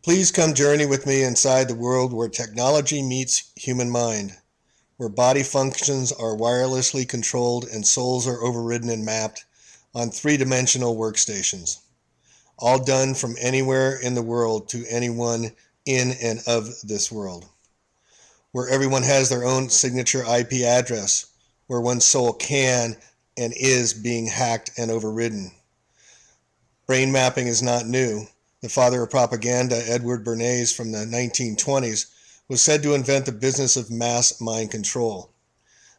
Please come journey with me inside the world where technology meets human mind, where body functions are wirelessly controlled and souls are overridden and mapped on three-dimensional workstations, all done from anywhere in the world to anyone in and of this world, where everyone has their own signature IP address, where one's soul can and is being hacked and overridden. Brain mapping is not new. The father of propaganda, Edward Bernays from the 1920s, was said to invent the business of mass mind control.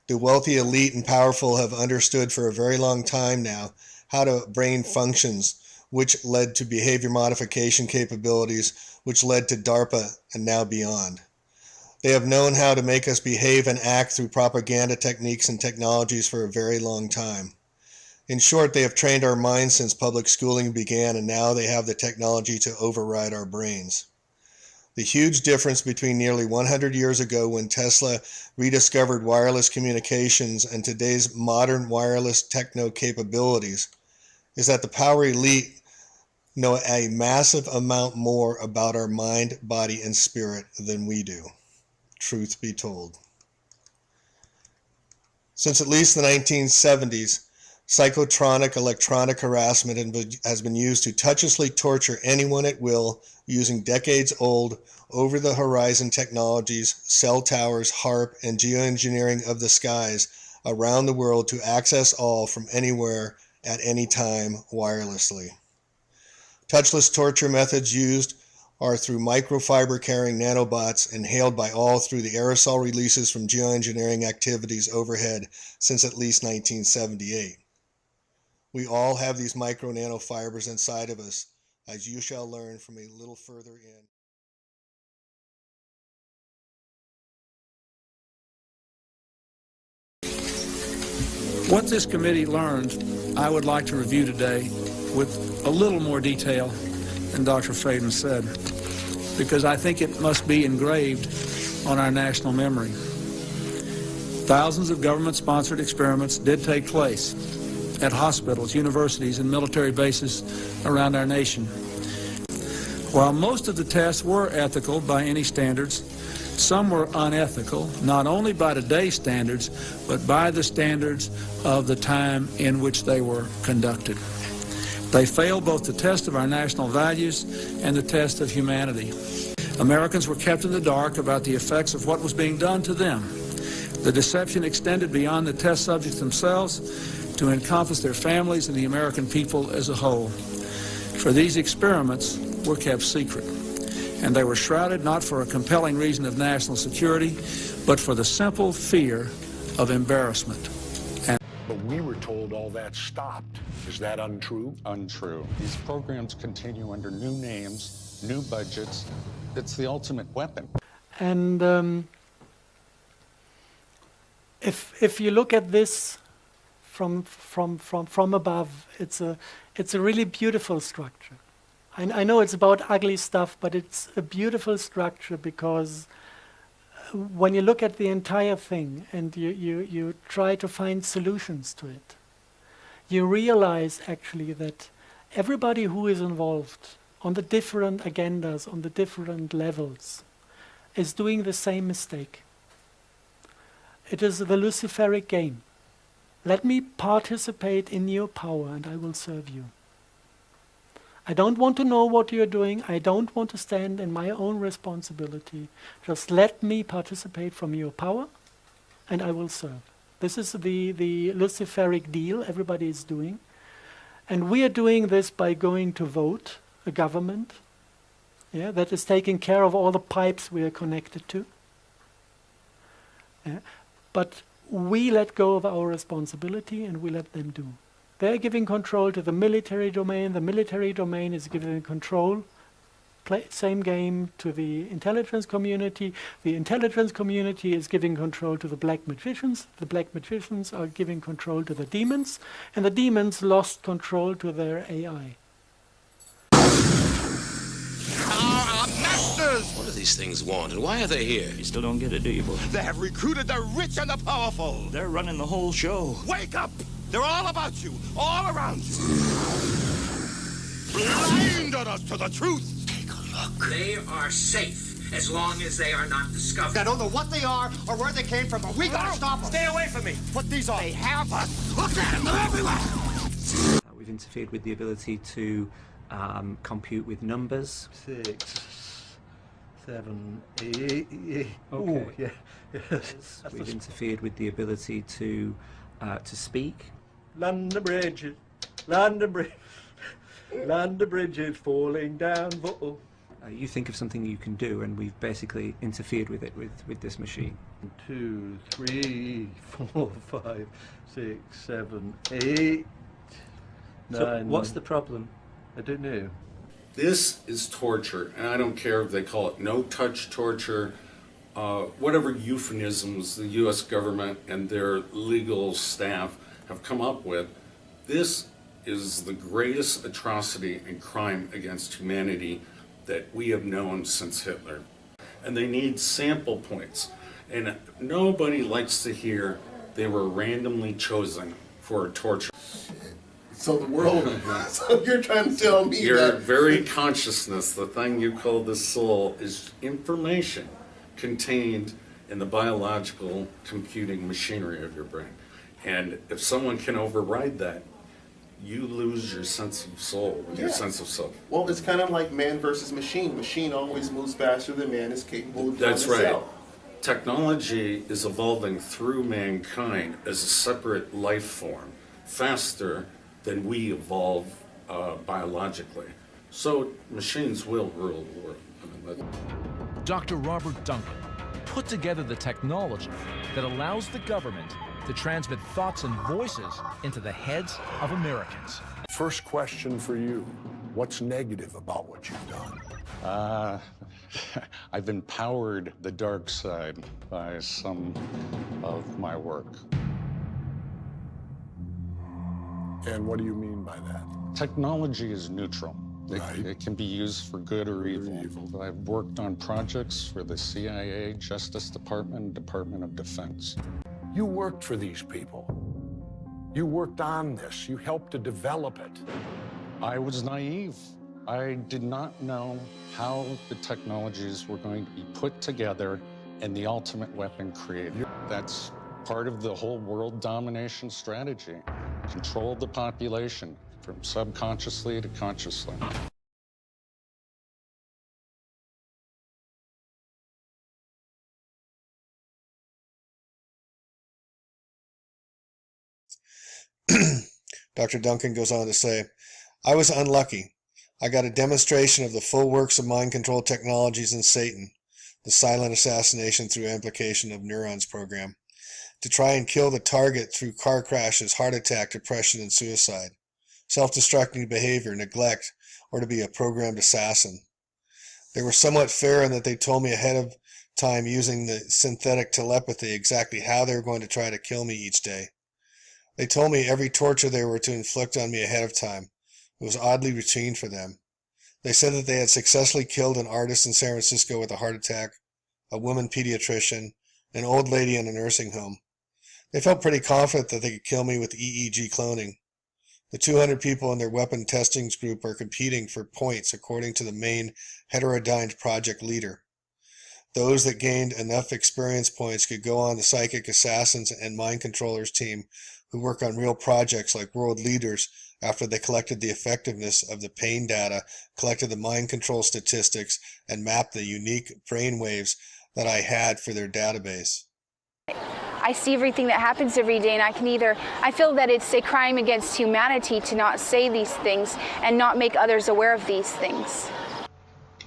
The wealthy, elite, and powerful have understood for a very long time now how the brain functions, which led to behavior modification capabilities, which led to DARPA and now beyond. They have known how to make us behave and act through propaganda techniques and technologies for a very long time. In short, they have trained our minds since public schooling began, and now they have the technology to override our brains. The huge difference between nearly 100 years ago when Tesla rediscovered wireless communications and today's modern wireless techno capabilities is that the power elite know a massive amount more about our mind, body, and spirit than we do. Truth be told. Since at least the 1970s, psychotronic electronic harassment has been used to touchlessly torture anyone at will using decades-old, over-the-horizon technologies, cell towers, HARP, and geoengineering of the skies around the world to access all from anywhere at any time wirelessly. Touchless torture methods used are through microfiber-carrying nanobots inhaled by all through the aerosol releases from geoengineering activities overhead since at least 1978. We all have these micro nanofibers inside of us, as you shall learn from a little further in. What this committee learned, I would like to review today with a little more detail than Dr. Faden said, because I think it must be engraved on our national memory. Thousands of government-sponsored experiments did take place at hospitals, universities, and military bases around our nation. While most of the tests were ethical by any standards, some were unethical, not only by today's standards, but by the standards of the time in which they were conducted. They failed both the test of our national values and the test of humanity. Americans were kept in the dark about the effects of what was being done to them. The deception extended beyond the test subjects themselves to encompass their families and the American people as a whole. For these experiments were kept secret, and they were shrouded not for a compelling reason of national security, but for the simple fear of embarrassment. But we were told all that stopped. Is that untrue? Untrue. These programs continue under new names, new budgets. It's the ultimate weapon. And if you look at this from above, it's a really beautiful structure. I know it's about ugly stuff, but it's a beautiful structure because when you look at the entire thing and you try to find solutions to it, you realize actually that everybody who is involved on the different agendas, on the different levels, is doing the same mistake. It is the Luciferic game. Let me participate in your power and I will serve you. I don't want to know what you're doing. I don't want to stand in my own responsibility. Just let me participate from your power, and I will serve. This is the Luciferic deal everybody is doing. And we are doing this by going to vote a government, yeah, that is taking care of all the pipes we are connected to. Yeah. But we let go of our responsibility and we let them do. They're giving control to the military domain. The military domain is giving control, same game, to the intelligence community. The intelligence community is giving control to the black magicians. The black magicians are giving control to the demons. And the demons lost control to their AI. Our masters! What do these things want, and why are they here? You still don't get it, do you, boy? They have recruited the rich and the powerful. They're running the whole show. Wake up! They're all about you, all around you. Blinded us to the truth. Take a look. They are safe as long as they are not discovered. I don't know what they are or where they came from, but we gotta stop them. Stay away from me. Put these on. They have us. Look at them. They're everywhere. We've interfered with the ability to compute with numbers. 6, 7, 8. Okay. Ooh, yeah. Yes. We've interfered with the ability to speak. London Bridge, London Bridge, London Bridge is falling down. You think of something you can do, and we've basically interfered with it with this machine. 2, 3, 4, 5, 6, 7, 8, 9. So what's the problem? I don't know. This is torture, and I don't care if they call it no-touch torture, whatever euphemisms the U.S. government and their legal staff have come up with. This is the greatest atrocity and crime against humanity that we have known since Hitler. And they need sample points. And nobody likes to hear they were randomly chosen for torture. So the world, so you're trying to tell me Your that very consciousness, the thing you call the soul, is information contained in the biological computing machinery of your brain. And if someone can override that, you lose your sense of soul, your sense of self. Well, it's kind of like man versus machine. Machine always moves faster than man is capable of doing That's right. itself. Technology is evolving through mankind as a separate life form, faster than we evolve biologically. So machines will rule the world. Dr. Robert Duncan put together the technology that allows the government to transmit thoughts and voices into the heads of Americans. First question for you. What's negative about what you've done? I've empowered the dark side by some of my work. And what do you mean by that? Technology is neutral. Right. It can be used for good or evil. I've worked on projects for the CIA, Justice Department, Department of Defense. You worked for these people. You worked on this. You helped to develop it. I was naive. I did not know how the technologies were going to be put together and the ultimate weapon created. That's part of the whole world domination strategy. Control the population from subconsciously to consciously. Dr. Duncan goes on to say, I was unlucky. I got a demonstration of the full works of mind control technologies in Satan, the silent assassination through amplification of neurons program, to try and kill the target through car crashes, heart attack, depression, and suicide, self-destructing behavior, neglect, or to be a programmed assassin. They were somewhat fair in that they told me ahead of time using the synthetic telepathy exactly how they were going to try to kill me each day. They told me every torture they were to inflict on me ahead of time. It was oddly routine for them. They said that they had successfully killed an artist in San Francisco with a heart attack, a woman pediatrician, an old lady in a nursing home. They felt pretty confident that they could kill me with EEG cloning. The 200 people in their weapon testing group are competing for points according to the main heterodyned project leader. Those that gained enough experience points could go on the psychic assassins and mind controllers team who work on real projects like world leaders after they collected the effectiveness of the pain data, collected the mind control statistics, and mapped the unique brain waves that I had for their database. I see everything that happens every day, and I feel that it's a crime against humanity to not say these things and not make others aware of these things.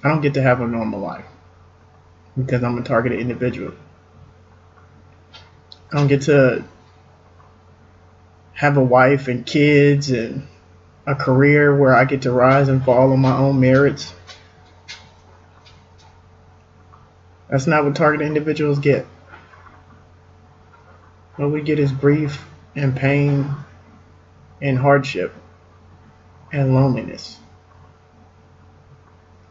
I don't get to have a normal life because I'm a targeted individual. I don't get to have a wife and kids and a career where I get to rise and fall on my own merits. That's not what targeted individuals get. What we get is grief and pain and hardship and loneliness.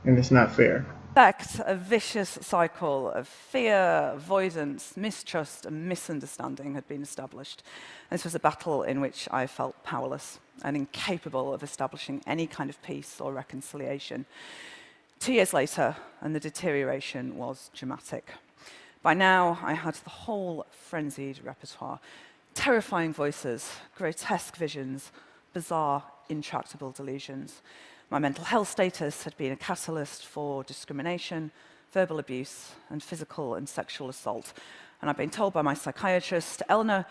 And it's not fair. A vicious cycle of fear, avoidance, mistrust, and misunderstanding had been established. This was a battle in which I felt powerless and incapable of establishing any kind of peace or reconciliation. 2 years later, and the deterioration was dramatic. By now, I had the whole frenzied repertoire: terrifying voices, grotesque visions, bizarre, intractable delusions. My mental health status had been a catalyst for discrimination, verbal abuse, and physical and sexual assault. And I've been told by my psychiatrist, Eleanor,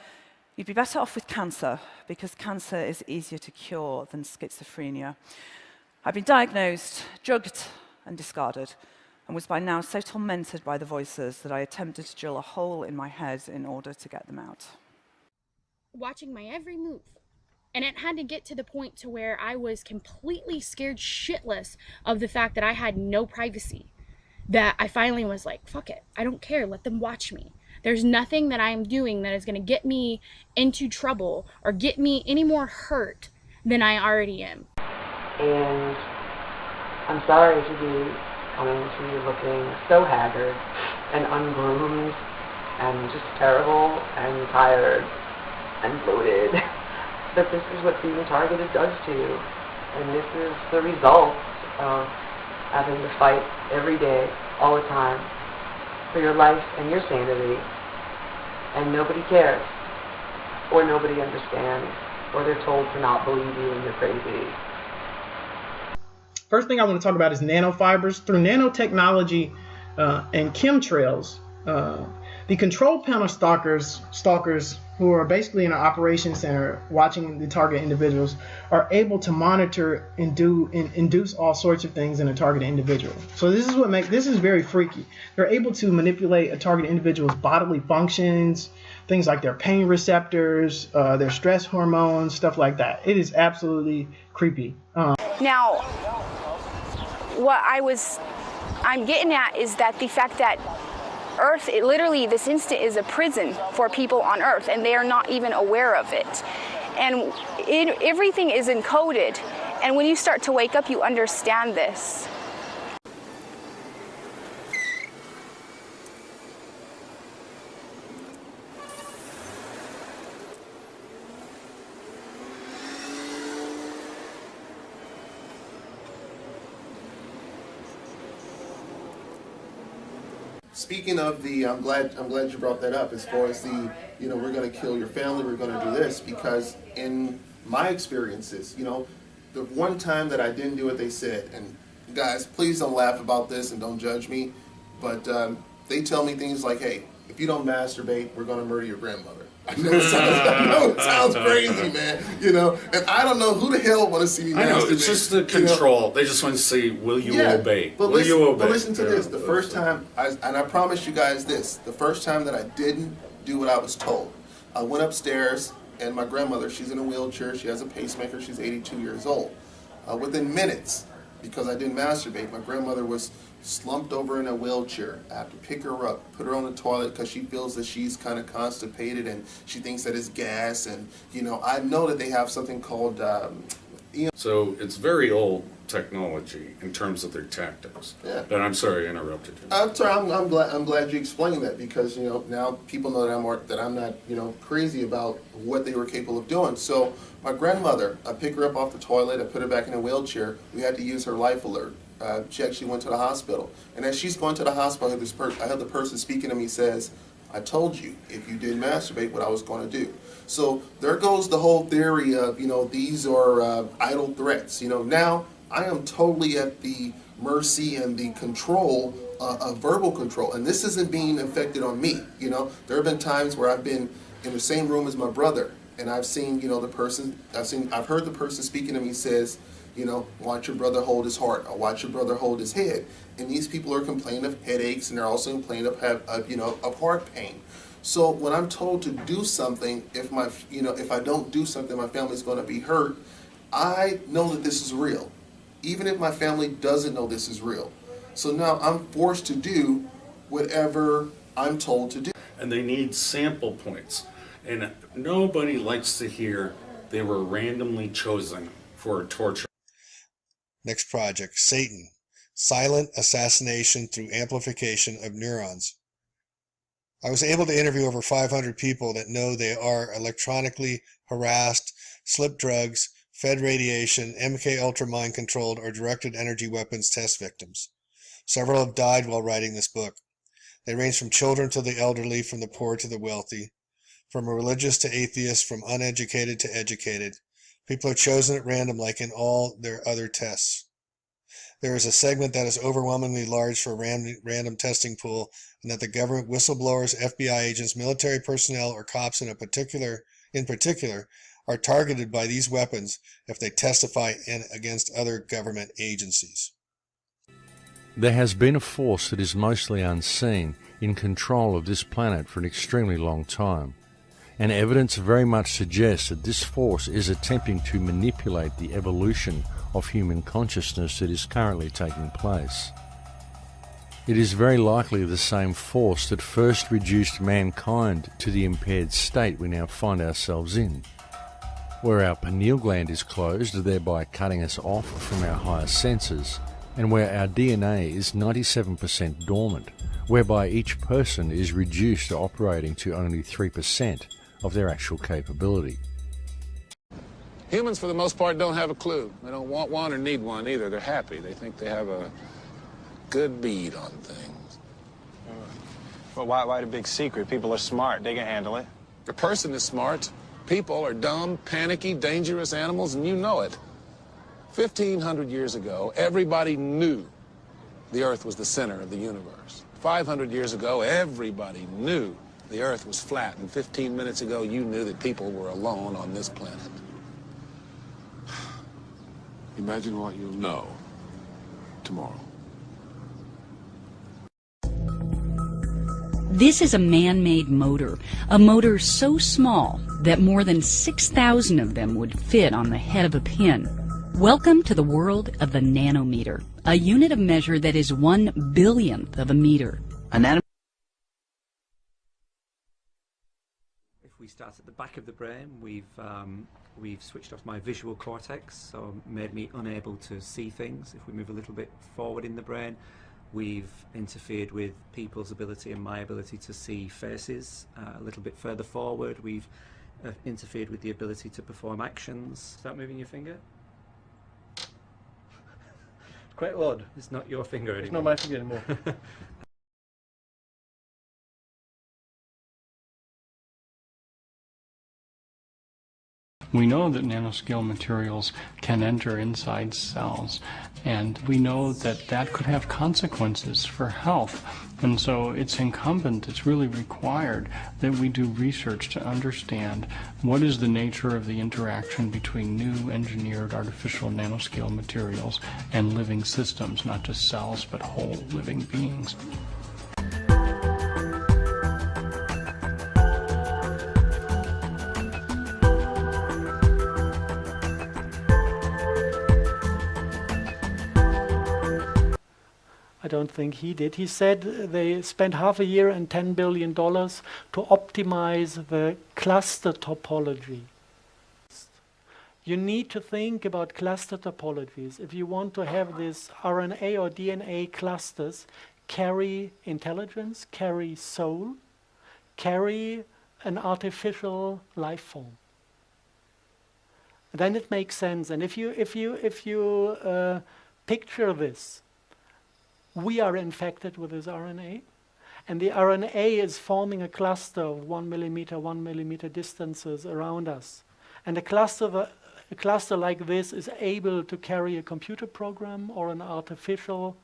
you'd be better off with cancer because cancer is easier to cure than schizophrenia. I'd been diagnosed, drugged, and discarded, and was by now so tormented by the voices that I attempted to drill a hole in my head in order to get them out. Watching my every move. And it had to get to the point to where I was completely scared shitless of the fact that I had no privacy. That I finally was like, fuck it, I don't care, let them watch me. There's nothing that I am doing that is gonna get me into trouble or get me any more hurt than I already am. And I'm sorry to be coming to you looking so haggard and ungroomed and just terrible and tired and bloated. But this is what being targeted does to you. And this is the result of having to fight every day, all the time, for your life and your sanity. And nobody cares, or nobody understands, or they're told to not believe you and you're crazy. First thing I want to talk about is nanofibers. Through nanotechnology and chemtrails, the control panel stalkers who are basically in an operations center watching the target individuals are able to monitor and induce all sorts of things in a target individual. So this is very freaky. They're able to manipulate a target individual's bodily functions, things like their pain receptors, their stress hormones, stuff like that. It is absolutely creepy. Now, what I'm getting at is that the fact that Earth, this instant is a prison for people on Earth, and they are not even aware of it. And everything is encoded, and when you start to wake up, you understand this. Speaking of the, I'm glad you brought that up. As far as the, we're going to kill your family, we're going to do this, because in my experiences, the one time that I didn't do what they said, and guys, please don't laugh about this and don't judge me, but they tell me things like, hey, if you don't masturbate, we're going to murder your grandmother. I know it sounds crazy, man, and I don't know who the hell want to see me masturbate. I know, it's just the control. They just want to see, will you obey? But listen to this. The first time, and I promise you guys this, the first time that I didn't do what I was told, I went upstairs, and my grandmother, she's in a wheelchair, she has a pacemaker, she's 82 years old. Within minutes, because I didn't masturbate, my grandmother was slumped over in a wheelchair. I have to pick her up, put her on the toilet because she feels that she's kind of constipated and she thinks that it's gas. And, I know that they have something called... So it's very old technology in terms of their tactics. Yeah. But I'm sorry I interrupted you. I'm sorry, I'm glad you explained that, because, now people know that I'm not, crazy about what they were capable of doing. So my grandmother, I pick her up off the toilet, I put her back in a wheelchair. We had to use her life alert. She actually went to the hospital. And as she's going to the hospital, I heard the person speaking to me says, I told you if you didn't masturbate what I was going to do. So there goes the whole theory of, these are idle threats. Now I am totally at the mercy and the control of verbal control. And this isn't being infected on me. There have been times where I've been in the same room as my brother, and I've seen, I've heard the person speaking to me says, watch your brother hold his heart, or watch your brother hold his head. And these people are complaining of headaches, and they're also complaining of heart pain. So when I'm told to do something, if I don't do something, my family's going to be hurt. I know that this is real, even if my family doesn't know this is real. So now I'm forced to do whatever I'm told to do. And they need sample points. And nobody likes to hear they were randomly chosen for torture. Next project, Satan. Silent assassination through amplification of neurons. I was able to interview over 500 people that know they are electronically harassed, slipped drugs, fed radiation, MK Ultra mind controlled, or directed energy weapons test victims. Several have died while writing this book. They range from children to the elderly, from the poor to the wealthy, from religious to atheist, from uneducated to educated. People are chosen at random like in all their other tests. There is a segment that is overwhelmingly large for a random testing pool, and that the government, whistleblowers, FBI agents, military personnel, or cops in particular, are targeted by these weapons if they testify against other government agencies. There has been a force that is mostly unseen in control of this planet for an extremely long time, and evidence very much suggests that this force is attempting to manipulate the evolution of human consciousness that is currently taking place. It is very likely the same force that first reduced mankind to the impaired state we now find ourselves in, where our pineal gland is closed, thereby cutting us off from our higher senses, and where our DNA is 97% dormant, whereby each person is reduced to operating to only 3% of their actual capability. Humans, for the most part, don't have a clue. They don't want one or need one either. They're happy. They think they have a good bead on things. Well, why the big secret? People are smart. They can handle it. A person is smart. People are dumb, panicky, dangerous animals, and you know it. 1,500 years ago, everybody knew the Earth was the center of the universe. 500 years ago, everybody knew the Earth was flat. And 15 minutes ago, you knew that people were alone on this planet. Imagine what you'll know tomorrow. This is a man-made motor, a motor so small that more than 6,000 of them would fit on the head of a pin. Welcome to the world of the nanometer, a unit of measure that is 1/billionth of a meter. If we start at the back of the brain, we've switched off my visual cortex, so made me unable to see things. If we move a little bit forward in the brain, we've interfered with people's ability and my ability to see faces. A little bit further forward, we've interfered with the ability to perform actions. Start moving your finger. Quite odd. It's not your finger anymore. It's not my finger anymore. We know that nanoscale materials can enter inside cells, and we know that that could have consequences for health. And so it's incumbent, it's really required that we do research to understand what is the nature of the interaction between new engineered artificial nanoscale materials and living systems, not just cells, but whole living beings. I don't think he did. He said they spent half a year and $10 billion to optimize the cluster topology. You need to think about cluster topologies. If you want to have these RNA or DNA clusters carry intelligence, carry soul, carry an artificial life form, then it makes sense. And if you picture this, we are infected with this RNA, And the RNA is forming a cluster of 1 millimeter distances around us. And a cluster like this is able to carry a computer program or an artificial,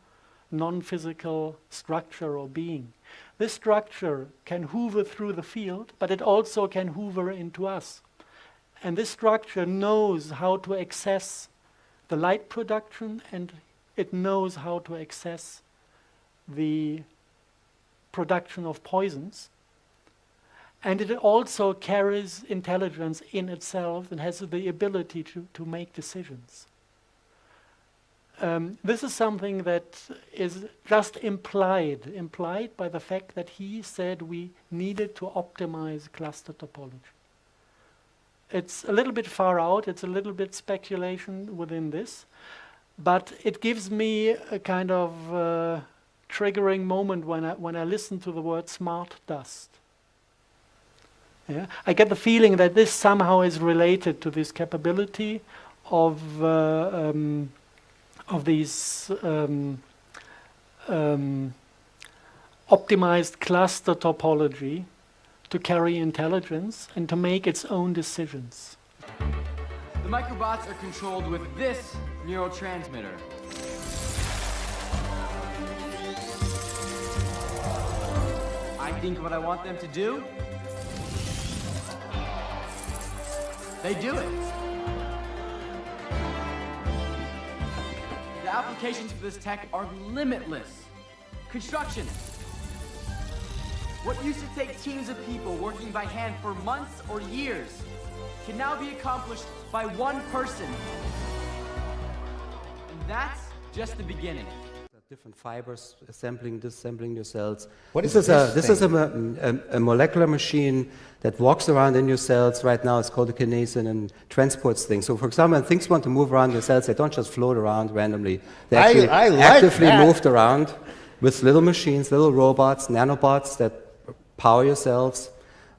non-physical structure or being. This structure can hoover through the field, but it also can hoover into us. And this structure knows how to access the light production, and it knows how to access the production of poisons. And it also carries intelligence in itself and has the ability to make decisions. This is something that is just implied by the fact that he said we needed to optimize cluster topology. It's a little bit far out, it's a little bit speculation within this, but it gives me a kind of triggering moment when I listen to the word smart dust. Yeah? I get the feeling that this somehow is related to this capability of these optimized cluster topology to carry intelligence and to make its own decisions. The microbots are controlled with this neurotransmitter. I think what I want them to do, they do it. The applications for this tech are limitless. Construction. What used to take teams of people working by hand for months or years can now be accomplished by one person. And that's just the beginning. Different fibers, assembling, disassembling your cells. What is this is a molecular machine that walks around in your cells. Right now it's called a kinesin and transports things. So for example, when things want to move around your cells, they don't just float around randomly. They actually I like actively that. moved around with little machines, little robots, nanobots that power your cells.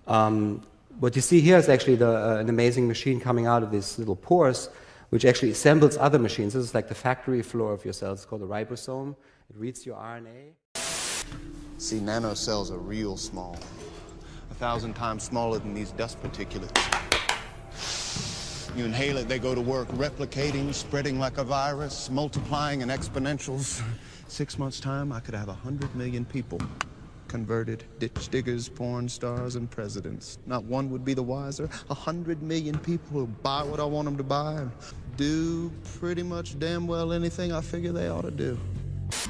What you see here is actually an amazing machine coming out of these little pores, which actually assembles other machines. This is like the factory floor of your cells. It's called a ribosome. It reads your RNA. See, nanocells are real small. 1,000 times smaller than these dust particulates. You inhale it, they go to work, replicating, spreading like a virus, multiplying in exponentials. 6 months' time, I could have 100 million people. Converted ditch diggers, porn stars, and presidents. Not one would be the wiser. 100 million people who buy what I want them to buy and do pretty much damn well anything I figure they ought to do.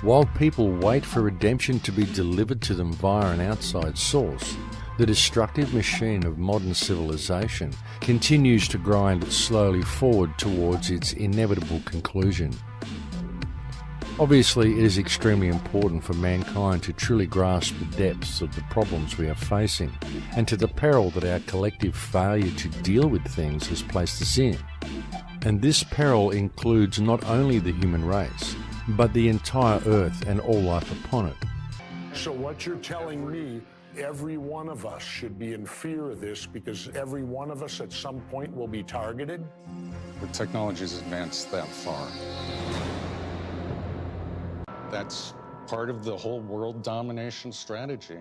While people wait for redemption to be delivered to them via an outside source, the destructive machine of modern civilization continues to grind slowly forward towards its inevitable conclusion. Obviously, it is extremely important for mankind to truly grasp the depths of the problems we are facing and to the peril that our collective failure to deal with things has placed us in. And this peril includes not only the human race, but the entire Earth and all life upon it. So what you're telling me, every one of us should be in fear of this because every one of us at some point will be targeted? The technology's advanced that far. That's part of the whole world domination strategy.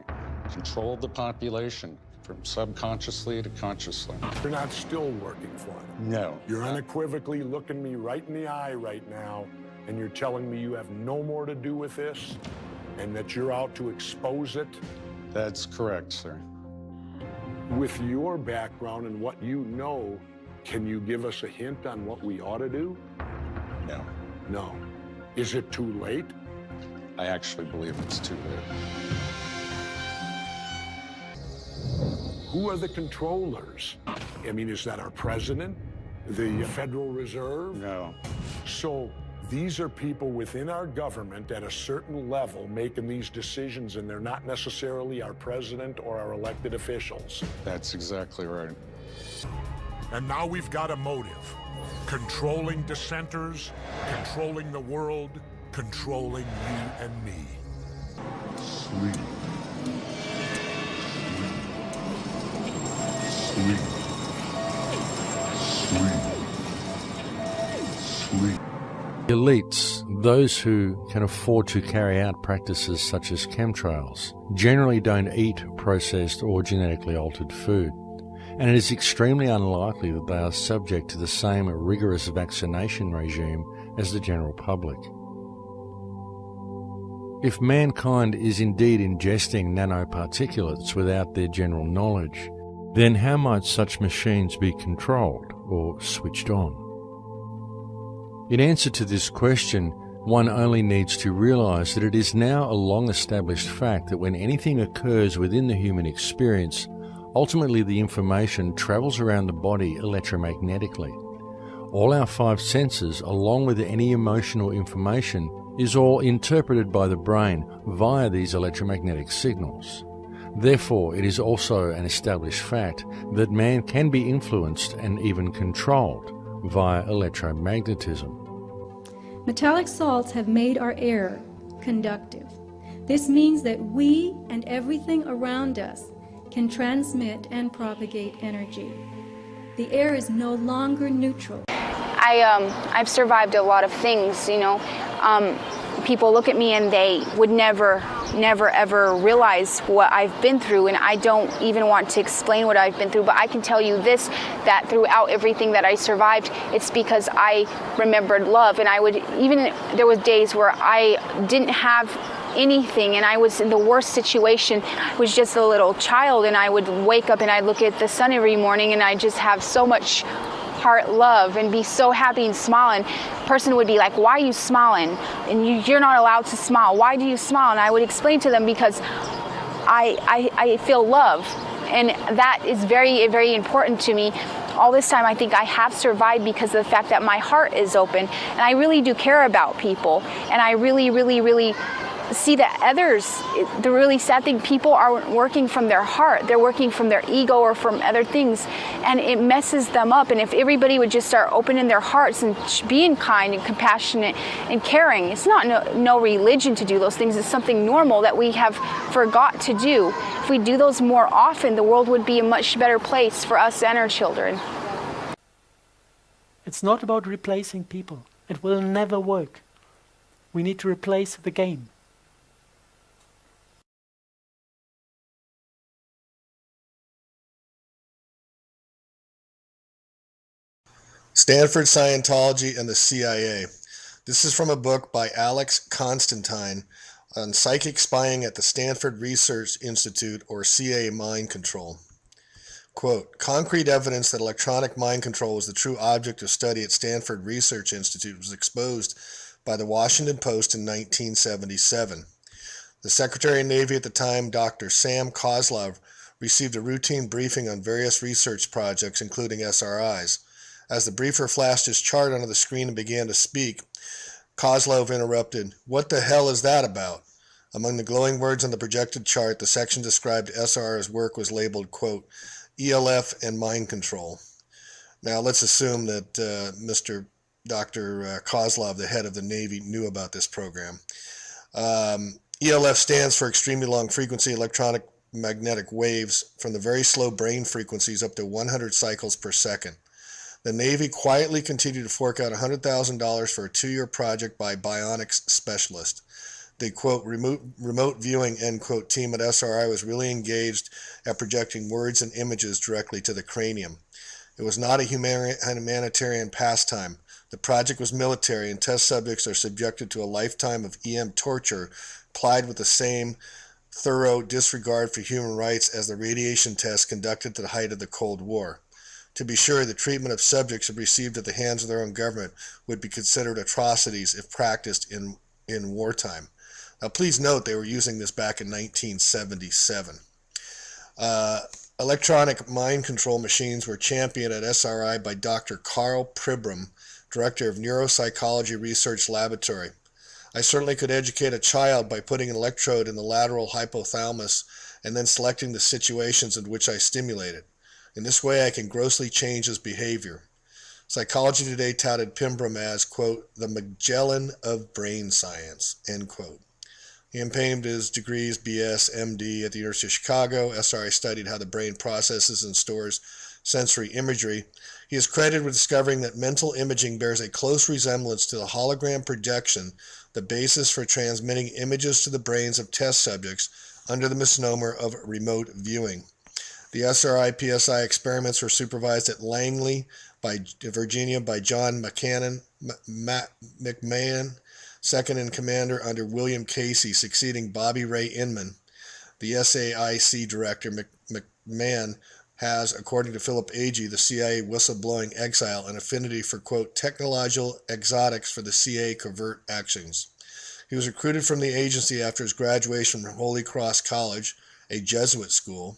Control the population from subconsciously to consciously. You're not still working for them. No. You're unequivocally looking me right in the eye right now, and you're telling me you have no more to do with this, and that you're out to expose it? That's correct, sir. With your background and what you know, can you give us a hint on what we ought to do? No. No. Is it too late? I actually believe it's too late. Who are the controllers? I mean, is that our president? The Federal Reserve? No. So these are people within our government at a certain level making these decisions, and they're not necessarily our president or our elected officials. That's exactly right. And now we've got a motive. Controlling dissenters, controlling the world, controlling you and me. Sleep. Elites, Those who can afford to carry out practices such as chemtrails generally don't eat processed or genetically altered food, and it is extremely unlikely that they are subject to the same rigorous vaccination regime as the general public. If mankind is indeed ingesting nanoparticulates without their general knowledge, then how might such machines be controlled or switched on? In answer to this question, one only needs to realize that it is now a long-established fact that when anything occurs within the human experience, ultimately the information travels around the body electromagnetically. All our five senses, along with any emotional information, is all interpreted by the brain via these electromagnetic signals. Therefore, it is also an established fact that man can be influenced and even controlled via electromagnetism. Metallic salts have made our air conductive. This means that we and everything around us can transmit and propagate energy. The air is no longer neutral. I've survived a lot of things, you know. People look at me and they would never ever realize what I've been through, and I don't even want to explain what I've been through, but I can tell you this, that throughout everything that I survived, it's because I remembered love. And there was days where I didn't have anything and I was in the worst situation. I was just a little child, and I would wake up and I'd look at the sun every morning and I just have so much heart love and be so happy and smile, and a person would be like, why are you smiling? And you're not allowed to smile. Why do you smile? And I would explain to them, because I feel love, and that is very, very important to me. All this time I think I have survived because of the fact that my heart is open, and I really do care about people, and I really, really, really see that others, the really sad thing, people aren't working from their heart. They're working from their ego or from other things, and it messes them up. And if everybody would just start opening their hearts and being kind and compassionate and caring, it's not no religion to do those things. It's something normal that we have forgot to do. If we do those more often, the world would be a much better place for us and our children. It's not about replacing people. It will never work. We need to replace the game. Stanford Scientology and the CIA. This is from a book by Alex Constantine on psychic spying at the Stanford Research Institute, or CIA, mind control. Quote, concrete evidence that electronic mind control was the true object of study at Stanford Research Institute was exposed by the Washington Post in 1977. The Secretary of Navy at the time, Dr. Sam Kozlov, received a routine briefing on various research projects, including SRIs. As the briefer flashed his chart onto the screen and began to speak, Kozlov interrupted, "What the hell is that about?" Among the glowing words on the projected chart, the section described SRR's work was labeled, quote, ELF and mind control. Now let's assume that Dr. Kozlov, the head of the Navy, knew about this program. ELF stands for extremely long frequency electronic magnetic waves, from the very slow brain frequencies up to 100 cycles per second. The Navy quietly continued to fork out $100,000 for a 2-year project by bionics specialist. The, quote, remote viewing, end quote, team at SRI was really engaged at projecting words and images directly to the cranium. It was not a humanitarian pastime. The project was military, and test subjects are subjected to a lifetime of EM torture, applied with the same thorough disregard for human rights as the radiation tests conducted at the height of the Cold War. To be sure, the treatment of subjects received at the hands of their own government would be considered atrocities if practiced in wartime. Now, please note they were using this back in 1977. Electronic mind control machines were championed at SRI by Dr. Carl Pribram, Director of Neuropsychology Research Laboratory. I certainly could educate a child by putting an electrode in the lateral hypothalamus and then selecting the situations in which I stimulate it. In this way, I can grossly change his behavior. Psychology Today touted Pimbram as, quote, the Magellan of brain science, end quote. He obtained his degrees, BS, MD at the University of Chicago. SRI studied how the brain processes and stores sensory imagery, he is credited with discovering that mental imaging bears a close resemblance to the hologram projection, the basis for transmitting images to the brains of test subjects under the misnomer of remote viewing. The SRI-PSI experiments were supervised at Langley, Virginia by John McMahon, second in commander under William Casey, succeeding Bobby Ray Inman. The SAIC director, McMahon, has, according to Philip Agee, the CIA whistleblowing exile, an affinity for, quote, technological exotics for the CIA covert actions. He was recruited from the agency after his graduation from Holy Cross College, a Jesuit school,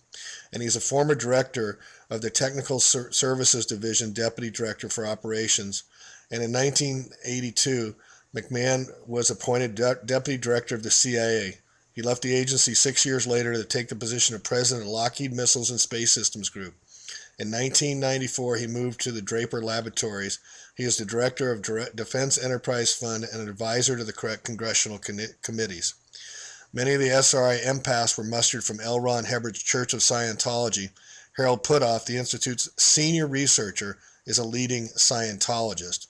and he's a former director of the Technical Services Division, Deputy Director for Operations. And in 1982, McMahon was appointed Deputy Director of the CIA. He left the agency 6 years later to take the position of President of Lockheed Missiles and Space Systems Group. In 1994, he moved to the Draper Laboratories. He is the Director of Defense Enterprise Fund and an advisor to the congressional committees. Many of the SRI empaths were mustered from L. Ron Hubbard's Church of Scientology. Harold Puthoff, the Institute's senior researcher, is a leading Scientologist.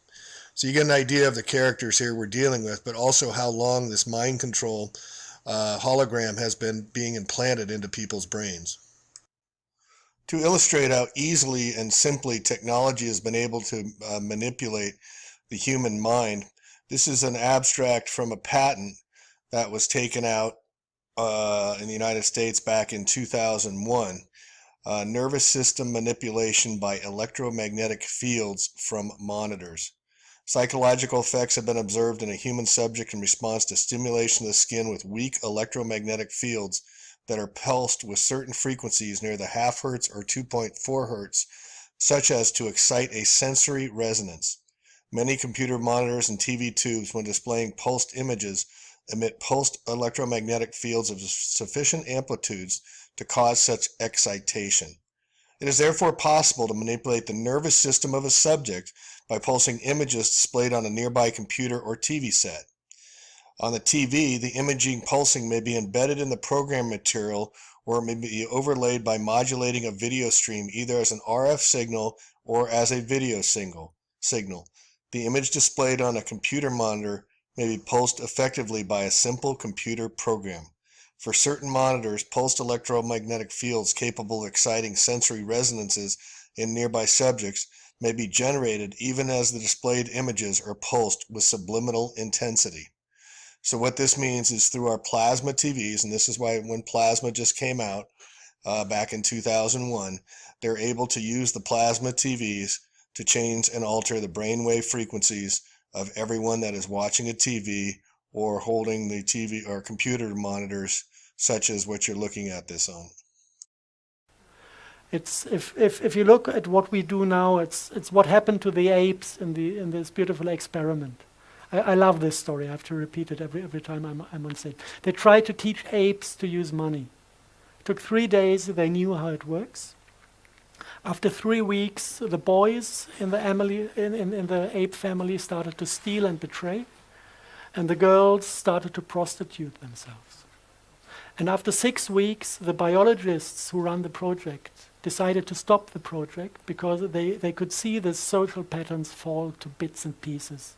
So you get an idea of the characters here we're dealing with, but also how long this mind control hologram has been being implanted into people's brains. To illustrate how easily and simply technology has been able to manipulate the human mind, this is an abstract from a patent that was taken out in the United States back in 2001. Nervous system manipulation by electromagnetic fields from monitors. Psychological effects have been observed in a human subject in response to stimulation of the skin with weak electromagnetic fields that are pulsed with certain frequencies near the half hertz or 2.4 hertz, such as to excite a sensory resonance. Many computer monitors and TV tubes, when displaying pulsed images, emit pulsed electromagnetic fields of sufficient amplitudes to cause such excitation. It is therefore possible to manipulate the nervous system of a subject by pulsing images displayed on a nearby computer or TV set. On the TV, the imaging pulsing may be embedded in the program material, or it may be overlaid by modulating a video stream either as an RF signal or as a video signal. The image displayed on a computer monitor may be pulsed effectively by a simple computer program. For certain monitors, pulsed electromagnetic fields capable of exciting sensory resonances in nearby subjects may be generated even as the displayed images are pulsed with subliminal intensity. So what this means is through our plasma TVs, and this is why when plasma just came out back in 2001, they're able to use the plasma TVs to change and alter the brainwave frequencies of everyone that is watching a TV or holding the TV or computer monitors, such as what you're looking at this on. It's if you look at what we do now, it's what happened to the apes in this beautiful experiment. I love this story. I have to repeat it every time I'm on stage. They tried to teach apes to use money. It took 3 days. They knew how it works. After 3 weeks, the boys in the ape family started to steal and betray, and the girls started to prostitute themselves. And after 6 weeks, the biologists who run the project decided to stop the project because they could see the social patterns fall to bits and pieces,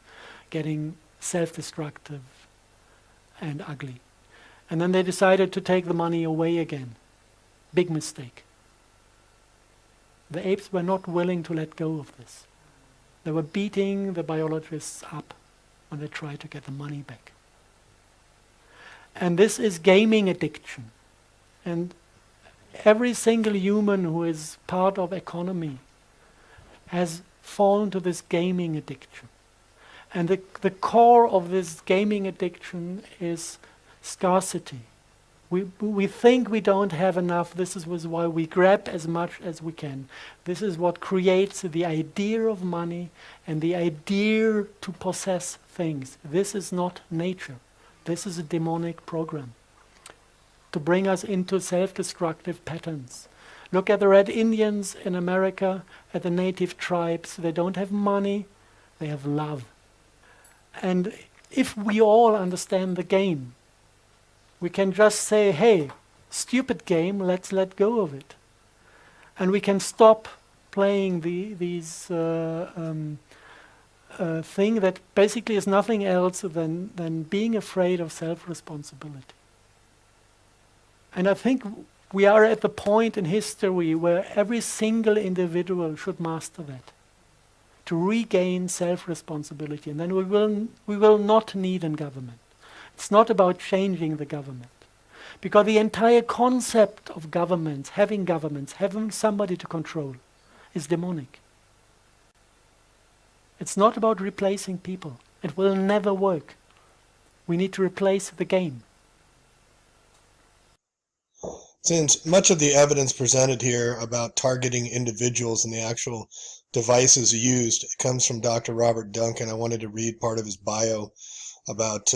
getting self-destructive and ugly. And then they decided to take the money away again. Big mistake. The apes were not willing to let go of this. They were beating the biologists up when they tried to get the money back. And this is gaming addiction. And every single human who is part of economy has fallen to this gaming addiction. And the core of this gaming addiction is scarcity. We think we don't have enough. This is why we grab as much as we can. This is what creates the idea of money and the idea to possess things. This is not nature. This is a demonic program to bring us into self-destructive patterns. Look at the Red Indians in America, at the native tribes. They don't have money, they have love. And if we all understand the game, we can just say, hey, stupid game, let's let go of it. And we can stop displaying these thing that basically is nothing else than being afraid of self-responsibility. And I think we are at the point in history where every single individual should master that, to regain self-responsibility, and then we will not need a government. It's not about changing the government, because the entire concept of governments, having somebody to control, is demonic. It's not about replacing people. It will never work. We need to replace the game. Since much of the evidence presented here about targeting individuals and the actual devices used comes from Dr. Robert Duncan, I wanted to read part of his bio about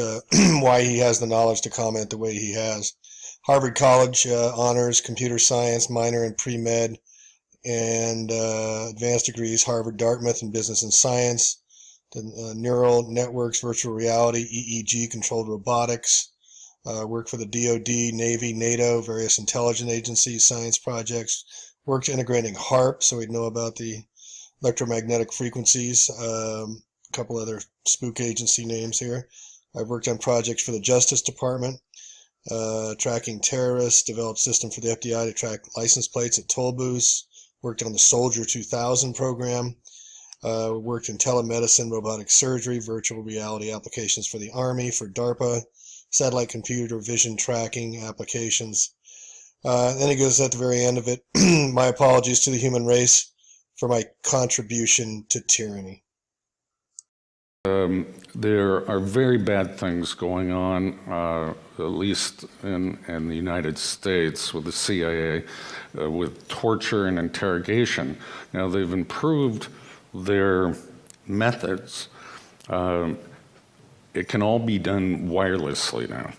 why he has the knowledge to comment the way he has. Harvard College honors computer science, minor in pre-med, and advanced degrees, Harvard, Dartmouth in business and science, the neural networks, virtual reality, EEG, controlled robotics, worked for the DoD, Navy, NATO, various intelligence agencies, science projects, worked integrating HARP, so we'd know about the electromagnetic frequencies, a couple other spook agency names here. I've worked on projects for the Justice Department, tracking terrorists, developed system for the FBI to track license plates at toll booths, worked on the Soldier 2000 program, worked in telemedicine, robotic surgery, virtual reality applications for the Army, for DARPA, satellite computer vision tracking applications. Then he goes at the very end of it, my apologies to the human race for my contribution to tyranny. There are very bad things going on, at least in the United States with the CIA, with torture and interrogation. Now, they've improved their methods. It can all be done wirelessly now.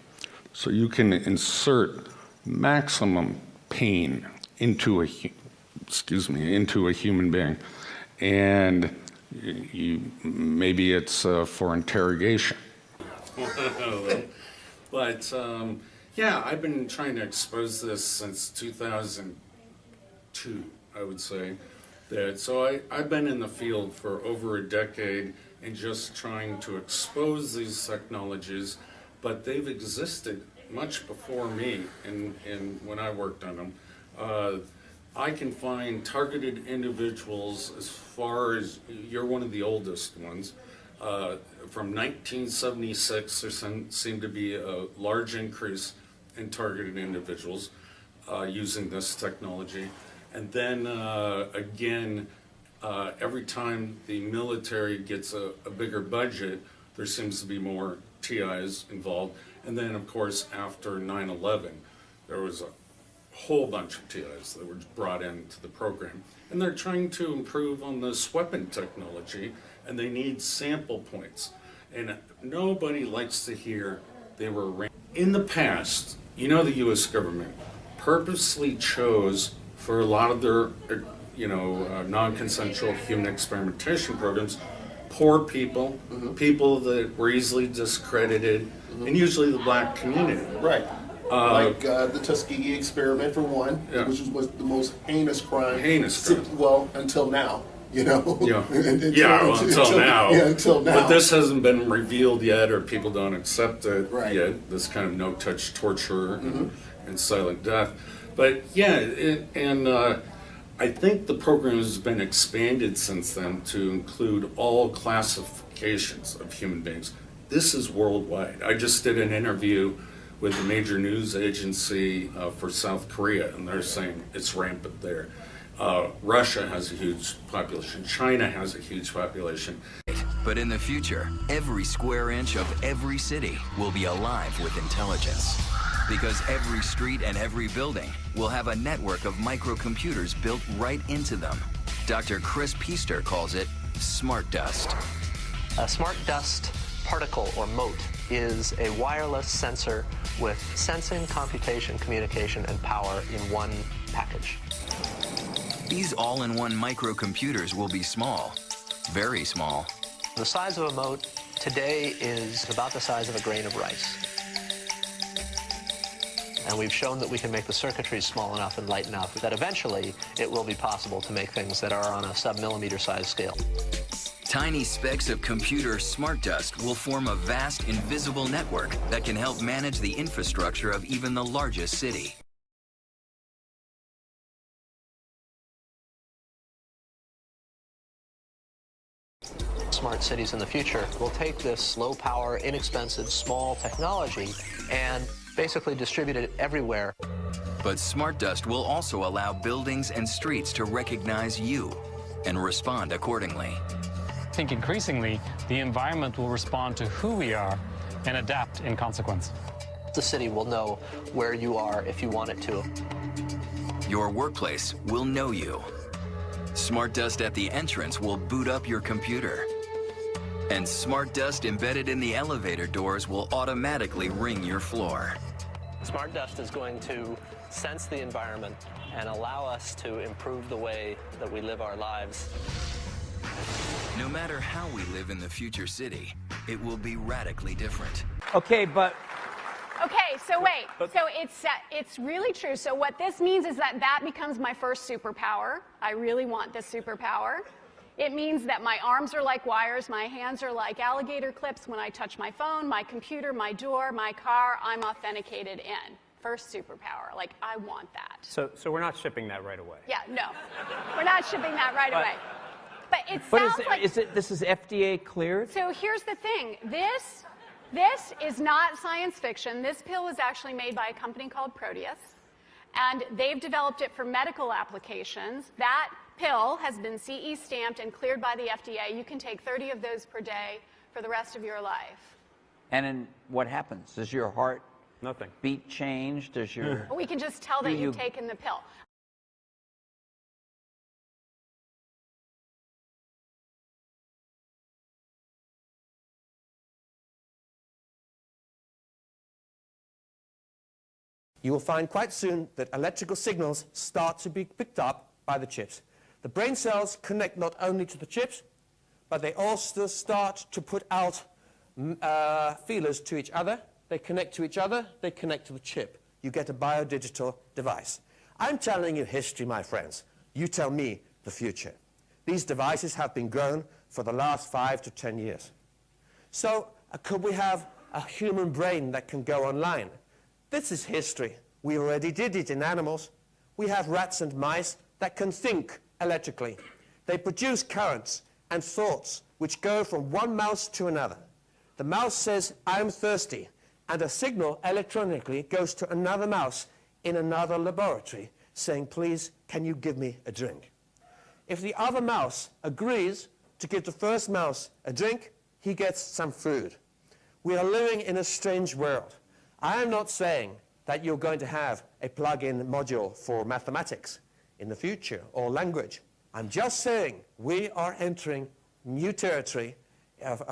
So you can insert maximum pain into a human being, and maybe it's for interrogation. But yeah, I've been trying to expose this since 2002, I would say. So I've been in the field for over a decade and just trying to expose these technologies, but they've existed much before me and when I worked on them. I can find targeted individuals as far as, you're one of the oldest ones, from 1976 there seemed to be a large increase in targeted individuals using this technology. And then again, every time the military gets a bigger budget, there seems to be more TIs involved. And then of course after 9/11, there was a whole bunch of TIs that were brought into the program. And they're trying to improve on this weapon technology, and they need sample points. And nobody likes to hear they were in the past. You know, the U.S. government purposely chose for a lot of their, non-consensual human experimentation programs, poor people, people that were easily discredited, and usually the black community. Right. Like the Tuskegee experiment, for one, which was the most heinous crime. Well, until now, you know. Yeah. Until now. Yeah, until now. But this hasn't been revealed yet, or people don't accept it yet. This kind of no-touch torture and silent death. But yeah, I think the program has been expanded since then to include all classifications of human beings. This is worldwide. I just did an interview with a major news agency for South Korea, and they're saying it's rampant there. Russia has a huge population. China has a huge population. But in the future, every square inch of every city will be alive with intelligence. Because every street and every building will have a network of microcomputers built right into them. Dr. Chris Piester calls it smart dust. A smart dust particle, or mote, is a wireless sensor with sensing, computation, communication, and power in one package. These all-in-one microcomputers will be small, very small. The size of a mote today is about the size of a grain of rice. And we've shown that we can make the circuitry small enough and light enough that eventually it will be possible to make things that are on a sub-millimeter size scale. Tiny specks of computer smart dust will form a vast invisible network that can help manage the infrastructure of even the largest city. Smart cities in the future will take this low-power, inexpensive, small technology and basically distribute it everywhere. But smart dust will also allow buildings and streets to recognize you and respond accordingly. I think increasingly the environment will respond to who we are and adapt in consequence. The city will know where you are if you want it to. Your workplace will know you. Smart dust at the entrance will boot up your computer. And smart dust embedded in the elevator doors will automatically ring your floor. Smart dust is going to sense the environment and allow us to improve the way that we live our lives. No matter how we live in the future city, it will be radically different. Okay, but... Okay, so wait. So it's really true. So what this means is that becomes my first superpower. I really want this superpower. It means that my arms are like wires, my hands are like alligator clips. When I touch my phone, my computer, my door, my car, I'm authenticated in. First superpower. Like, I want that. So we're not shipping that right away. Yeah, no. We're not shipping that right away. But it sounds like... This is FDA cleared? So here's the thing. This is not science fiction. This pill was actually made by a company called Proteus, and they've developed it for medical applications. That pill has been CE stamped and cleared by the FDA. You can take 30 of those per day for the rest of your life. And then what happens? Does your heart beat change? Does your... We can just tell that you've taken the pill. You will find quite soon that electrical signals start to be picked up by the chips. The brain cells connect not only to the chips, but they also start to put out feelers to each other. They connect to each other, they connect to the chip. You get a biodigital device. I'm telling you history, my friends. You tell me the future. These devices have been grown for the last 5 to 10 years. So could we have a human brain that can go online? This is history. We already did it in animals. We have rats and mice that can think electrically. They produce currents and thoughts which go from one mouse to another. The mouse says, I'm thirsty, and a signal electronically goes to another mouse in another laboratory saying, please, can you give me a drink? If the other mouse agrees to give the first mouse a drink, he gets some food. We are living in a strange world. I am not saying that you're going to have a plug-in module for mathematics in the future or language. I'm just saying we are entering new territory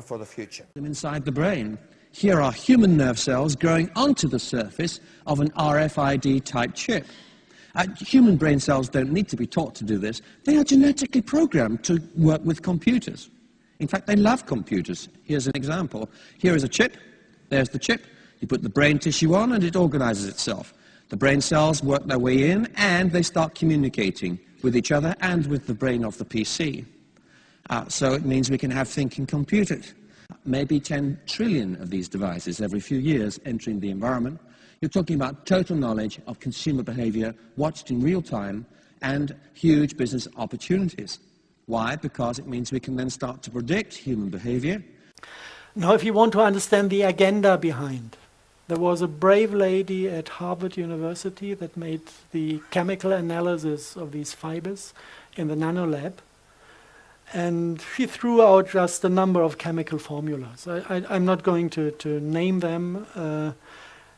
for the future. Inside the brain, here are human nerve cells growing onto the surface of an RFID-type chip. Human brain cells don't need to be taught to do this. They are genetically programmed to work with computers. In fact, they love computers. Here's an example. Here is a chip. There's the chip. You put the brain tissue on and it organizes itself. The brain cells work their way in and they start communicating with each other and with the brain of the PC. So it means we can have thinking computers. Maybe 10 trillion of these devices every few years entering the environment. You're talking about total knowledge of consumer behavior watched in real time and huge business opportunities. Why? Because it means we can then start to predict human behavior. Now, if you want to understand the agenda behind, there was a brave lady at Harvard University that made the chemical analysis of these fibers in the nanolab. And she threw out just a number of chemical formulas. I'm not going to name them.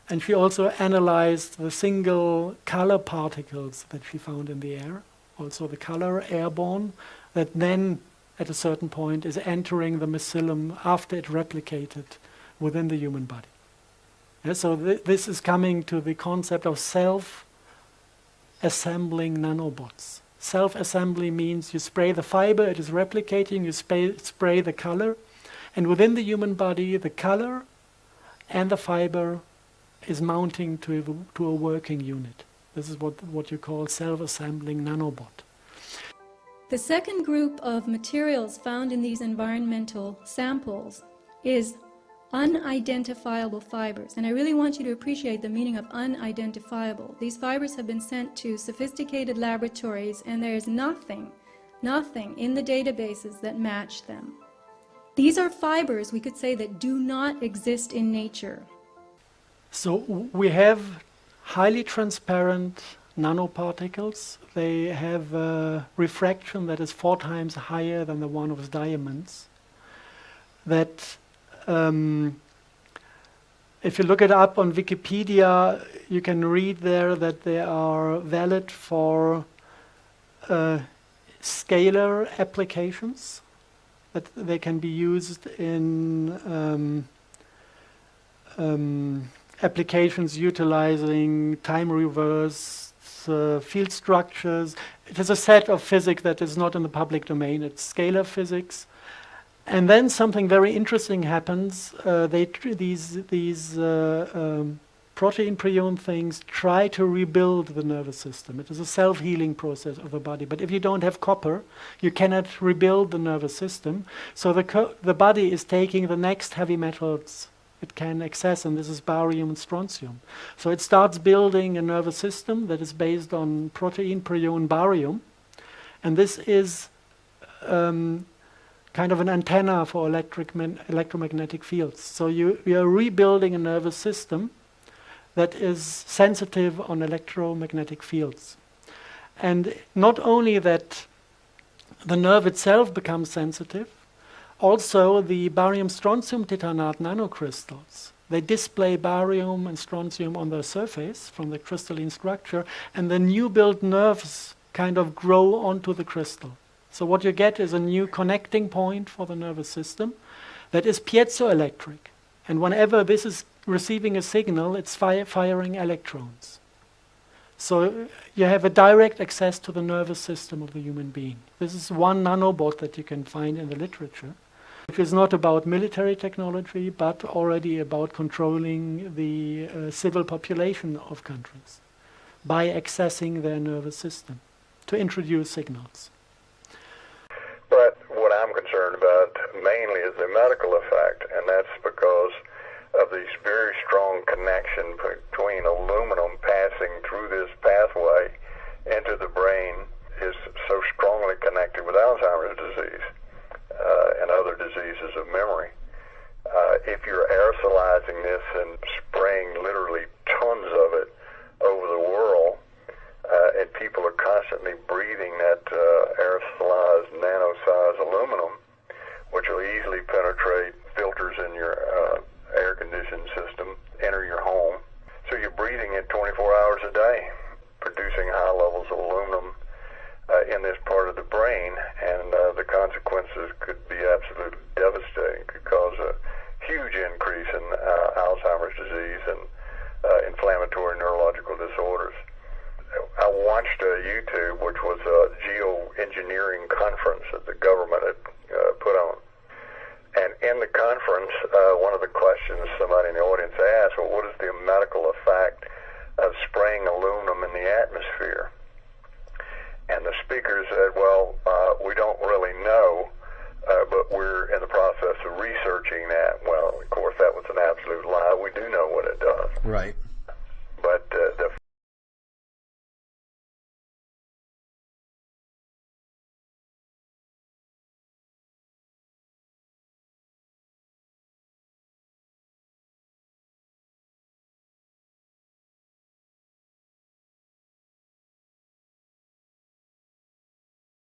And she also analyzed the single color particles that she found in the air, also the color airborne, that then at a certain point is entering the mycelium after it replicated within the human body. Yeah, so this is coming to the concept of self-assembling nanobots. Self-assembly means you spray the fiber, it is replicating, you spray the color, and within the human body, the color and the fiber is mounting to a working unit. This is what you call self-assembling nanobot. The second group of materials found in these environmental samples is unidentifiable fibers. And I really want you to appreciate the meaning of unidentifiable. These fibers have been sent to sophisticated laboratories, and there is nothing in the databases that match them. These are fibers, we could say, that do not exist in nature. So we have highly transparent nanoparticles. They have a refraction that is 4 times higher than the one of diamonds. That if you look it up on Wikipedia, you can read there that they are valid for scalar applications, that they can be used in applications utilizing time reverse field structures. It is a set of physics that is not in the public domain. It's scalar physics. And then something very interesting happens. These protein prion things try to rebuild the nervous system. It is a self-healing process of the body. But if you don't have copper, you cannot rebuild the nervous system. So the body is taking the next heavy metals it can access, and this is barium and strontium. So it starts building a nervous system that is based on protein prion barium. And this is kind of an antenna for electromagnetic fields. So you are rebuilding a nervous system that is sensitive on electromagnetic fields. And not only that the nerve itself becomes sensitive, also the barium-strontium titanate nanocrystals, they display barium and strontium on their surface from the crystalline structure, and the new built nerves kind of grow onto the crystal. So what you get is a new connecting point for the nervous system that is piezoelectric. And whenever this is receiving a signal, it's firing electrons. So you have a direct access to the nervous system of the human being. This is one nanobot that you can find in the literature, which is not about military technology, but already about controlling the civil population of countries by accessing their nervous system to introduce signals. But what I'm concerned about mainly is the medical effect, and that's because of this very strong connection between aluminum passing through this pathway into the brain is so strongly connected with Alzheimer's disease and other diseases of memory. If you're aerosolizing this and spraying literally tons of it over the world, and people are constantly breathing that aerosolized nano-size aluminum, which will easily penetrate filters in your air-conditioned system, enter your home. So you're breathing it 24 hours a day, producing high levels of aluminum in this part of the brain, and the consequences could be absolutely devastating. Could cause a huge increase in Alzheimer's disease and inflammatory neurological disorders. I watched YouTube, which was a geoengineering conference that the government had put on. And in the conference, one of the questions somebody in the audience asked, well, what is the medical effect of spraying aluminum in the atmosphere? And the speaker said, well, we don't really know, but we're in the process of researching that. Well, of course, that was an absolute lie. We do know what it does. Right. But the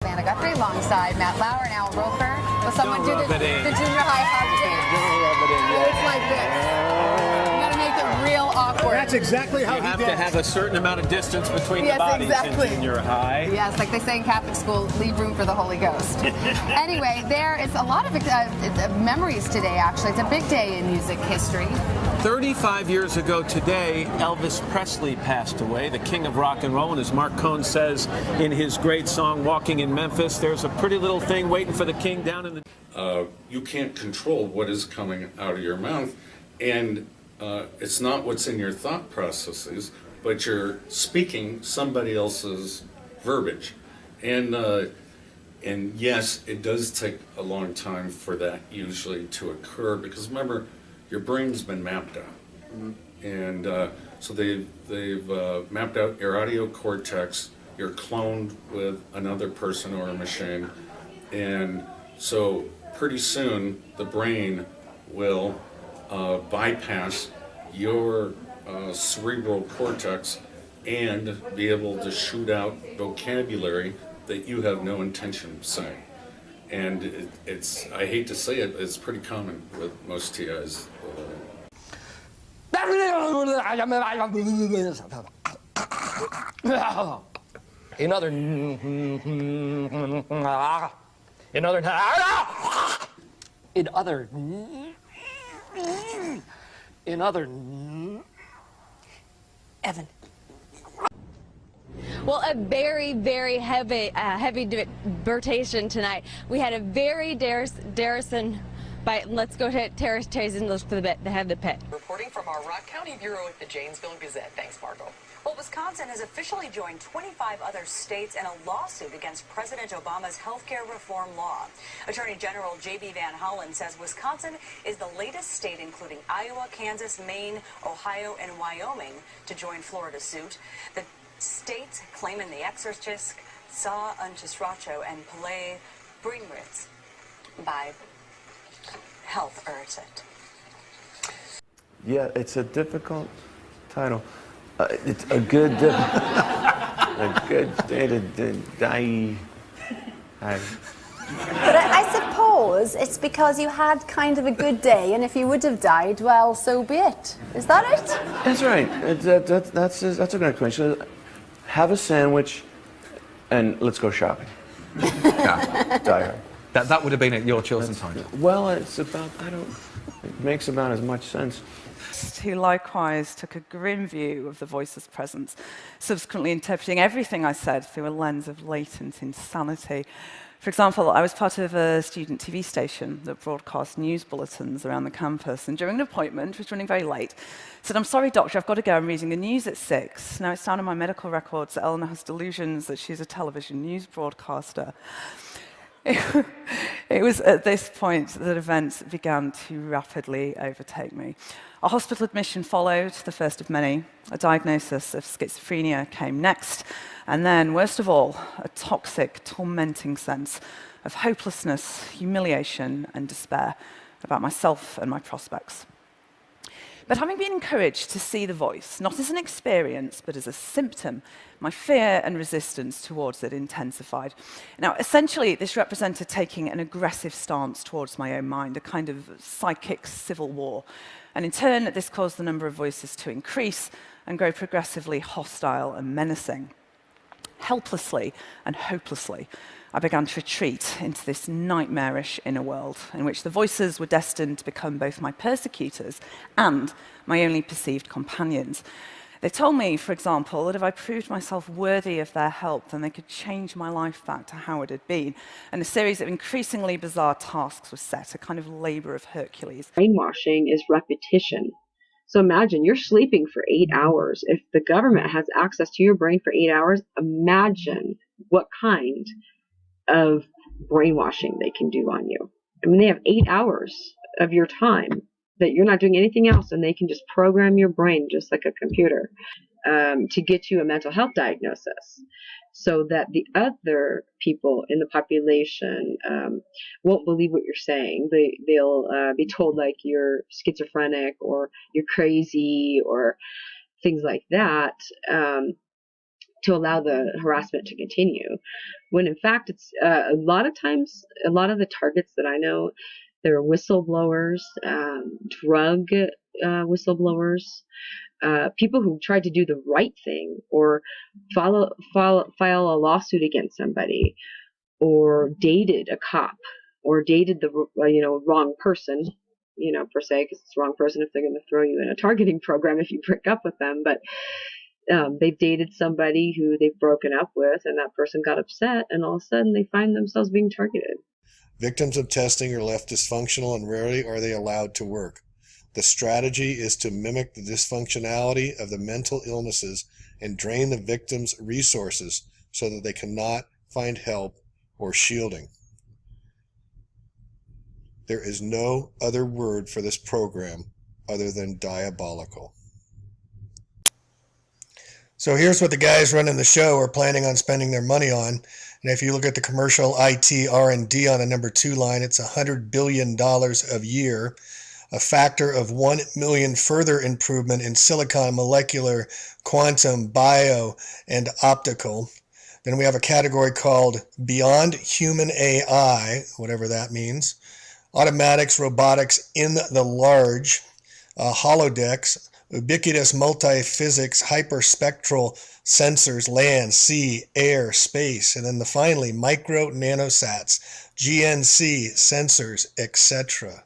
I got three alongside Matt Lauer and Al Roker. Will someone do the junior high hug dance? It's like this. You gotta make it real awkward. That's exactly how you have to have a certain amount of distance between the bodies exactly. in junior high. Yes, like they say in Catholic school, leave room for the Holy Ghost. Anyway, there is a lot of memories today, actually. It's a big day in music history. 35 years ago today, Elvis Presley passed away, the king of rock and roll. And as Mark Cohn says in his great song, Walking in Memphis, there's a pretty little thing waiting for the king down in the... You can't control what is coming out of your mouth. And it's not what's in your thought processes, but you're speaking somebody else's verbiage. And yes, it does take a long time for that usually to occur, because remember, your brain's been mapped out. And so they've mapped out your audio cortex, you're cloned with another person or a machine, and so pretty soon the brain will bypass your cerebral cortex and be able to shoot out vocabulary that you have no intention of saying. And it's, I hate to say it, it's pretty common with most TIs. In other Evan. Well, a very, very heavy debatation tonight. We had a very Darrison. Let's go to Terrace and look for the head of the pit. Reporting from our Rock County Bureau at the Janesville Gazette. Thanks, Margot. Well, Wisconsin has officially joined 25 other states in a lawsuit against President Obama's health care reform law. Attorney General J.B. Van Hollen says Wisconsin is the latest state, including Iowa, Kansas, Maine, Ohio, and Wyoming, to join Florida's suit. The states claiming the Exorcist saw Unchesracho and Palais Bringritz by health irritant. Yeah, it's a difficult title. It's a good day to die. But I suppose it's because you had kind of a good day, and if you would have died, well, so be it. Is that it? That's right. That's a good explanation. Have a sandwich, and let's go shopping. Yeah. Die hard. That would have been at your chosen time. Well, it's about, it makes about as much sense. Who likewise took a grim view of the voice's presence, subsequently interpreting everything I said through a lens of latent insanity. For example, I was part of a student TV station that broadcast news bulletins around the campus, and during an appointment, which was running very late, said, "I'm sorry, doctor, I've got to go, I'm reading the news at 6. Now, it's down in my medical records that Eleanor has delusions that she's a television news broadcaster. It was at this point that events began to rapidly overtake me. A hospital admission followed, the first of many. A diagnosis of schizophrenia came next. And then, worst of all, a toxic, tormenting sense of hopelessness, humiliation, and despair about myself and my prospects. But having been encouraged to see the voice, not as an experience, but as a symptom, my fear and resistance towards it intensified. Now, essentially, this represented taking an aggressive stance towards my own mind, a kind of psychic civil war. And in turn, this caused the number of voices to increase and grow progressively hostile and menacing. Helplessly and hopelessly, I began to retreat into this nightmarish inner world in which the voices were destined to become both my persecutors and my only perceived companions. They told me, for example, that if I proved myself worthy of their help, then they could change my life back to how it had been. And a series of increasingly bizarre tasks was set, a kind of labor of Hercules. Brainwashing is repetition. So imagine you're sleeping for 8 hours. If the government has access to your brain for 8 hours, imagine what kind of brainwashing they can do on you. I mean, they have 8 hours of your time that you're not doing anything else, and they can just program your brain just like a computer to get you a mental health diagnosis, so that the other people in the population won't believe what you're saying. They'll be told like you're schizophrenic or you're crazy or things like that, to allow the harassment to continue. When in fact, it's a lot of times, a lot of the targets that I know, they're whistleblowers, drug whistleblowers, people who tried to do the right thing or file a lawsuit against somebody, or dated a cop, or dated the wrong person, per se, because it's the wrong person if they're going to throw you in a targeting program if you break up with them. But they've dated somebody who they've broken up with, and that person got upset, and all of a sudden they find themselves being targeted. Victims of testing are left dysfunctional, and rarely are they allowed to work. The strategy is to mimic the dysfunctionality of the mental illnesses and drain the victim's resources so that they cannot find help or shielding. There is no other word for this program other than diabolical. So here's what the guys running the show are planning on spending their money on. And if you look at the commercial IT R&D on the number 2 line, it's $100 billion a year, a factor of 1 million further improvement in silicon, molecular, quantum, bio, and optical. Then we have a category called Beyond Human AI, whatever that means. Automatics, robotics in the large, holodecks, ubiquitous multi-physics, hyperspectral sensors, land, sea, air, space, and then finally micro nanosats, GNC sensors, etc.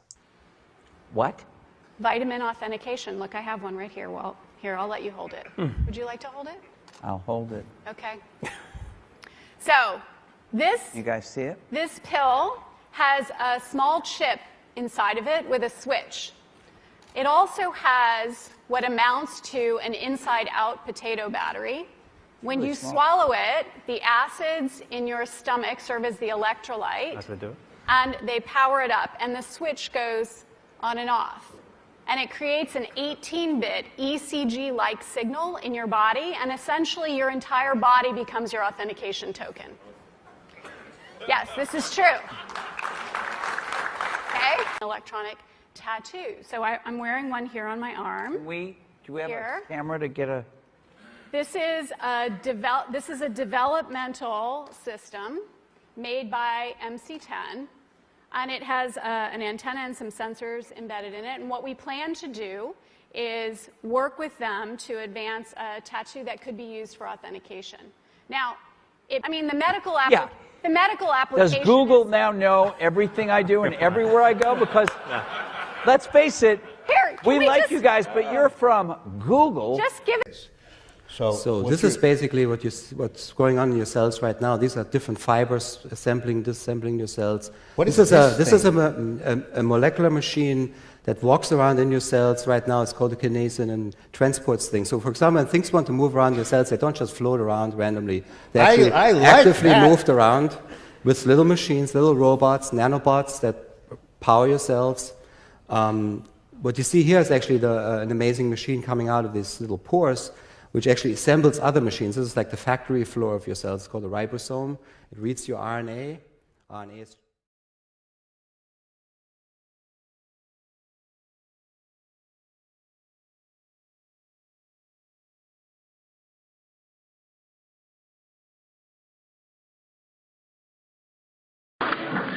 What? Vitamin authentication. Look, I have one right here. Well, here, I'll let you hold it. Would you like to hold it? I'll hold it. Okay. So, you guys see it? This pill has a small chip inside of it with a switch. It also has what amounts to an inside-out potato battery. When you swallow it, the acids in your stomach serve as the electrolyte. That's what I do. And they power it up, and the switch goes on and off. And it creates an 18-bit ECG-like signal in your body, and essentially your entire body becomes your authentication token. Yes, this is true. Okay? Electronic tattoo. So I'm wearing one here on my arm. Do we have here. a camera to get a... This is a developmental system made by MC10, and it has an antenna and some sensors embedded in it. And what we plan to do is work with them to advance a tattoo that could be used for authentication. Now, the medical application. The medical application. Does Google now know everything I do and everywhere I go? Because, let's face it, we like you guys, but you're from Google. Just give it. So this is basically what's going on in your cells right now. These are different fibers assembling, disassembling your cells. This is a molecular machine that walks around in your cells right now. It's called a kinesin and transports things. So, for example, when things want to move around your cells, they don't just float around randomly. They actually actively moved around with little machines, little robots, nanobots that power your cells. What you see here is actually an amazing machine coming out of these little pores, which actually assembles other machines. This is like the factory floor of your cells. It's called a ribosome. It reads your RNA. RNA is...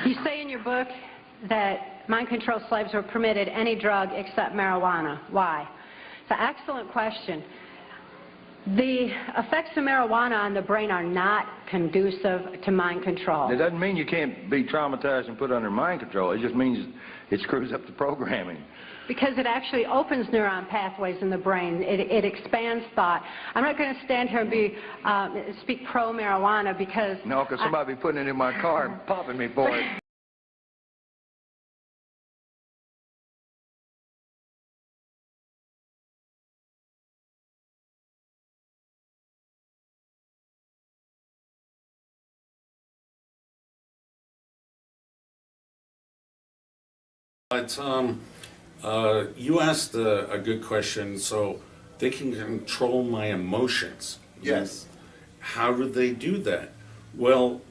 You say in your book that mind-control slaves were permitted any drug except marijuana. Why? It's an excellent question. The effects of marijuana on the brain are not conducive to mind control. It doesn't mean you can't be traumatized and put under mind control. It just means it screws up the programming. Because it actually opens neuron pathways in the brain. It expands thought. I'm not going to stand here and speak pro-marijuana because... No, because somebody be putting it in my car and popping me for it. You asked a good question. So they can control my emotions. Yes. How do they do that? Well,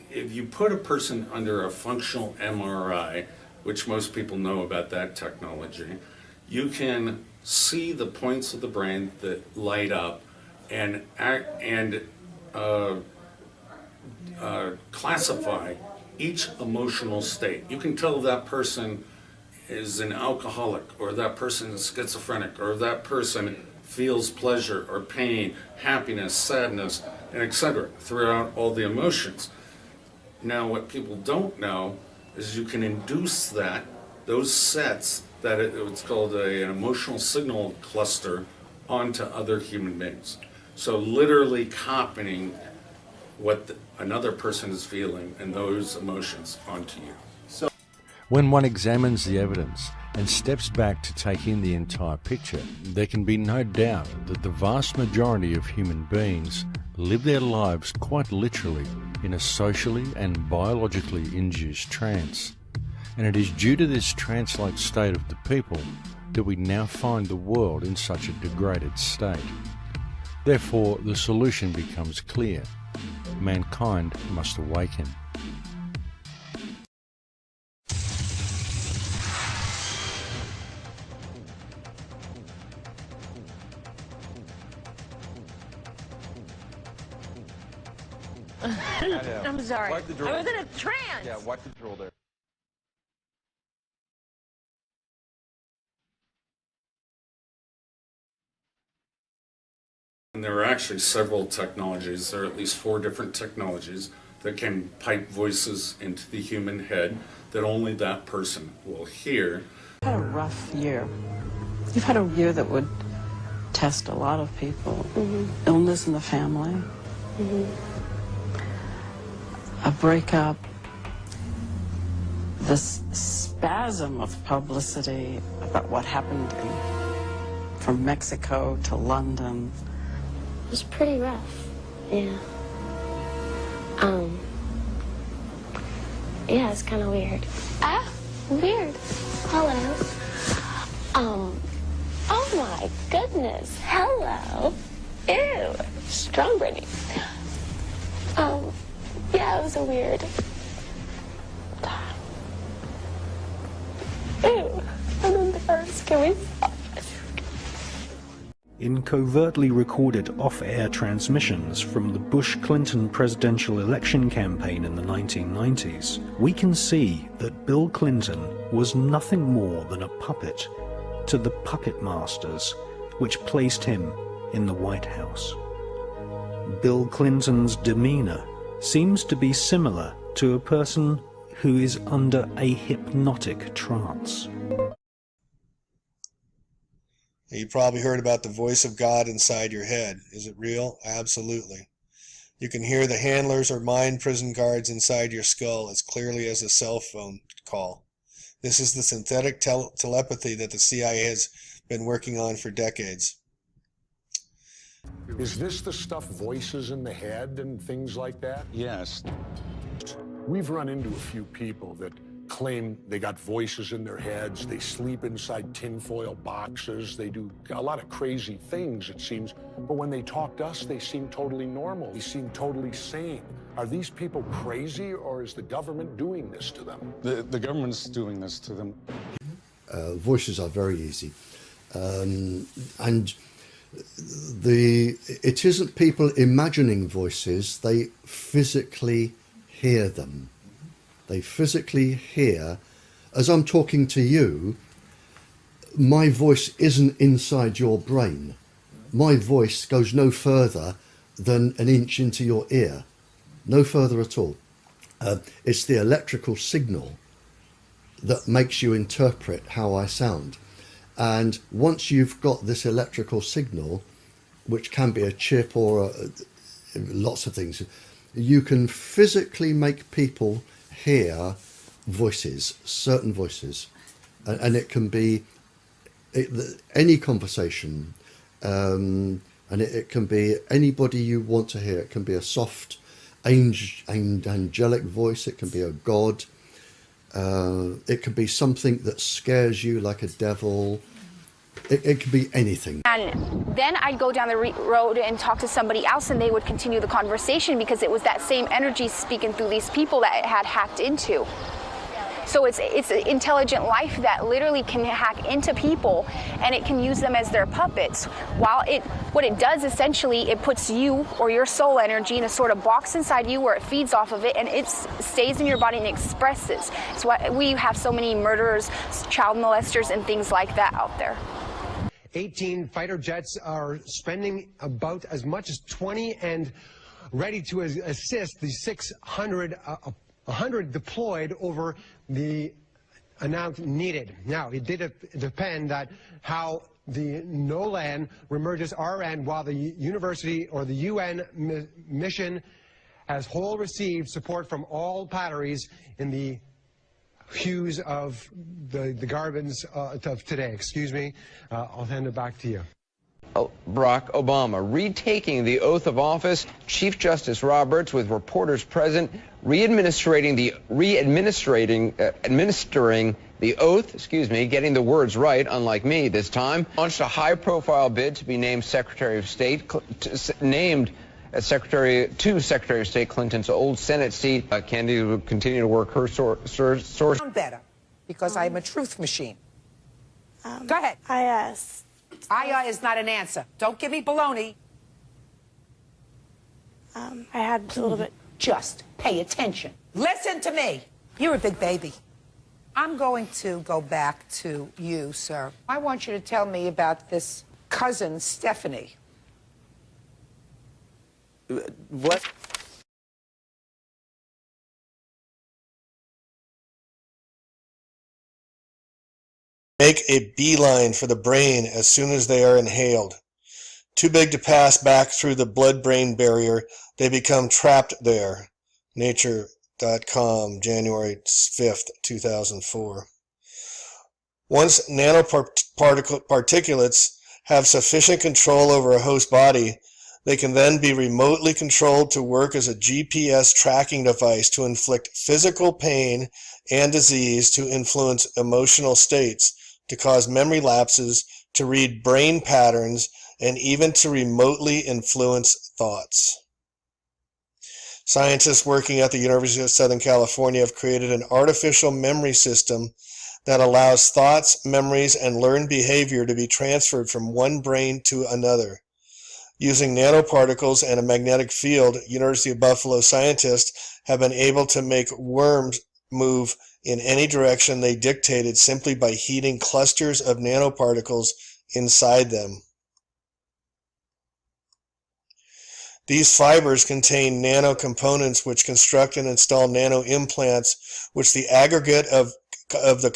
if you put a person under a functional MRI, which most people know about that technology, you can see the points of the brain that light up and classify each emotional state. You can tell that person is an alcoholic, or that person is schizophrenic, or that person feels pleasure or pain, happiness, sadness, and etc. throughout all the emotions. Now, what people don't know is you can induce those sets, it's called an emotional signal cluster, onto other human beings. So literally copying what another person is feeling and those emotions onto you. When one examines the evidence and steps back to take in the entire picture, there can be no doubt that the vast majority of human beings live their lives quite literally in a socially and biologically induced trance. And it is due to this trance-like state of the people that we now find the world in such a degraded state. Therefore, the solution becomes clear. Mankind must awaken. I'm sorry. Wipe the drool. I was in a trance. Yeah, wipe the drool there. And there are actually several technologies, there are at least 4 different technologies that can pipe voices into the human head that only that person will hear. You've had a rough year. You've had a year that would test a lot of people. Illness in the family. A breakup. This spasm of publicity about what happened from Mexico to London. It was pretty rough. Yeah. Yeah, it's kind of weird. Ah, weird. Hello. Oh my goodness. Hello. Ew. Strong Brittany. Yeah, it was a weird time. Ew. I'm embarrassed. Can we stop? In covertly recorded off-air transmissions from the Bush-Clinton presidential election campaign in the 1990s, we can see that Bill Clinton was nothing more than a puppet to the puppet masters which placed him in the White House. Bill Clinton's demeanor seems to be similar to a person who is under a hypnotic trance. You probably heard about the voice of God inside your head. Is it real? Absolutely. You can hear the handlers or mind prison guards inside your skull as clearly as a cell phone call. This is the synthetic telepathy that the CIA has been working on for decades. Is this the stuff, voices in the head and things like that? Yes. We've run into a few people that claim they got voices in their heads, they sleep inside tinfoil boxes, they do a lot of crazy things, it seems. But when they talk to us, they seem totally normal. They seem totally sane. Are these people crazy, or is the government doing this to them? The government's doing this to them. Voices are very easy. And it isn't people imagining voices, they physically hear them. They physically hear, as I'm talking to you, my voice isn't inside your brain. My voice goes no further than an inch into your ear, no further at all. It's the electrical signal that makes you interpret how I sound. And once you've got this electrical signal, which can be a chip or lots of things, you can physically make people hear voices, certain voices, and it can be any conversation, and it can be anybody you want to hear. It can be a soft, angelic voice. It can be a god. It can be something that scares you, like a devil. It could be anything. And then I'd go down the road and talk to somebody else, and they would continue the conversation because it was that same energy speaking through these people that it had hacked into. So it's an intelligent life that literally can hack into people, and it can use them as their puppets. What it does essentially, it puts you or your soul energy in a sort of box inside you where it feeds off of it, and it stays in your body and expresses. It's why we have so many murderers, child molesters, and things like that out there. 18 fighter jets are spending about as much as 20 and ready to assist the 100 deployed over the amount needed. Now, it did depend that how the NOLAN remerges RN, while the university or the UN mission as whole received support from all batteries in the hues of the garbins of today. Excuse me. I'll hand it back to you. Barack Obama retaking the oath of office. Chief Justice Roberts, with reporters present, administering the oath, getting the words right, unlike me this time, launched a high-profile bid to be named Secretary of State, named as Secretary of State Clinton's old Senate seat. Candy will continue to work her source. Better, because I'm a truth machine. Go ahead. IS. II is not an answer. Don't give me baloney. I had a little bit. Just pay attention. Listen to me. You're a big baby. I'm going to go back to you, sir. I want you to tell me about this cousin, Stephanie. What? Make a beeline for the brain as soon as they are inhaled. Too big to pass back through the blood-brain barrier, they become trapped there. Nature.com, January 5th, 2004. Once nanoparticulates have sufficient control over a host body, they can then be remotely controlled to work as a GPS tracking device to inflict physical pain and disease, to influence emotional states, to cause memory lapses, to read brain patterns, and even to remotely influence thoughts. Scientists working at the University of Southern California have created an artificial memory system that allows thoughts, memories, and learned behavior to be transferred from one brain to another. Using nanoparticles and a magnetic field, University of Buffalo scientists have been able to make worms move in any direction they dictated simply by heating clusters of nanoparticles inside them. These fibers contain nano components which construct and install nano implants, which the aggregate of the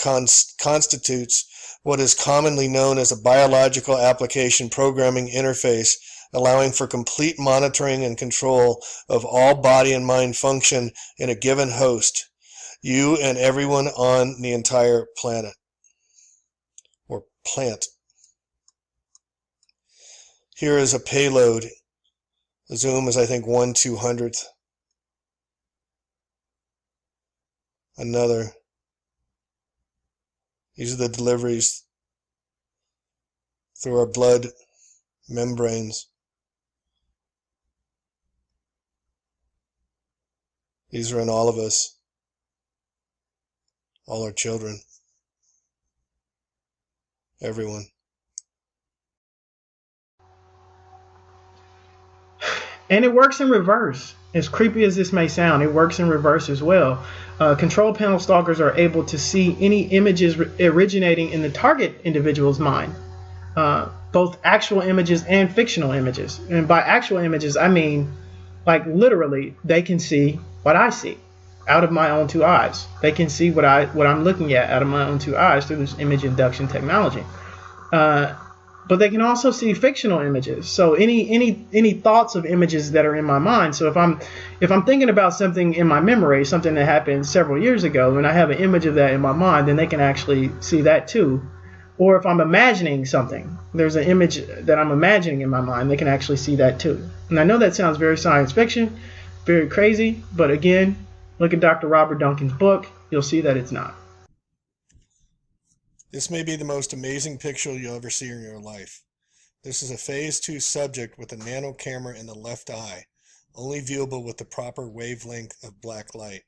constitutes what is commonly known as a biological application programming interface, allowing for complete monitoring and control of all body and mind function in a given host, you and everyone on the entire planet, or plant. Here is a payload. The zoom is, I think, 1/200th. Another. These are the deliveries through our blood membranes. These are in all of us, all our children, everyone. And it works in reverse. As creepy as this may sound, it works in reverse as well. Control panel stalkers are able to see any images originating in the target individual's mind, both actual images and fictional images. And by actual images, I mean, like, literally, they can see what I see out of my own two eyes. They can see what I'm looking at out of my own two eyes through this image induction technology. But they can also see fictional images. So any thoughts of images that are in my mind. So if I'm thinking about something in my memory, something that happened several years ago, and I have an image of that in my mind, then they can actually see that too. Or if I'm imagining something, there's an image that I'm imagining in my mind, they can actually see that too. And I know that sounds very science fiction, very crazy, but again, look at Dr. Robert Duncan's book, you'll see that it's not. This may be the most amazing picture you'll ever see in your life. This is a Phase 2 subject with a nano camera in the left eye, only viewable with the proper wavelength of black light.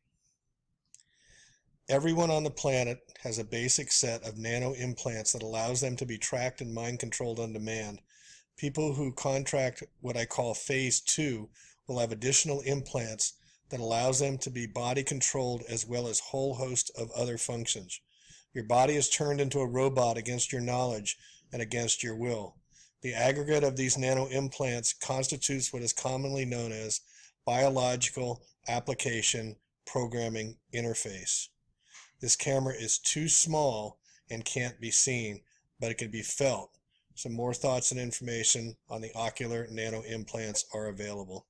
Everyone on the planet has a basic set of nano implants that allows them to be tracked and mind controlled on demand. People who contract what I call Phase 2 will have additional implants that allows them to be body controlled as well as whole host of other functions. Your body is turned into a robot against your knowledge and against your will. The aggregate of these nano implants constitutes what is commonly known as biological application programming interface. This camera is too small and can't be seen, but it can be felt. Some more thoughts and information on the ocular nano implants are available.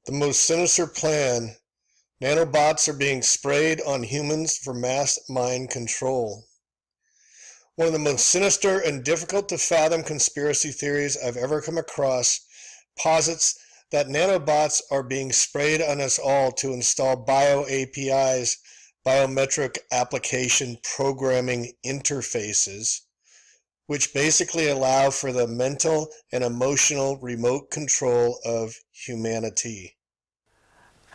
The most sinister plan, nanobots are being sprayed on humans for mass mind control. One of the most sinister and difficult to fathom conspiracy theories I've ever come across posits that nanobots are being sprayed on us all to install bio-APIs, biometric application programming interfaces, which basically allow for the mental and emotional remote control of humanity.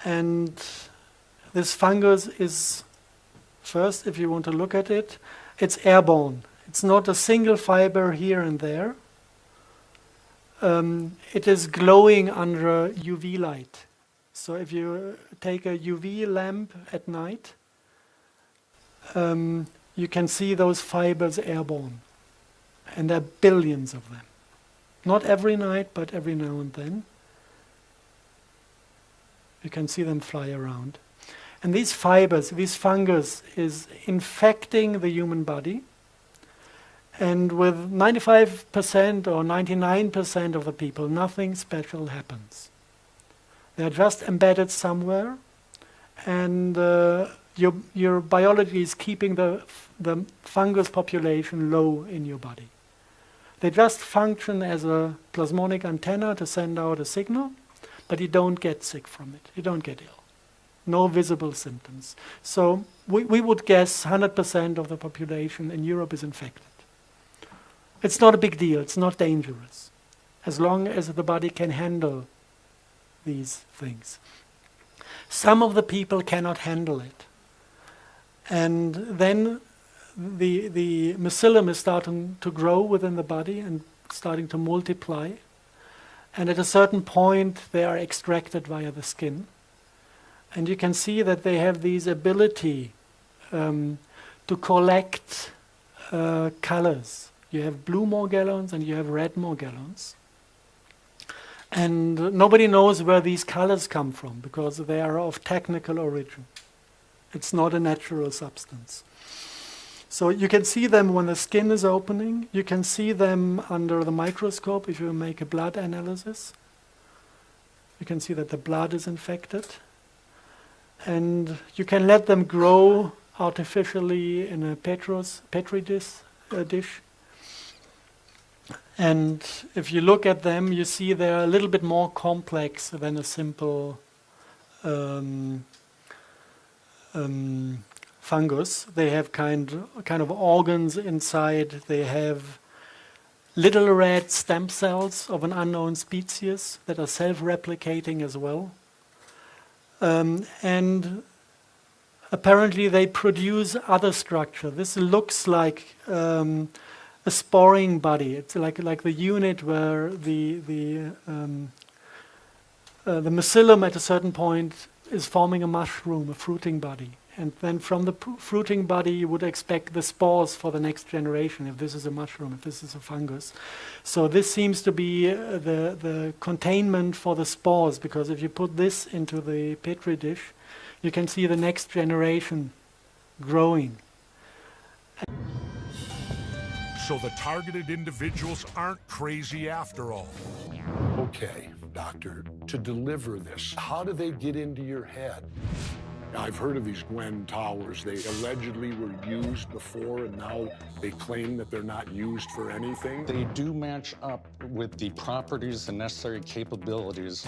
And this fungus is, first, if you want to look at it, it's airborne. It's not a single fiber here and there. It is glowing under UV light. So if you take a UV lamp at night, you can see those fibers airborne. And there are billions of them. Not every night, but every now and then. You can see them fly around. And these fibers, this fungus, is infecting the human body. And with 95% or 99% of the people, nothing special happens. They're just embedded somewhere, and your biology is keeping the fungus population low in your body. They just function as a plasmonic antenna to send out a signal, but you don't get sick from it. You don't get ill. No visible symptoms. So we would guess 100% of the population in Europe is infected. It's not a big deal. It's not dangerous, as long as the body can handle these things. Some of the people cannot handle it. And then the mycelium is starting to grow within the body and starting to multiply. And at a certain point, they are extracted via the skin. And you can see that they have this ability to collect colors. You have blue morgellons and you have red morgellons. And nobody knows where these colors come from because they are of technical origin. It's not a natural substance. So you can see them when the skin is opening. You can see them under the microscope if you make a blood analysis. You can see that the blood is infected. And you can let them grow artificially in a petri dish. And if you look at them, you see they're a little bit more complex than a simple fungus. They have kind of organs inside. They have little red stem cells of an unknown species that are self-replicating as well. And apparently they produce other structure. This looks like a sporing body. It's like the unit where the mycelium at a certain point is forming a mushroom, a fruiting body. And then from the fruiting body you would expect the spores for the next generation, if this is a mushroom, if this is a fungus. So this seems to be the containment for the spores, because if you put this into the petri dish, you can see the next generation growing. So the targeted individuals aren't crazy after all. Okay, doctor, to deliver this, how do they get into your head? I've heard of these Gwen towers. They allegedly were used before, and now they claim that they're not used for anything. They do match up with the properties and necessary capabilities.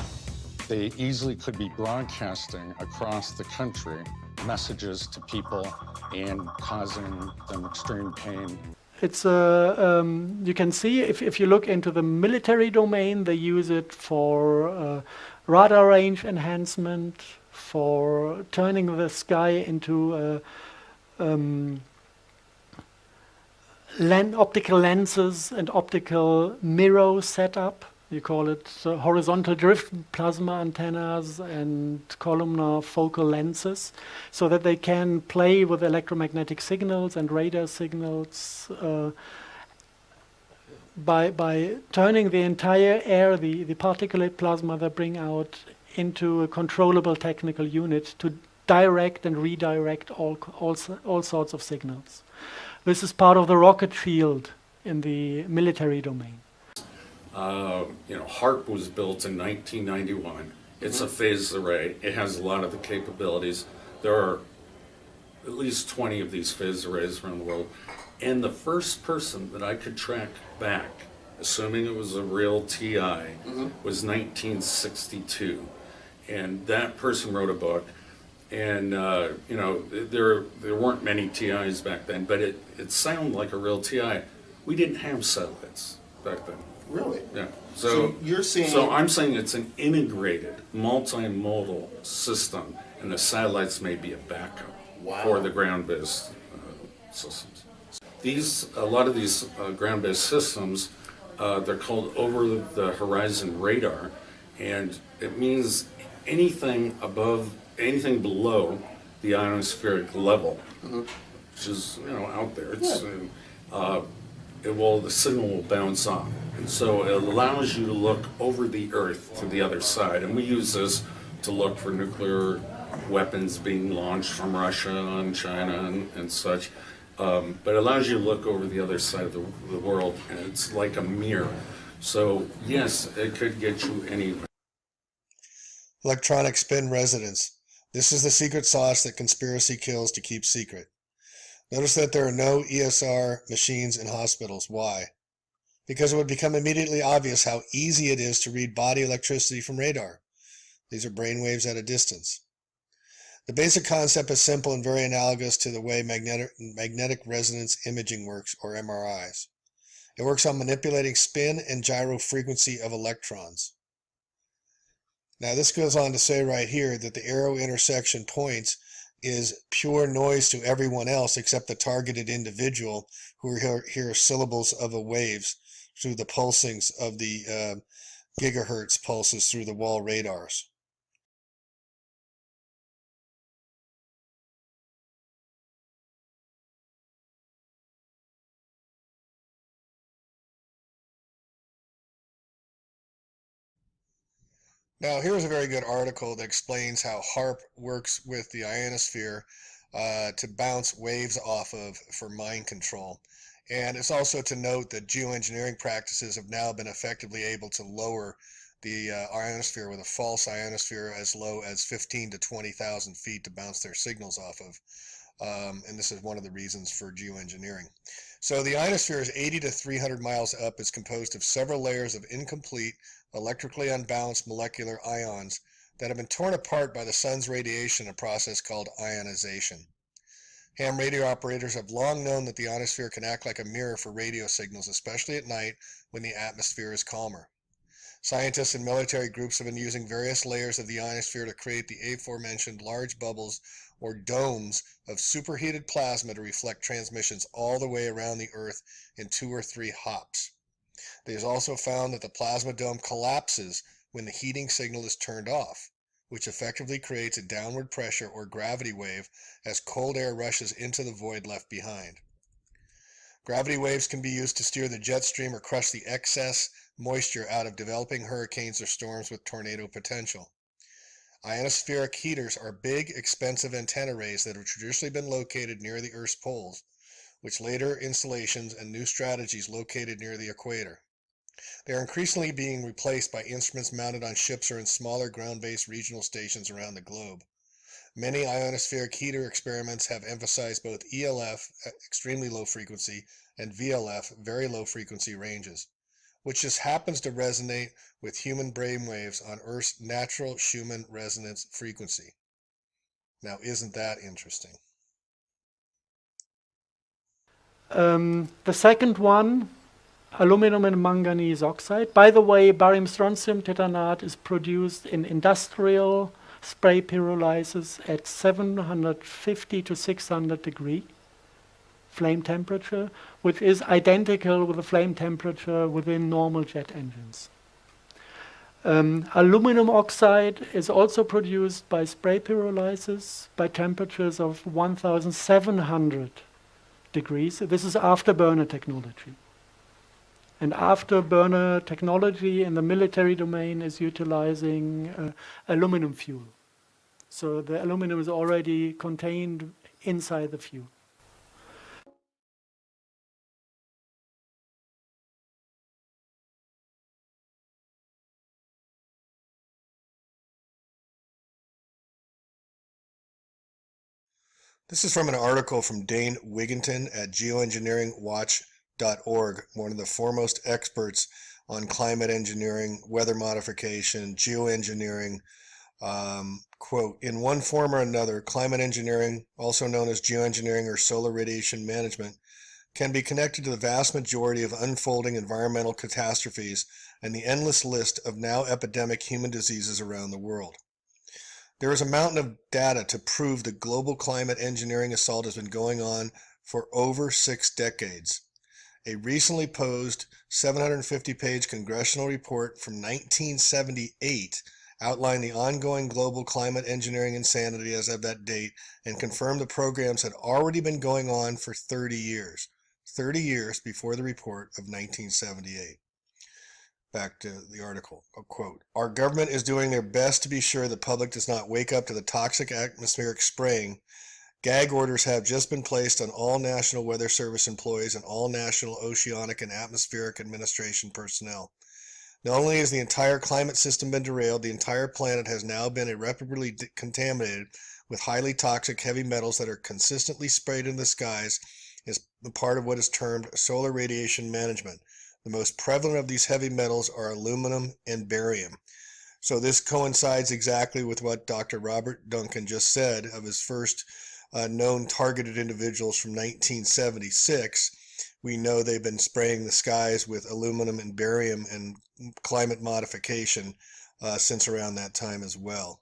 They easily could be broadcasting across the country messages to people and causing them extreme pain. It's you can see if you look into the military domain, they use it for radar range enhancement, for turning the sky into optical lenses and optical mirror setup. You call it horizontal drift plasma antennas and columnar focal lenses, so that they can play with electromagnetic signals and radar signals by turning the entire air, the particulate plasma they bring out, into a controllable technical unit to direct and redirect all sorts of signals. This is part of the rocket shield in the military domain. HARP was built in 1991. It's a phased array. It has a lot of the capabilities. There are at least 20 of these phased arrays around the world. And the first person that I could track back, assuming it was a real TI, was 1962. And that person wrote a book. And, you know, there weren't many TIs back then, but it sounded like a real TI. We didn't have satellites back then. Really? Yeah. So you're saying... So I'm saying it's an integrated, multimodal system, and the satellites may be a backup for the ground-based systems. A lot of these ground-based systems, they're called over-the-horizon radar, and it means anything below the ionospheric level, which is, you know, out there. It's, the signal will bounce off. And so it allows you to look over the Earth to the other side. And we use this to look for nuclear weapons being launched from Russia and China and such. But it allows you to look over the other side of the world, and it's like a mirror. So yes, it could get you anywhere. Electronic spin resonance. This is the secret sauce that conspiracy kills to keep secret. Notice that there are no ESR machines in hospitals. Why? Because it would become immediately obvious how easy it is to read body electricity from radar. These are brainwaves at a distance. The basic concept is simple and very analogous to the way magnetic resonance imaging works, or MRIs. It works on manipulating spin and gyro frequency of electrons. Now this goes on to say right here that the arrow intersection points is pure noise to everyone else except the targeted individual who hear syllables of the waves through the pulsings of the gigahertz pulses through the wall radars. Now, here's a very good article that explains how HARP works with the ionosphere to bounce waves off of for mind control. And it's also to note that geoengineering practices have now been effectively able to lower the ionosphere with a false ionosphere as low as 15 to 20,000 feet to bounce their signals off of. And this is one of the reasons for geoengineering. So the ionosphere is 80 to 300 miles up. It's composed of several layers of incomplete, electrically unbalanced molecular ions that have been torn apart by the sun's radiation, a process called ionization. Ham radio operators have long known that the ionosphere can act like a mirror for radio signals, especially at night when the atmosphere is calmer. Scientists and military groups have been using various layers of the ionosphere to create the aforementioned large bubbles or domes of superheated plasma to reflect transmissions all the way around the Earth in 2 or 3 hops. They have also found that the plasma dome collapses when the heating signal is turned off, which effectively creates a downward pressure or gravity wave as cold air rushes into the void left behind. Gravity waves can be used to steer the jet stream or crush the excess moisture out of developing hurricanes or storms with tornado potential. Ionospheric heaters are big, expensive antenna arrays that have traditionally been located near the Earth's poles, which later installations and new strategies located near the equator. They are increasingly being replaced by instruments mounted on ships or in smaller ground-based regional stations around the globe. Many ionospheric heater experiments have emphasized both ELF, extremely low frequency, and VLF, very low frequency ranges, which just happens to resonate with human brainwaves on Earth's natural Schumann resonance frequency. Now, isn't that interesting? The second one, aluminum and manganese oxide. By the way, barium strontium titanate is produced in industrial spray pyrolysis at 750 to 600 degree flame temperature, which is identical with the flame temperature within normal jet engines. Aluminum oxide is also produced by spray pyrolysis by temperatures of 1700 degrees. This is afterburner technology. And afterburner technology in the military domain is utilizing aluminum fuel. So the aluminum is already contained inside the fuel. This is from an article from Dane Wigginton at geoengineeringwatch.org, one of the foremost experts on climate engineering, weather modification, geoengineering. Quote, in one form or another, climate engineering, also known as geoengineering or solar radiation management, can be connected to the vast majority of unfolding environmental catastrophes and the endless list of now epidemic human diseases around the world. There is a mountain of data to prove the global climate engineering assault has been going on for over 6 decades. A recently posed 750-page congressional report from 1978 outlined the ongoing global climate engineering insanity as of that date and confirmed the programs had already been going on for 30 years. 30 years before the report of 1978. Back to the article, a quote, our government is doing their best to be sure the public does not wake up to the toxic atmospheric spraying. Gag orders have just been placed on all National Weather Service employees and all National Oceanic and Atmospheric Administration personnel. Not only has the entire climate system been derailed, the entire planet has now been irreparably contaminated with highly toxic heavy metals that are consistently sprayed in the skies as a part of what is termed solar radiation management. The most prevalent of these heavy metals are aluminum and barium. So this coincides exactly with what Dr. Robert Duncan just said of his first known targeted individuals from 1976. We know they've been spraying the skies with aluminum and barium and climate modification since around that time as well.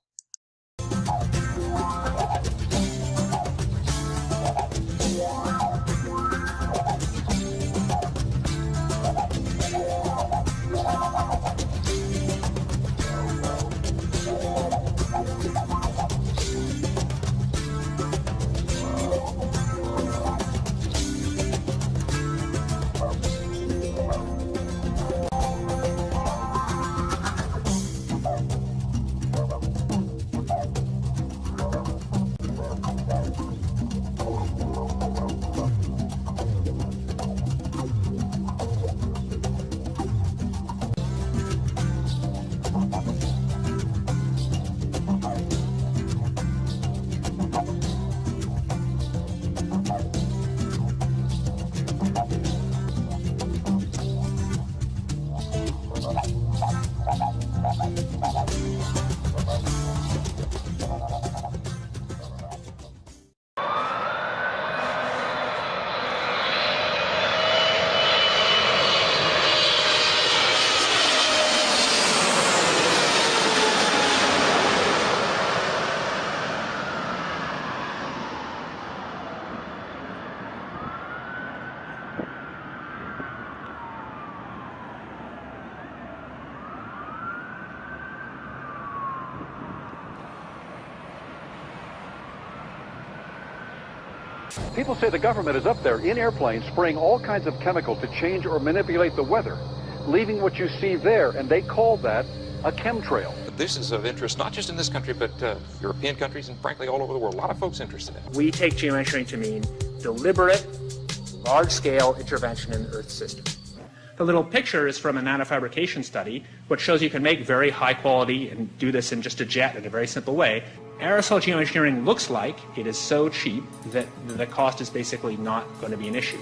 People say the government is up there in airplanes spraying all kinds of chemicals to change or manipulate the weather, leaving what you see there, and they call that a chemtrail. This is of interest not just in this country, but European countries and frankly all over the world. A lot of folks interested in it. We take geoengineering to mean deliberate, large-scale intervention in the Earth system. The little picture is from a nanofabrication study, which shows you can make very high quality and do this in just a jet in a very simple way. Aerosol geoengineering looks like it is so cheap that the cost is basically not going to be an issue.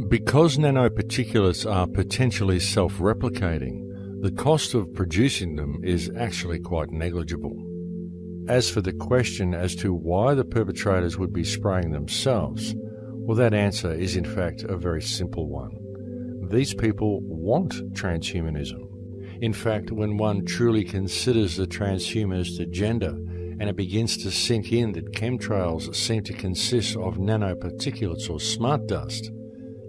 Because nanoparticulates are potentially self-replicating, the cost of producing them is actually quite negligible. As for the question as to why the perpetrators would be spraying themselves, well, that answer is in fact a very simple one. These people want transhumanism. In fact, when one truly considers the transhumanist agenda and it begins to sink in that chemtrails seem to consist of nanoparticulates or smart dust,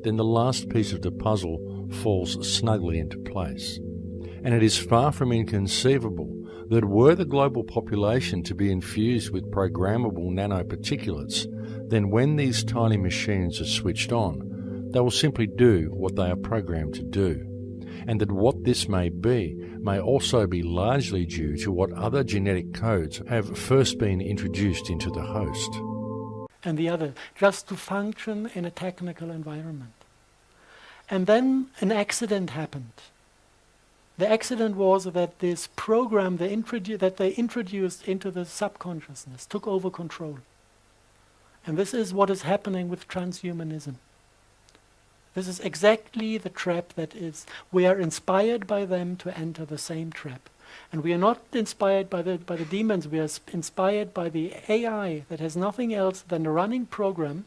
then the last piece of the puzzle falls snugly into place. And it is far from inconceivable that were the global population to be infused with programmable nanoparticulates, then when these tiny machines are switched on, they will simply do what they are programmed to do, and that what this may be may also be largely due to what other genetic codes have first been introduced into the host. And the other, just to function in a technical environment. And then an accident happened. The accident was that this program that they introduced into the subconsciousness took over control. And this is what is happening with transhumanism. This is exactly the trap that is. We are inspired by them to enter the same trap. And we are not inspired by the demons, we are inspired by the AI that has nothing else than a running program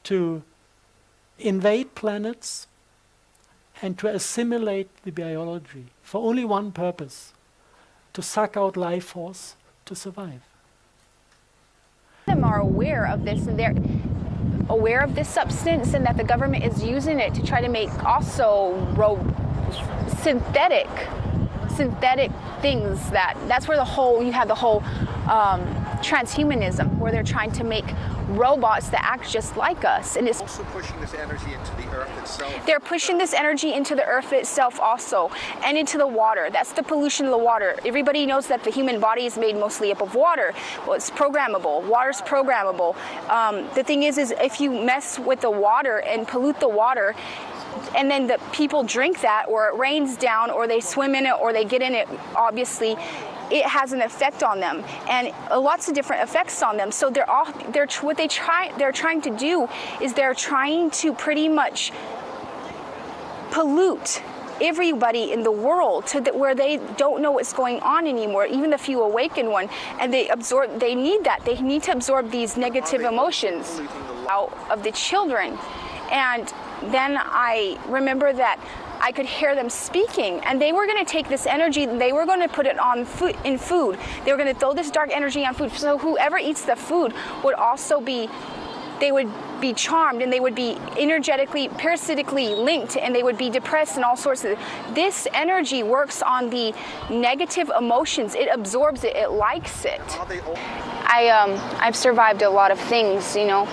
to invade planets and to assimilate the biology for only one purpose, to suck out life force to survive. Them are aware of this, and they're aware of this substance, and that the government is using it to try to make also synthetic things. That's where you have the whole transhumanism, where they're trying to make robots that act just like us. And it's also pushing this energy into the earth itself. They're pushing this energy into the earth itself also, and into the water. That's the pollution of the water. Everybody knows that the human body is made mostly up of water. Well, it's programmable. Water's programmable. The thing is if you mess with the water and pollute the water, and then the people drink that, or it rains down, or they swim in it, or they get in it, obviously it has an effect on them, and lots of different effects on them. So they're trying to do is they're trying to pretty much pollute everybody in the world to where they don't know what's going on anymore, even the few awakened one, and they need that. They need to absorb these negative emotions out of the children. And then I remember that I could hear them speaking, and they were going to take this energy, they were going to put it on in food. They were going to throw this dark energy on food. So whoever eats the food would also they would be charmed, and they would be energetically, parasitically linked, and they would be depressed and all sorts of. This energy works on the negative emotions. It absorbs it. It likes it. I've survived a lot of things, you know.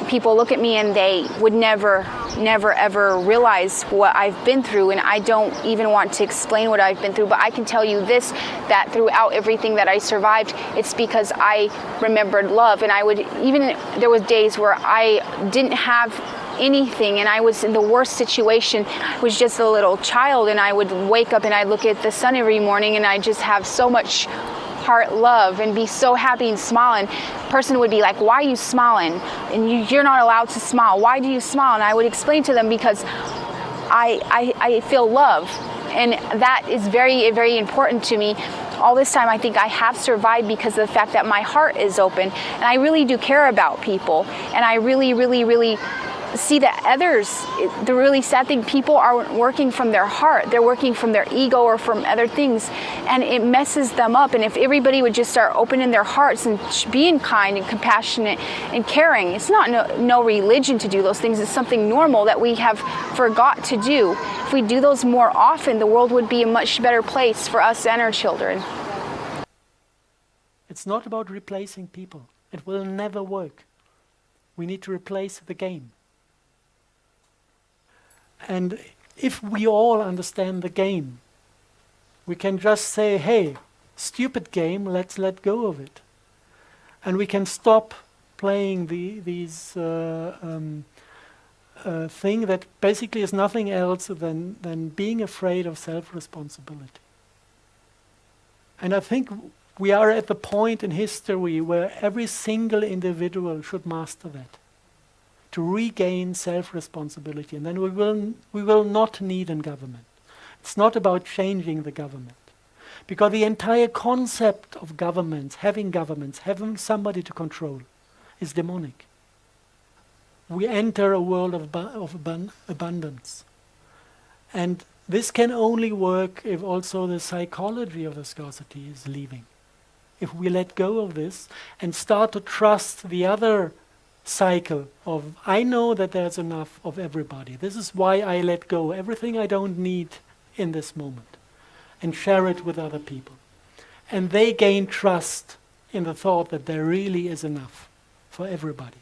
People look at me and they would never ever realize what I've been through, and I don't even want to explain what I've been through, but I can tell you this, that throughout everything that I survived, it's because I remembered love. And there was days where I didn't have anything, and I was in the worst situation. I was just a little child, and I would wake up and I'd look at the sun every morning, and I just have so much heart love and be so happy and smile, and a person would be like, why are you smiling? And you're not allowed to smile. Why do you smile? And I would explain to them, because I feel love, and that is very, very important to me. All this time I think I have survived because of the fact that my heart is open, and I really do care about people, and I really, really, really see that others, the really sad thing, people aren't working from their heart. They're working from their ego or from other things, and it messes them up. And if everybody would just start opening their hearts and being kind and compassionate and caring, it's not no religion to do those things. It's something normal that we have forgot to do. If we do those more often, the world would be a much better place for us and our children. It's not about replacing people. It will never work. We need to replace the game. And if we all understand the game, we can just say, hey, stupid game, let's let go of it. And we can stop playing these thing that basically is nothing else than being afraid of self-responsibility. And I think we are at the point in history where every single individual should master that, to regain self-responsibility, and then we will not need a government. It's not about changing the government, because the entire concept of governments, having somebody to control, is demonic. We enter a world of abundance, and this can only work if also the psychology of the scarcity is leaving. If we let go of this and start to trust the other cycle of, I know that there's enough of everybody. This is why I let go everything I don't need in this moment and share it with other people. And they gain trust in the thought that there really is enough for everybody.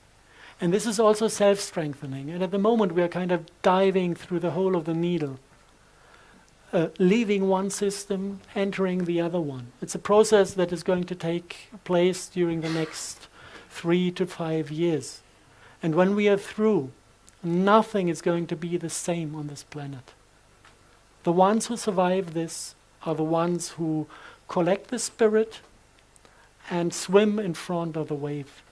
And this is also self-strengthening. And at the moment we are kind of diving through the hole of the needle, leaving one system, entering the other one. It's a process that is going to take place during the next 3 to 5 years. And when we are through, nothing is going to be the same on this planet. The ones who survive this are the ones who collect the spirit and swim in front of the wave.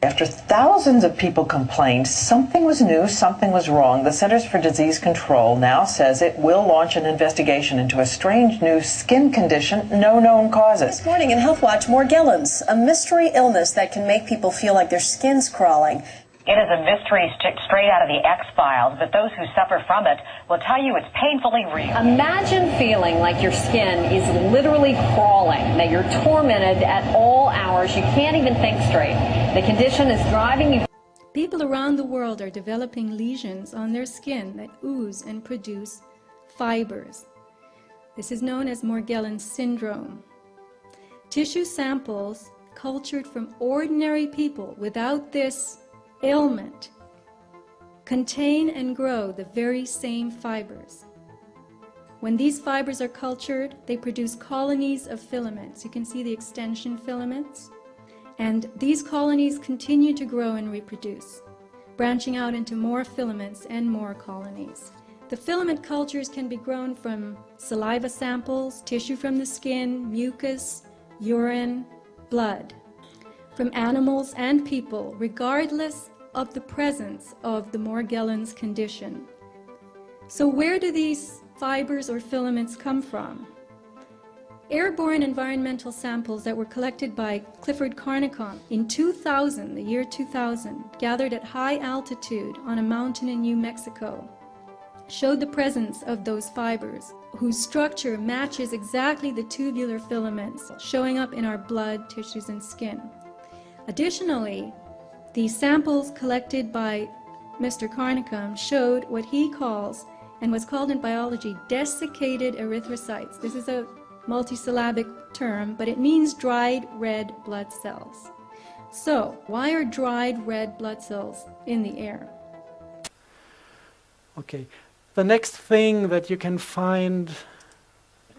After thousands of people complained something was new, something was wrong, the Centers for Disease Control now says it will launch an investigation into a strange new skin condition, no known causes. This morning in Health Watch, Morgellons, a mystery illness that can make people feel like their skin's crawling. It is a mystery straight out of the X-Files, but those who suffer from it will tell you it's painfully real. Imagine feeling like your skin is literally crawling, that you're tormented at all hours. You can't even think straight. The condition is driving you. People around the world are developing lesions on their skin that ooze and produce fibers. This is known as Morgellons syndrome. Tissue samples cultured from ordinary people without this ailment contain and grow the very same fibers. When these fibers are cultured, they produce colonies of filaments. You can see the extension filaments. And these colonies continue to grow and reproduce, branching out into more filaments and more colonies. The filament cultures can be grown from saliva samples, tissue from the skin, mucus, urine, blood, from animals and people, regardless of the presence of the Morgellons condition. So where do these fibers or filaments come from? Airborne environmental samples that were collected by Clifford Carnicom in 2000, the year 2000, gathered at high altitude on a mountain in New Mexico, showed the presence of those fibers, whose structure matches exactly the tubular filaments showing up in our blood, tissues, and skin. Additionally, the samples collected by Mr. Carnicom showed what he calls, and was called in biology, desiccated erythrocytes. This is a multisyllabic term, but it means dried red blood cells. So, why are dried red blood cells in the air? Okay. The next thing that you can find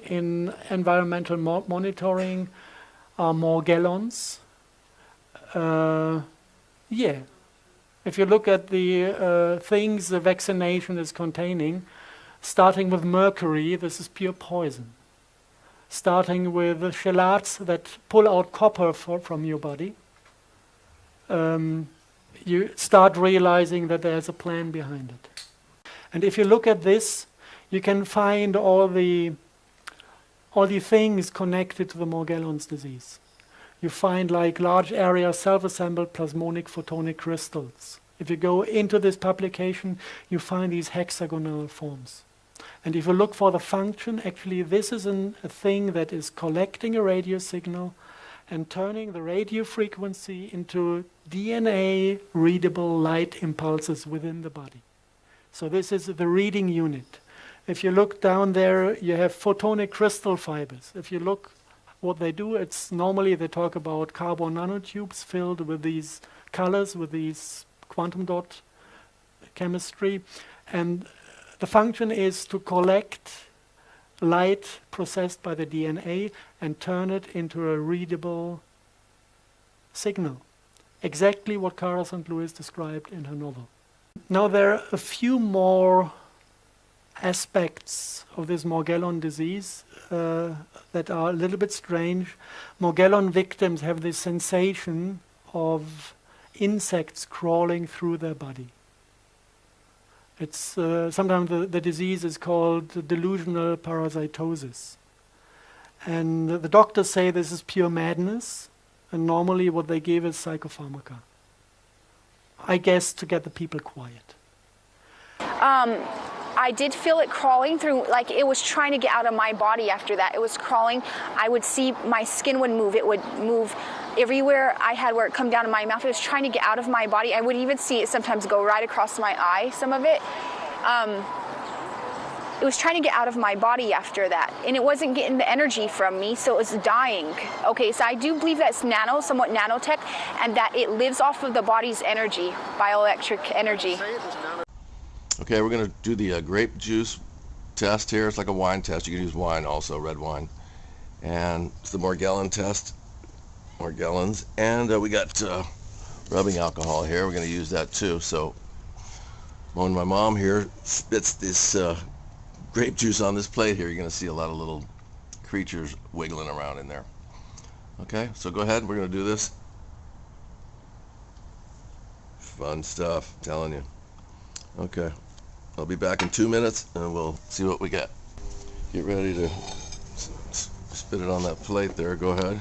in environmental monitoring are Morgellons. Yeah. If you look at the things the vaccination is containing, starting with mercury, this is pure poison. Starting with the chelates that pull out copper from your body, you start realizing that there's a plan behind it. And if you look at this, you can find all the things connected to the Morgellons disease. You find like large area self-assembled plasmonic photonic crystals. If you go into this publication, you find these hexagonal forms. And if you look for the function, actually this is a thing that is collecting a radio signal and turning the radio frequency into DNA-readable light impulses within the body. So this is the reading unit. If you look down there, you have photonic crystal fibers. If you look what they do, it's normally they talk about carbon nanotubes filled with these colors, with these quantum dot chemistry. And the function is to collect light processed by the DNA and turn it into a readable signal. Exactly what Cara St. Louis described in her novel. Now there are a few more aspects of this Morgellon disease that are a little bit strange. Morgellon victims have this sensation of insects crawling through their body. It's sometimes the disease is called delusional parasitosis. And the doctors say this is pure madness, and normally what they give is psychopharmaca. I guess to get the people quiet. I did feel it crawling through, like it was trying to get out of my body after that. It was crawling. I would see my skin would move. It would move everywhere I had where it come down to my mouth. It was trying to get out of my body. I would even see it sometimes go right across my eye, some of it. it was trying to get out of my body after that, and it wasn't getting the energy from me, so it was dying. Okay, so I do believe that's somewhat nanotech, and that it lives off of the body's energy, bioelectric energy. Okay, we're going to do the grape juice test here. It's like a wine test. You can use wine also, red wine. And it's the Morgellon test, Morgellons. And we got rubbing alcohol here. We're going to use that too. So when my mom here spits this grape juice on this plate here, you're going to see a lot of little creatures wiggling around in there. Okay, so go ahead. We're going to do this. Fun stuff, I'm telling you. Okay, I'll be back in 2 minutes and we'll see what we get. Get ready to spit it on that plate there. Go ahead.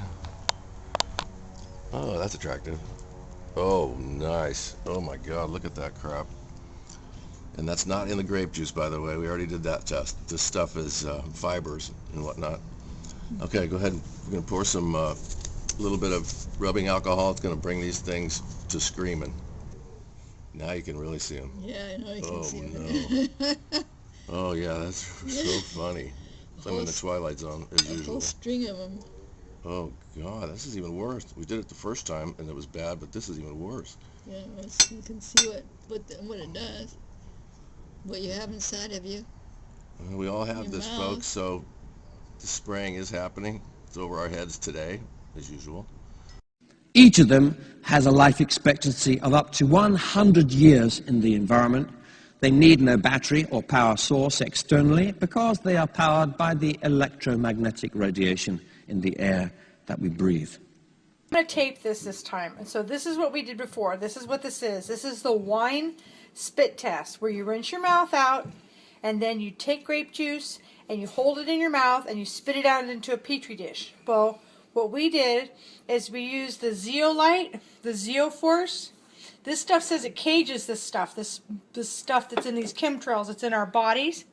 Oh, that's attractive. Oh, nice. Oh my God, look at that crap. And that's not in the grape juice, by the way. We already did that test. This stuff is fibers and whatnot. Okay, go ahead. We're going to pour some little bit of rubbing alcohol. It's going to bring these things to screaming. Now you can really see them. Yeah, I know you can see them. No. Oh, yeah, that's so funny. I'm in the Twilight Zone, as usual. A whole string of them. Oh, God, this is even worse. We did it the first time, and it was bad, but this is even worse. Yeah, you can see what it does. What you have inside of you. We all have this, folks, so the spraying is happening. It's over our heads today, as usual. Each of them has a life expectancy of up to 100 years in the environment. They need no battery or power source externally because they are powered by the electromagnetic radiation in the air that we breathe. I'm going to tape this time. And so this is what we did before. This is what this is. This is the wine spit test where you rinse your mouth out and then you take grape juice and you hold it in your mouth and you spit it out into a petri dish. Well, what we did is we used the zeolite, the zeoforce. This stuff says it cages this stuff, this stuff that's in these chemtrails that's in our bodies.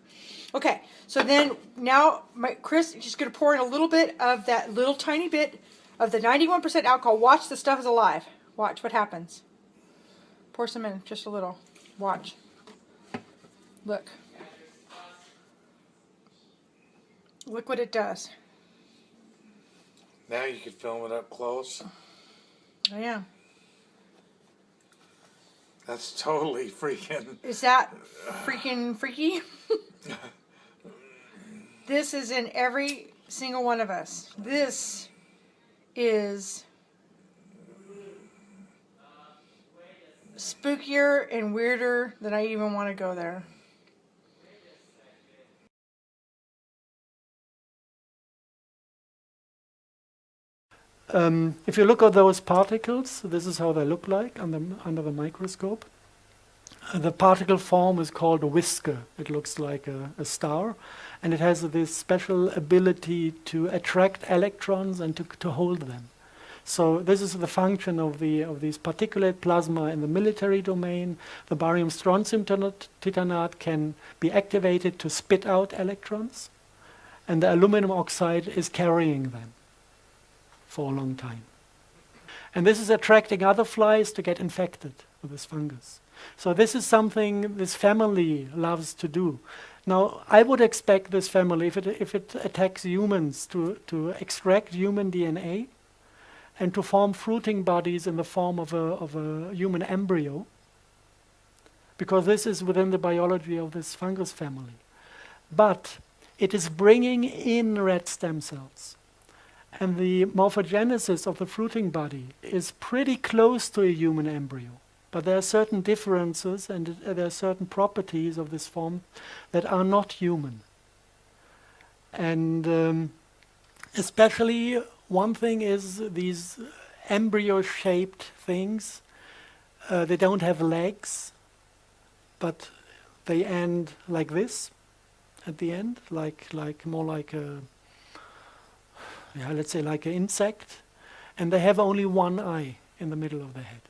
Okay, so then now Chris is just going to pour in a little bit of that little tiny bit of the 91% alcohol. Watch, the stuff is alive. Watch what happens. Pour some in, just a little. Watch. Look. Look what it does. Now you can film it up close. Oh, yeah. That's totally freaking... Is that freaking freaky? This is in every single one of us. This is spookier and weirder than I even want to go there. If you look at those particles, this is how they look like under the microscope. The particle form is called a whisker. It looks like a star, and it has this special ability to attract electrons and to hold them. So this is the function of these particulate plasma in the military domain. The barium strontium titanate can be activated to spit out electrons, and the aluminum oxide is carrying them for a long time. And this is attracting other flies to get infected with this fungus. So this is something this family loves to do. Now, I would expect this family, if it attacks humans, to extract human DNA and to form fruiting bodies in the form of a human embryo, because this is within the biology of this fungus family. But it is bringing in red stem cells. And the morphogenesis of the fruiting body is pretty close to a human embryo. But there are certain differences and there are certain properties of this form that are not human. And especially one thing is these embryo-shaped things. They don't have legs, but they end like this at the end, more like a, let's say like an insect, and they have only one eye in the middle of the head.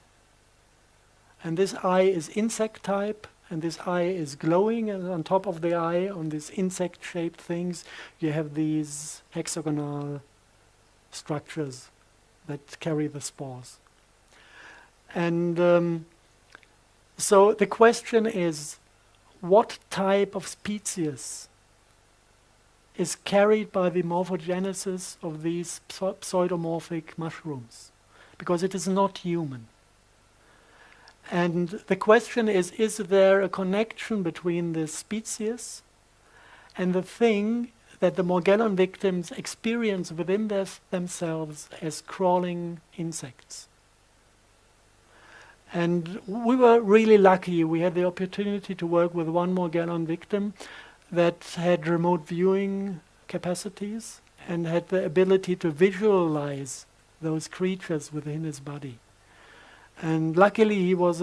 And this eye is insect type, and this eye is glowing, and on top of the eye, on these insect-shaped things, you have these hexagonal structures that carry the spores. And so the question is, what type of species is carried by the morphogenesis of these pseudomorphic mushrooms, because it is not human. And the question is there a connection between the species and the thing that the Morgellon victims experience within themselves as crawling insects? And we were really lucky. We had the opportunity to work with one Morgellon victim that had remote viewing capacities and had the ability to visualize those creatures within his body. And luckily he was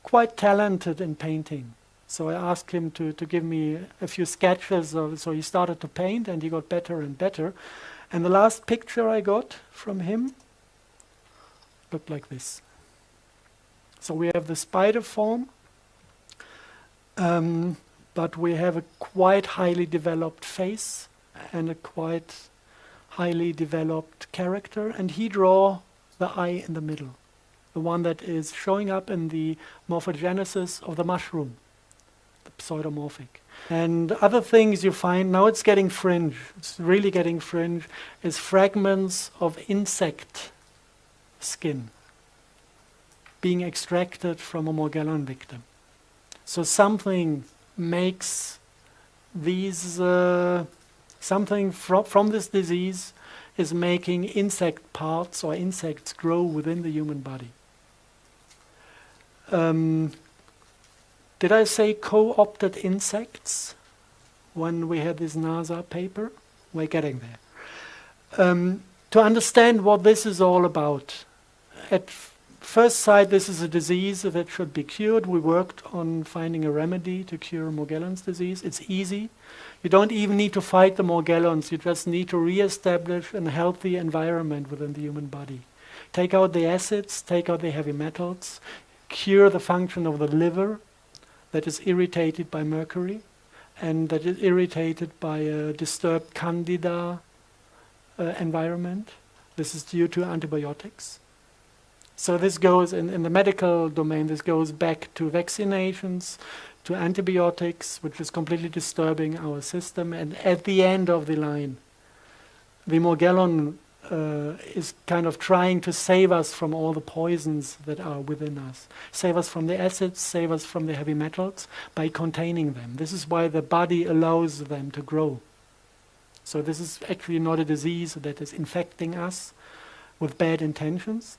quite talented in painting. So I asked him to give me a few sketches. So he started to paint and he got better and better. And the last picture I got from him looked like this. So we have the spider form, but we have a quite highly developed face and a quite highly developed character. And he draw the eye in the middle, the one that is showing up in the morphogenesis of the mushroom, the pseudomorphic. And other things you find, now it's getting fringe, it's really getting fringe, is fragments of insect skin being extracted from a Morgellon victim. So something makes these, something from this disease is making insect parts or insects grow within the human body. Did I say co-opted insects when we had this NASA paper? We're getting there. To understand what this is all about, at first sight this is a disease that should be cured. We worked on finding a remedy to cure Morgellons disease. It's easy. You don't even need to fight the Morgellons. You just need to re-establish a healthy environment within the human body. Take out the acids, take out the heavy metals, cure the function of the liver that is irritated by mercury and that is irritated by a disturbed candida environment. This is due to antibiotics. So this goes in the medical domain, this goes back to vaccinations, to antibiotics, which is completely disturbing our system. And at the end of the line, the Morgellon is kind of trying to save us from all the poisons that are within us. Save us from the acids, save us from the heavy metals by containing them. This is why the body allows them to grow. So this is actually not a disease that is infecting us with bad intentions.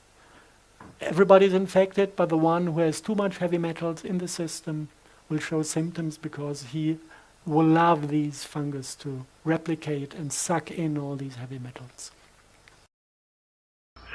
Everybody's infected, but the one who has too much heavy metals in the system will show symptoms because he will love these fungus to replicate and suck in all these heavy metals.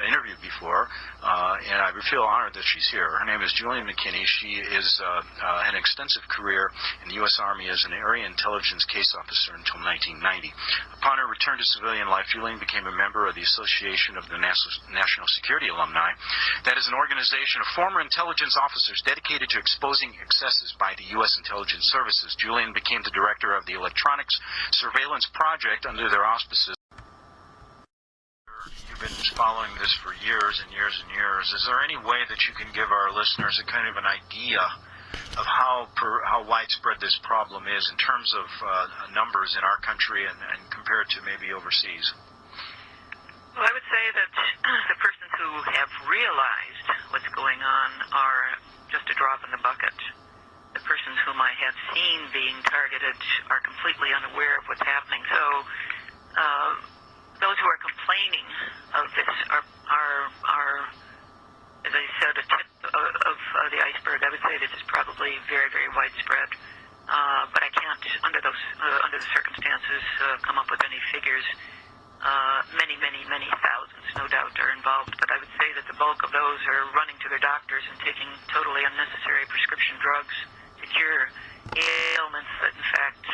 Interviewed before, and I feel honored that she's here. Her name is Julian McKinney. She had an extensive career in the U.S. Army as an area intelligence case officer until 1990. Upon her return to civilian life, Julian became a member of the Association of the National Security Alumni. That is an organization of former intelligence officers dedicated to exposing excesses by the U.S. intelligence services. Julian became the director of the Electronics Surveillance Project under their auspices. You've been following this for years and years and years. Is there any way that you can give our listeners a kind of an idea of how widespread this problem is in terms of numbers in our country and compared to maybe overseas? Well, I would say that the persons who have realized what's going on are just a drop in the bucket. The persons whom I have seen being targeted are completely unaware of what's happening. So those who are complaining of this are, as I said, a tip of the iceberg. I would say this is probably very, very widespread. But I can't, under the circumstances, come up with any figures. Many thousands, no doubt, are involved. But I would say that the bulk of those are running to their doctors and taking totally unnecessary prescription drugs to cure ailments that, in fact,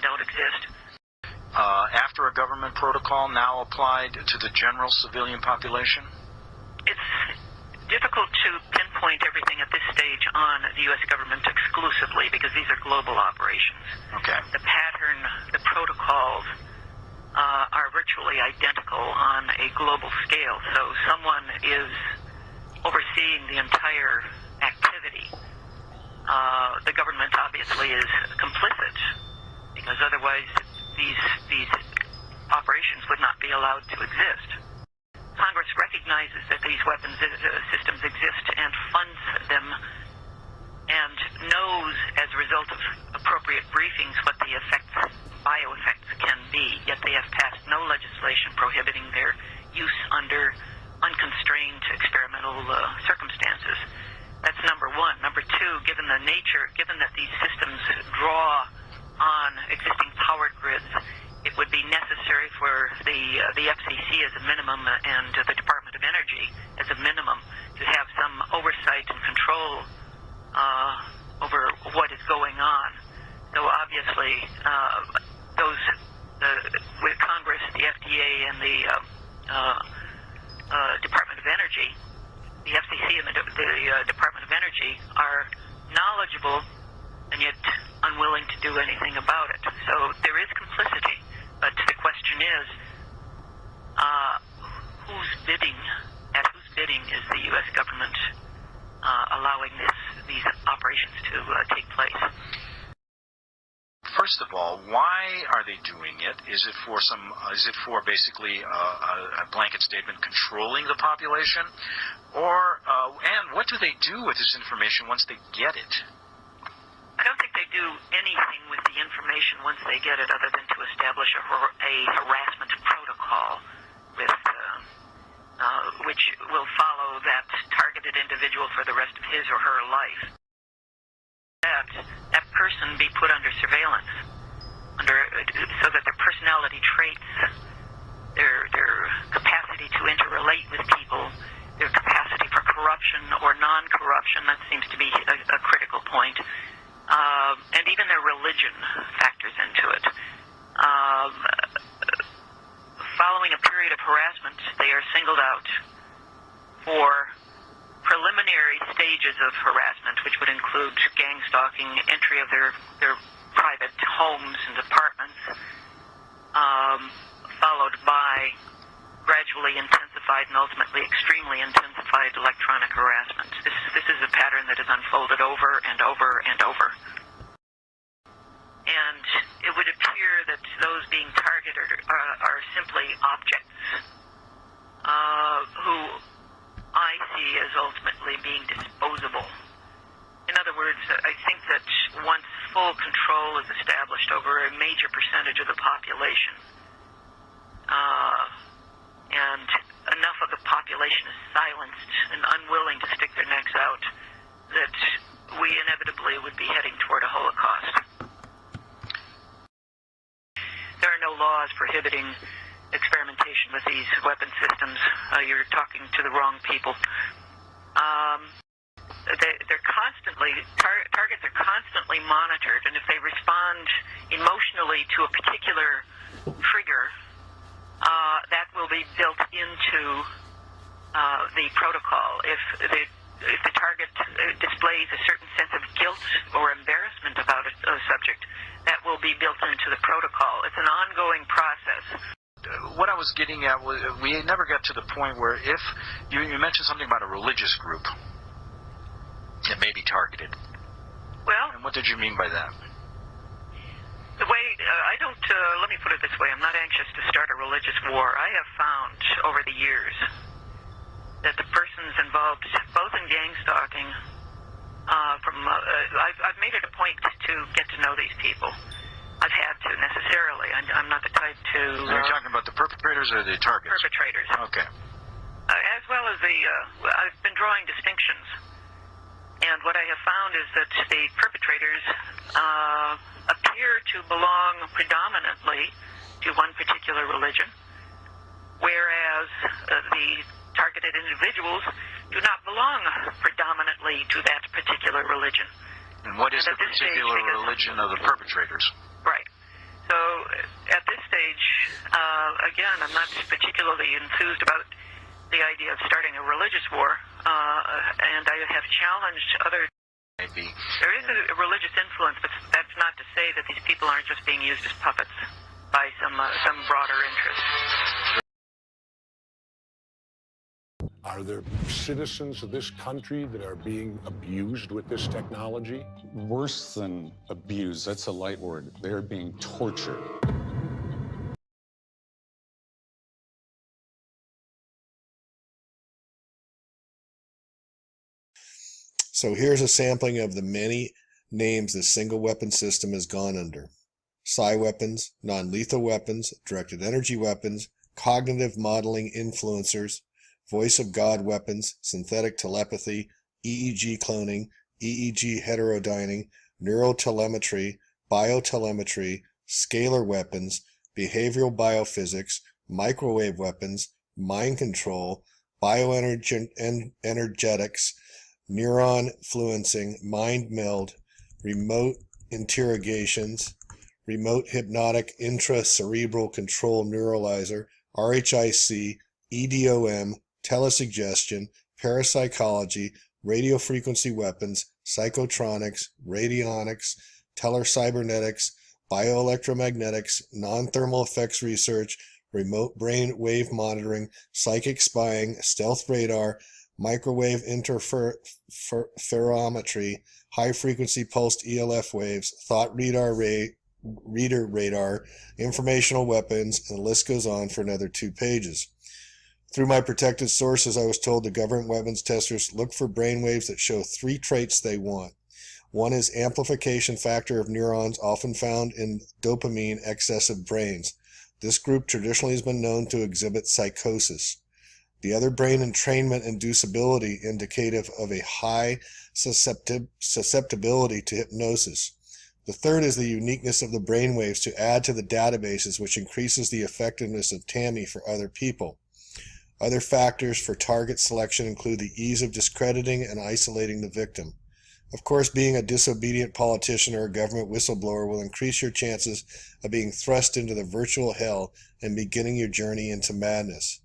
don't exist. After a government protocol now applied to the general civilian population? It's difficult to pinpoint everything at this stage on the U.S. government exclusively because these are global operations. Okay. The pattern, the protocols are virtually identical on a global scale. So someone is overseeing the entire activity. The government obviously is complicit because otherwise these operations would not be allowed to exist. Congress recognizes that these weapons systems exist and funds them, and knows as a result of appropriate briefings what the bioeffects can be, yet they have passed no legislation prohibiting their use under unconstrained experimental circumstances. That's number one. Number two, given that these systems draw on existing power grids, it would be necessary for the FCC as a minimum and the Department of Energy as a minimum to have some oversight and control over what is going on. So obviously, with Congress, the FDA, and the Department of Energy, the FCC and the Department of Energy are knowledgeable and yet unwilling to do anything about it. So there is complicity, but the question is, whose bidding is the U.S. government allowing these operations to take place? First of all, why are they doing it? Is it for basically a blanket statement controlling the population, and what do they do with this information once they get it? I don't think they do anything with the information once they get it, other than to establish a harassment protocol which will follow that targeted individual for the rest of his or her life. That person be put under surveillance, so that their personality traits, their capacity to interrelate with people, their capacity for corruption or non-corruption, that seems to be a critical point, and even their religion factors into it. Following a period of harassment, they are singled out for preliminary stages of harassment, which would include gang stalking, entry of their private homes and apartments, followed by gradually intensified and ultimately extremely intensified electronic harassment. This is a pattern that is unfolded over and over and over. And it would appear that those being targeted are simply objects who I see as ultimately being disposable. In other words, I think that once full control is established over a major percentage of the population, and enough of the population is silenced and unwilling to stick their necks out, that we inevitably would be heading toward a Holocaust. There are no laws prohibiting experimentation with these weapon systems. You're talking to the wrong people. They're constantly, targets are constantly monitored, and if they respond emotionally to a particular trigger, that will be built into the protocol. If the target displays a certain sense of guilt or embarrassment about a subject, that will be built into the protocol. It's an ongoing process. What I was getting at was, we never got to the point where, if you mentioned something about a religious group that may be targeted. Well, and what did you mean by that? The way let me put it this way: I'm not anxious to start a religious war. I have found over the years that the persons involved, both in gang stalking, I've made it a point to get to know these people. I've had to necessarily. I'm not the type to. You're talking about the perpetrators or the targets? Perpetrators. Okay. As well as I've been drawing distinctions, and what I have found is that the perpetrators appear to belong predominantly to one particular religion, whereas the targeted individuals do not belong predominantly to that particular religion. And what is the particular religion of the perpetrators? Right. So at this stage, again, I'm not particularly enthused about the idea of starting a religious war, and I have challenged other. Maybe. There is a religious influence, but that's not to say that these people aren't just being used as puppets by some broader interest. Are there citizens of this country that are being abused with this technology? Worse than abused, that's a light word. They're being tortured. So here's a sampling of the many names this single weapon system has gone under. Psi weapons, non-lethal weapons, directed energy weapons, cognitive modeling influencers, voice of God weapons, synthetic telepathy, EEG cloning, EEG heterodyning, neurotelemetry, biotelemetry, scalar weapons, behavioral biophysics, microwave weapons, mind control, bioenergetics, neuron fluencing, mind meld, remote interrogations, remote hypnotic intracerebral control neuralizer, RHIC, EDOM, telesuggestion, parapsychology, radiofrequency weapons, psychotronics, radionics, telecybernetics, bioelectromagnetics, non-thermal effects research, remote brain wave monitoring, psychic spying, stealth radar, microwave interferometry, high-frequency pulsed ELF waves, thought reader radar, informational weapons, and the list goes on for another 2 pages. Through my protected sources, I was told the government weapons testers look for brainwaves that show 3 traits they want. One is amplification factor of neurons, often found in dopamine excessive brains. This group traditionally has been known to exhibit psychosis. The other brain entrainment inducibility indicative of a high susceptibility to hypnosis. The third is the uniqueness of the brainwaves to add to the databases, which increases the effectiveness of TAMI for other people. Other factors for target selection include the ease of discrediting and isolating the victim. Of course, being a disobedient politician or a government whistleblower will increase your chances of being thrust into the virtual hell and beginning your journey into madness.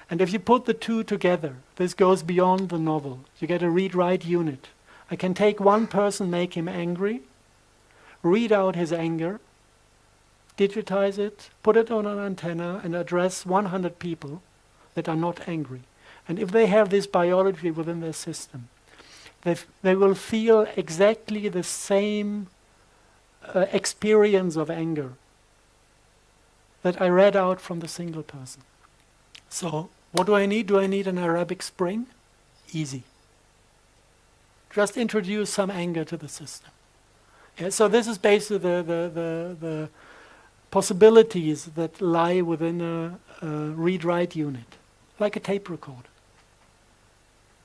And if you put the two together, this goes beyond the novel. You get a read-write unit. I can take one person, make him angry, read out his anger, digitize it, put it on an antenna, and address 100 people that are not angry. And if they have this biology within their system, they will feel exactly the same experience of anger that I read out from the single person. So what do I need? Do I need an Arabic Spring? Easy. Just introduce some anger to the system. Yeah, so this is basically the possibilities that lie within a read-write unit, like a tape recorder.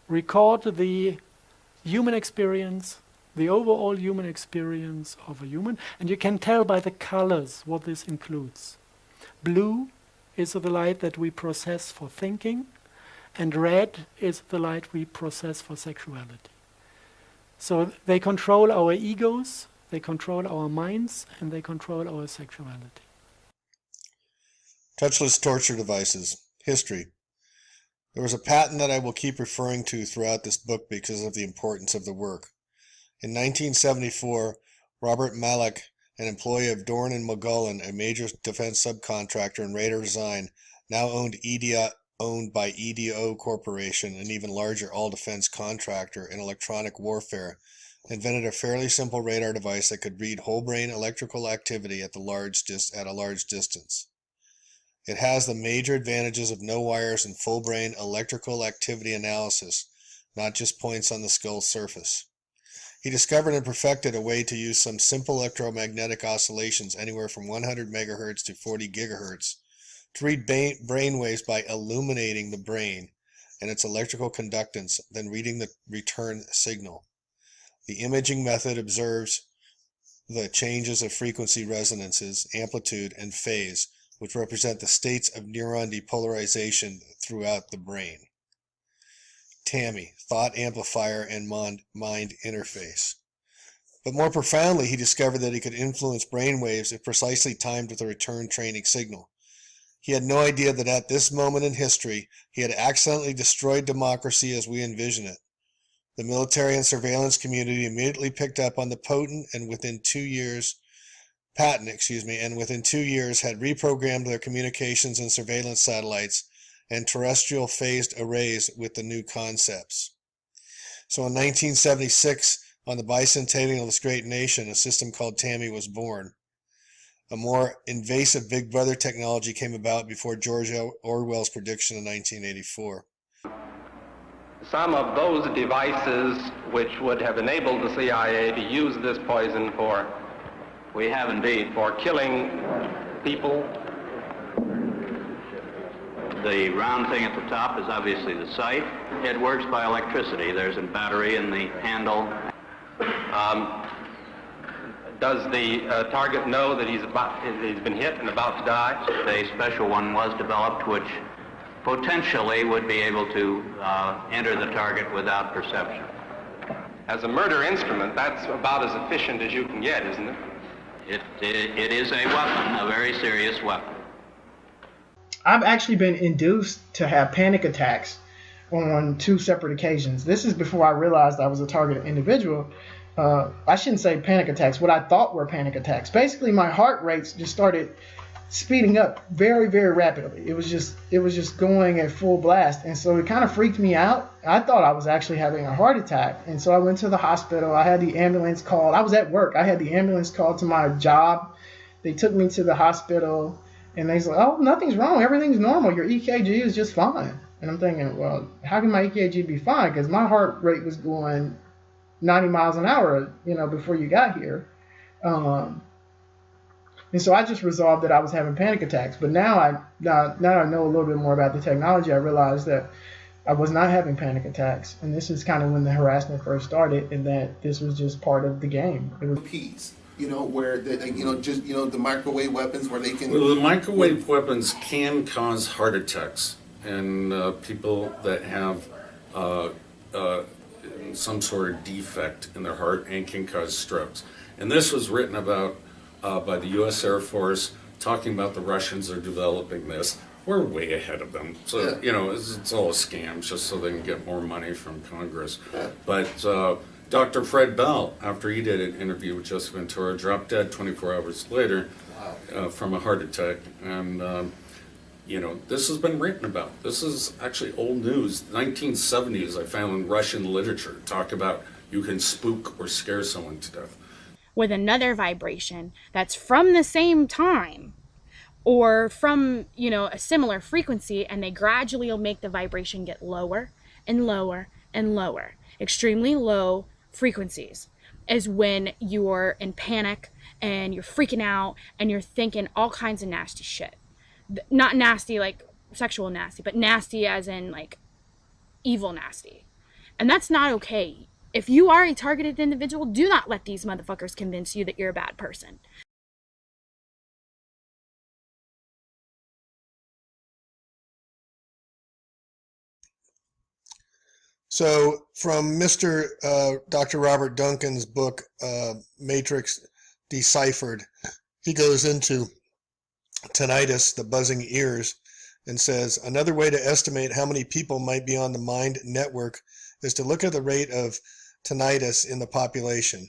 Record the human experience, the overall human experience of a human, and you can tell by the colors what this includes. Blue is the light that we process for thinking, and red is the light we process for sexuality. So they control our egos, they control our minds, and they control our sexuality. Touchless torture devices. History. There was a patent that I will keep referring to throughout this book because of the importance of the work. In 1974, Robert Malek, an employee of Dorn and Mogollon, a major defense subcontractor in radar design, now owned by EDO Corporation, an even larger all-defense contractor in electronic warfare, invented a fairly simple radar device that could read whole-brain electrical activity at a large distance. It has the major advantages of no wires and full-brain electrical activity analysis, not just points on the skull's surface. He discovered and perfected a way to use some simple electromagnetic oscillations anywhere from 100 megahertz to 40 gigahertz to read brain waves by illuminating the brain and its electrical conductance, then reading the return signal. The imaging method observes the changes of frequency resonances, amplitude, and phase, which represent the states of neuron depolarization throughout the brain. TAMI, thought amplifier and mind interface. But more profoundly, he discovered that he could influence brain waves if precisely timed with a return training signal. He had no idea that at this moment in history, he had accidentally destroyed democracy as we envision it. The military and surveillance community immediately picked up on the patent and within 2 years had reprogrammed their communications and surveillance satellites and terrestrial phased arrays with the new concepts. So in 1976, on the bicentennial of this great nation, a system called TAMI was born. A more invasive Big Brother technology came about before George Orwell's prediction in 1984. some of those devices which would have enabled the CIA to use this poison for, we have indeed, for killing people. The round thing at the top is obviously the sight. It works by electricity. There's a battery in the handle. Does the target know that he's been hit and about to die? A special one was developed which potentially would be able to enter the target without perception. As a murder instrument, that's about as efficient as you can get, isn't it? It is a weapon, a very serious weapon. I've actually been induced to have panic attacks on 2 separate occasions. This is before I realized I was a targeted individual. I shouldn't say panic attacks, what I thought were panic attacks. Basically, my heart rates just started speeding up very, very rapidly. It was just going at full blast. And so it kind of freaked me out. I thought I was actually having a heart attack. And so I went to the hospital. I had the ambulance called. I was at work. I had the ambulance called to my job. They took me to the hospital. And they said, oh, nothing's wrong. Everything's normal. Your EKG is just fine. And I'm thinking, well, how can my EKG be fine? Because my heart rate was going 90 miles an hour, before you got here. And so I just resolved that I was having panic attacks. But now I know a little bit more about the technology. I realized that I was not having panic attacks. And this is kind of when the harassment first started, and that this was just part of the game. It was peace. Where the microwave weapons where they can. Well, the microwave weapons can cause heart attacks, and people that have some sort of defect in their heart and can cause strokes. And this was written about by the U.S. Air Force, talking about the Russians are developing this. We're way ahead of them. So, it's all a scam just so they can get more money from Congress. Yeah. But Dr. Fred Bell, after he did an interview with Joseph Ventura, dropped dead 24 hours later from a heart attack. And, this has been written about. This is actually old news. 1970s, I found in Russian literature, talk about you can spook or scare someone to death. With another vibration that's from the same time or from, a similar frequency, and they gradually will make the vibration get lower and lower and lower. Extremely low frequencies is when you're in panic and you're freaking out and you're thinking all kinds of nasty shit. Not nasty like sexual nasty, but nasty as in like evil nasty. And that's not okay. If you are a targeted individual, do not let these motherfuckers convince you that you're a bad person. So from Dr. Robert Duncan's book, Matrix Deciphered, he goes into tinnitus, the buzzing ears, and says, another way to estimate how many people might be on the mind network is to look at the rate of tinnitus in the population.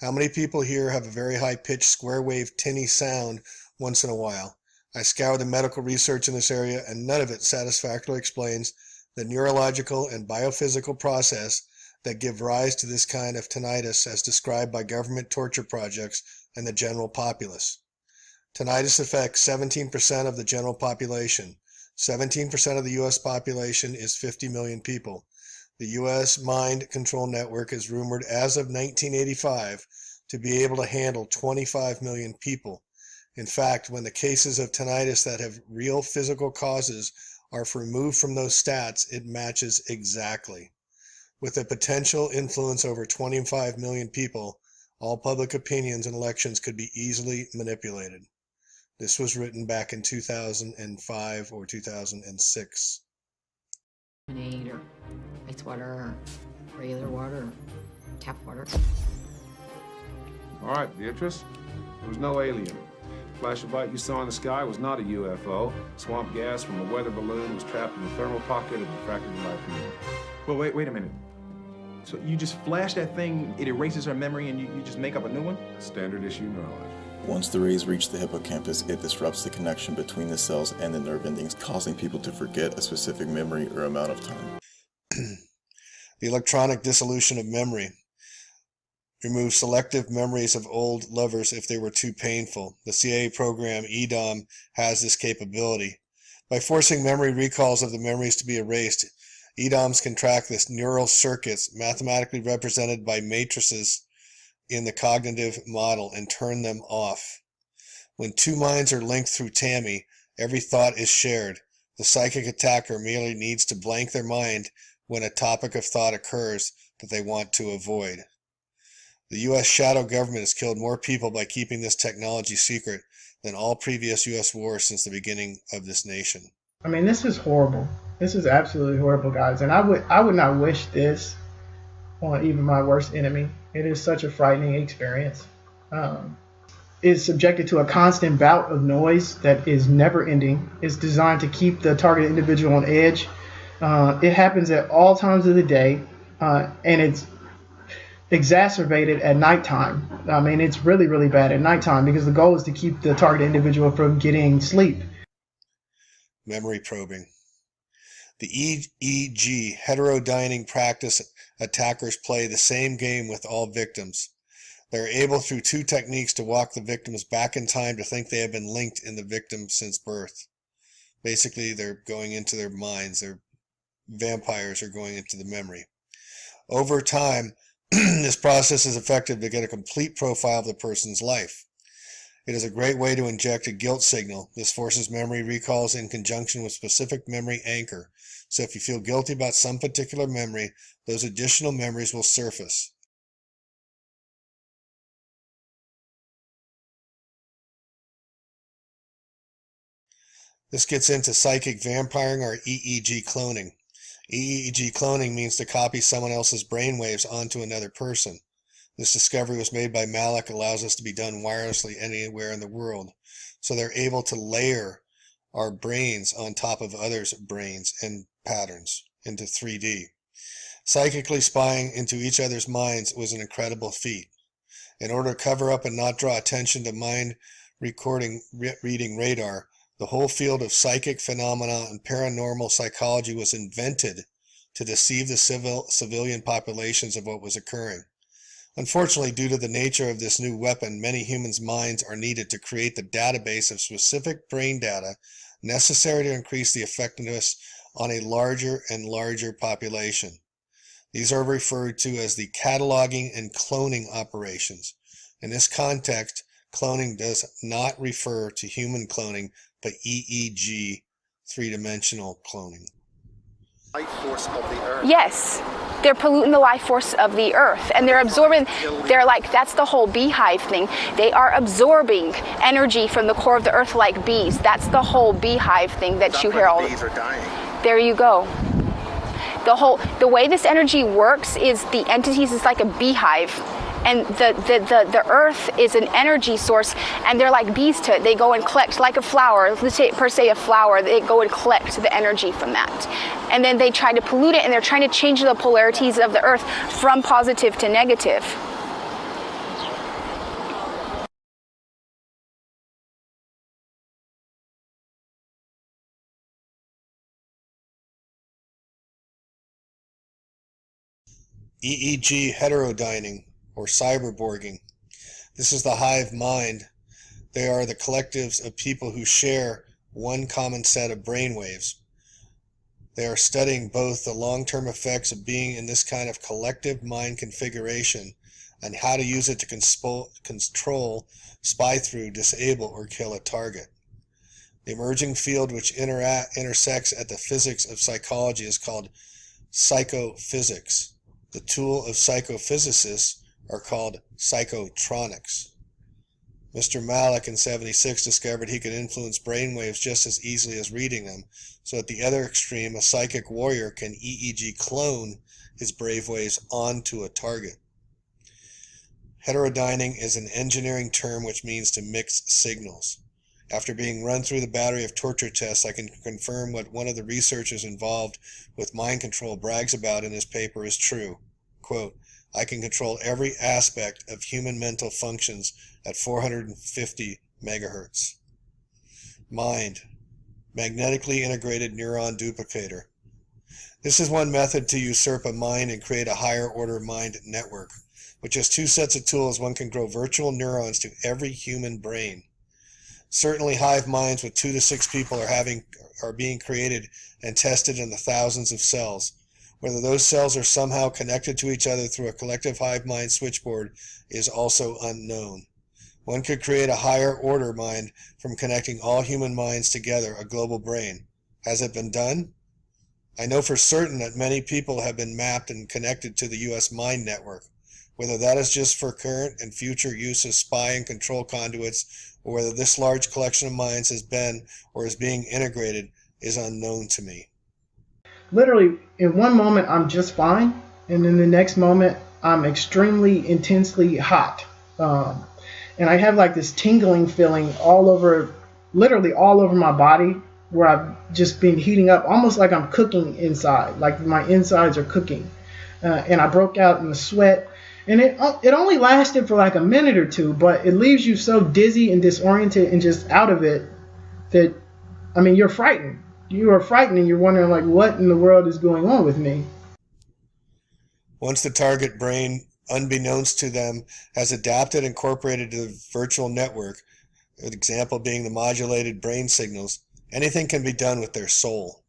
How many people here have a very high-pitched square wave tinny sound once in a while? I scoured the medical research in this area, and none of it satisfactorily explains the neurological and biophysical process that give rise to this kind of tinnitus as described by government torture projects and the general populace. Tinnitus affects 17% of the general population. 17% of the U.S. population is 50 million people. The U.S. Mind Control Network is rumored as of 1985 to be able to handle 25 million people. In fact, when the cases of tinnitus that have real physical causes are removed from those stats, it matches exactly. With a potential influence over 25 million people, all public opinions and elections could be easily manipulated. This was written back in 2005 or 2006. Lemonade or ice water or regular water or tap water. All right, Beatrice. There was no alien. Flash of light you saw in the sky was not a UFO. Swamp gas from a weather balloon was trapped in the thermal pocket of the refracted light beam. Well, wait a minute. So you just flash that thing, it erases our memory, and you just make up a new one? Standard issue knowledge. Once the rays reach the hippocampus, it disrupts the connection between the cells and the nerve endings, causing people to forget a specific memory or amount of time. The electronic dissolution of memory. Remove selective memories of old lovers if they were too painful. The CIA program EDOM has this capability. By forcing memory recalls of the memories to be erased, EDOMs can track this neural circuits, mathematically represented by matrices in the cognitive model, and turn them off. When two minds are linked through TAMI, every thought is shared. The psychic attacker merely needs to blank their mind when a topic of thought occurs that they want to avoid. The U.S. shadow government has killed more people by keeping this technology secret than all previous U.S. wars since the beginning of this nation. I mean, this is horrible. This is absolutely horrible, guys. And I would not wish this on even my worst enemy. It is such a frightening experience. Is subjected to a constant bout of noise that is never ending. It's designed to keep the targeted individual on edge. It happens at all times of the day, and it's exacerbated at nighttime. I mean, it's really, really bad at nighttime because the goal is to keep the targeted individual from getting sleep. Memory probing. The EEG heterodyning practice attackers play the same game with all victims. They're able through two techniques to walk the victims back in time to think they have been linked in the victim since birth. Basically, they're going into their minds. Their vampires are going into the memory. Over time, this process is effective to get a complete profile of the person's life. It is a great way to inject a guilt signal. This forces memory recalls in conjunction with specific memory anchor. So if you feel guilty about some particular memory, those additional memories will surface. This gets into psychic vampiring or EEG cloning. EEG cloning means to copy someone else's brainwaves onto another person. This discovery was made by Malik, allows us to be done wirelessly anywhere in the world. So they're able to layer our brains on top of others' brains and patterns into 3D. Psychically spying into each other's minds was an incredible feat. In order to cover up and not draw attention to mind reading radar, the whole field of psychic phenomena and paranormal psychology was invented to deceive the civilian populations of what was occurring. Unfortunately, due to the nature of this new weapon, many humans' minds are needed to create the database of specific brain data necessary to increase the effectiveness on a larger and larger population. These are referred to as the cataloging and cloning operations. In this context, cloning does not refer to human cloning, but EEG, three-dimensional cloning. Life force of the earth. Yes, they're polluting the life force of the earth, and they're absorbing, they're like, that's the whole beehive thing. They are absorbing energy from the core of the earth like bees. That's the whole beehive thing that you hear all the bees are dying. There you go. The way this energy works is the entities is like a beehive, and the earth is an energy source, and they're like bees to it. They go and collect like a flower, let's say per se a flower, they go and collect the energy from that. And then they try to pollute it, and they're trying to change the polarities of the earth from positive to negative. EEG heterodyning, or cyberborging. This is the hive mind. They are the collectives of people who share one common set of brainwaves. They are studying both the long-term effects of being in this kind of collective mind configuration and how to use it to control, spy through, disable, or kill a target. The emerging field which intersects at the physics of psychology is called psychophysics. The tool of psychophysicists are called psychotronics. Mr. Malik in '76 discovered he could influence brainwaves just as easily as reading them, so at the other extreme, a psychic warrior can EEG clone his brainwaves onto a target. Heterodyning is an engineering term which means to mix signals. After being run through the battery of torture tests, I can confirm what one of the researchers involved with mind control brags about in his paper is true. Quote, I can control every aspect of human mental functions at 450 megahertz. Mind, magnetically integrated neuron duplicator. This is one method to usurp a mind and create a higher order mind network. With just two sets of tools, one can grow virtual neurons to every human brain. Certainly hive minds with 2 to 6 people are being created and tested in the thousands of cells. Whether those cells are somehow connected to each other through a collective hive mind switchboard is also unknown. One could create a higher order mind from connecting all human minds together, a global brain. Has it been done? I know for certain that many people have been mapped and connected to the U.S. Mind Network. Whether that is just for current and future use as spy and control conduits, or whether this large collection of minds has been or is being integrated, is unknown to me. Literally, in one moment, I'm just fine, and in the next moment, I'm extremely intensely hot. And I have like this tingling feeling all over, literally all over my body, where I've just been heating up, almost like I'm cooking inside, like my insides are cooking. And I broke out in a sweat. And it only lasted for like a minute or two, but it leaves you so dizzy and disoriented and just out of it that, I mean, you're frightened. You are frightened and you're wondering, like, what in the world is going on with me? Once the target brain, unbeknownst to them, has adapted and incorporated to the virtual network, an example being the modulated brain signals, anything can be done with their soul.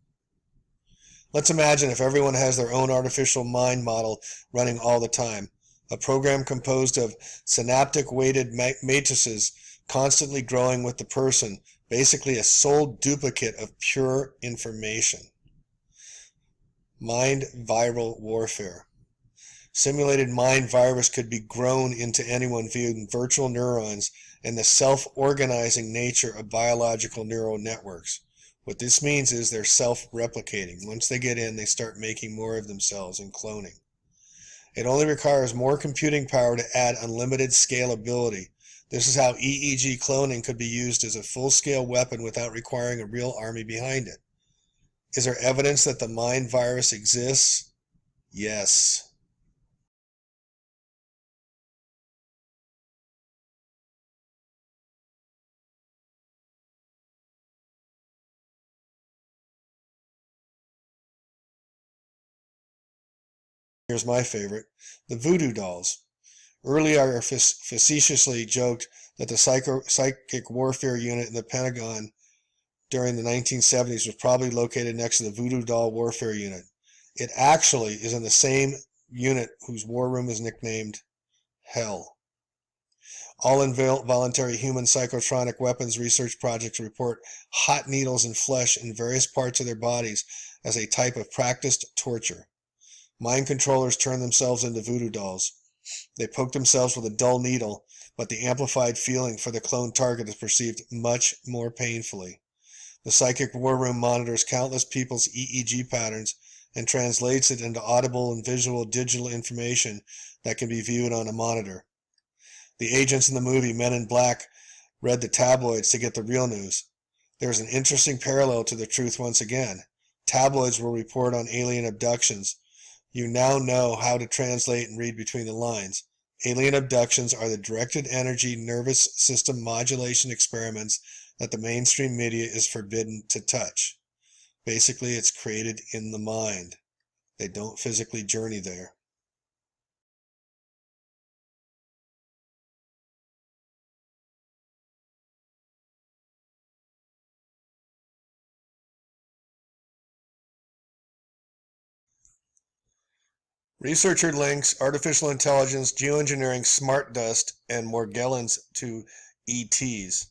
Let's imagine if everyone has their own artificial mind model running all the time. A program composed of synaptic weighted matrices constantly growing with the person, basically a soul duplicate of pure information. Mind viral warfare. Simulated mind virus could be grown into anyone via virtual neurons and the self-organizing nature of biological neural networks. What this means is they're self-replicating. Once they get in, they start making more of themselves and cloning. It only requires more computing power to add unlimited scalability. This is how EEG cloning could be used as a full-scale weapon without requiring a real army behind it. Is there evidence that the mind virus exists? Yes. Here's my favorite, the voodoo dolls. Earlier, I facetiously joked that the psychic warfare unit in the Pentagon during the 1970s was probably located next to the voodoo doll warfare unit. It actually is in the same unit whose war room is nicknamed Hell. All involuntary human psychotronic weapons research projects report hot needles and flesh in various parts of their bodies as a type of practiced torture. Mind controllers turn themselves into voodoo dolls. They poke themselves with a dull needle, but the amplified feeling for the cloned target is perceived much more painfully. The psychic war room monitors countless people's EEG patterns and translates it into audible and visual digital information that can be viewed on a monitor. The agents in the movie Men in Black read the tabloids to get the real news. There is an interesting parallel to the truth once again. Tabloids will report on alien abductions. You now know how to translate and read between the lines. Alien abductions are the directed energy nervous system modulation experiments that the mainstream media is forbidden to touch. Basically, it's created in the mind. They don't physically journey there. Researcher links artificial intelligence, geoengineering, smart dust, and Morgellons to ETs.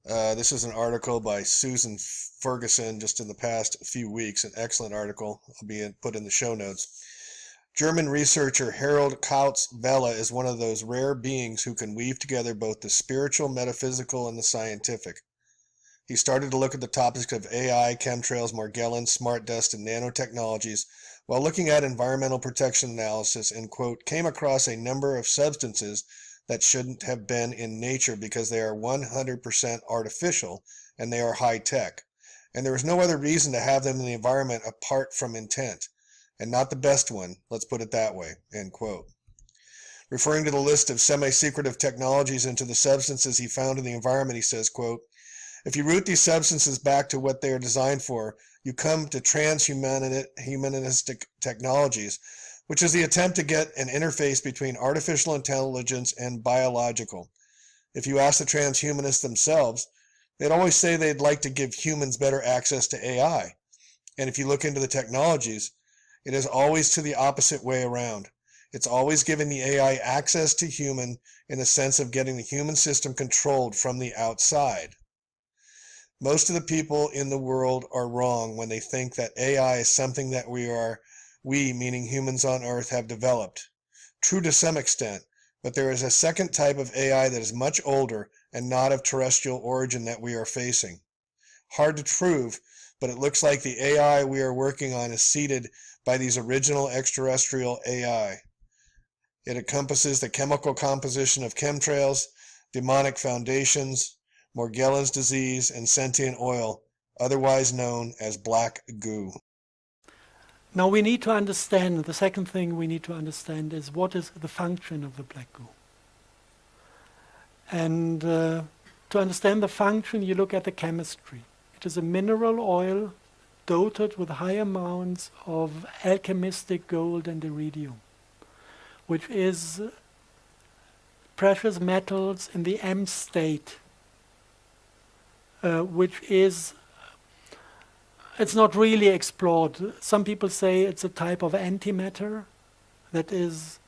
This is an article by Susan Ferguson just in the past few weeks, an excellent article. I'll be put in the show notes. German researcher Harald Kautz-Vella is one of those rare beings who can weave together both the spiritual, metaphysical, and the scientific. He started to look at the topics of AI, chemtrails, Morgellons, smart dust, and nanotechnologies while looking at environmental protection analysis and, quote, came across a number of substances that shouldn't have been in nature because they are 100% artificial and they are high-tech. And there is no other reason to have them in the environment apart from intent. And not the best one, let's put it that way, end quote. Referring to the list of semi-secretive technologies and to the substances he found in the environment, he says, quote, if you root these substances back to what they are designed for, you come to transhumanistic technologies, which is the attempt to get an interface between artificial intelligence and biological. If you ask the transhumanists themselves, they'd always say they'd like to give humans better access to AI. And if you look into the technologies, It is always to the opposite way around. It's always giving the AI access to human in the sense of getting the human system controlled from the outside. Most of the people in the world are wrong when they think that AI is something that we, meaning humans on Earth, have developed. True to some extent, but there is a second type of AI that is much older and not of terrestrial origin that we are facing. Hard to prove, but it looks like the AI we are working on is seeded by these original extraterrestrial AI. It encompasses the chemical composition of chemtrails, demonic foundations, Morgellons disease, and sentient oil, otherwise known as black goo. Now we need to understand, the second thing we need to understand is what is the function of the black goo. And to understand the function, you look at the chemistry. It is a mineral oil dotted with high amounts of alchemistic gold and iridium, which is precious metals in the M state, which is, it's not really explored. Some people say it's a type of antimatter that is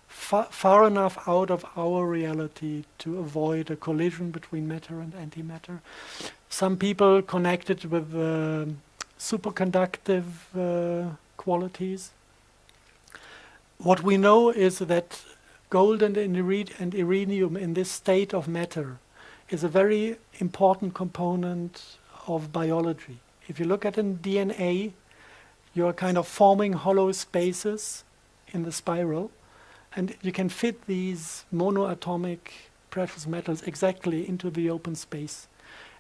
far enough out of our reality to avoid a collision between matter and antimatter. Some people connect it with superconductive qualities. What we know is that gold and iridium in this state of matter is a very important component of biology. If you look at in DNA, you're kind of forming hollow spaces in the spiral, and you can fit these monoatomic precious metals exactly into the open space.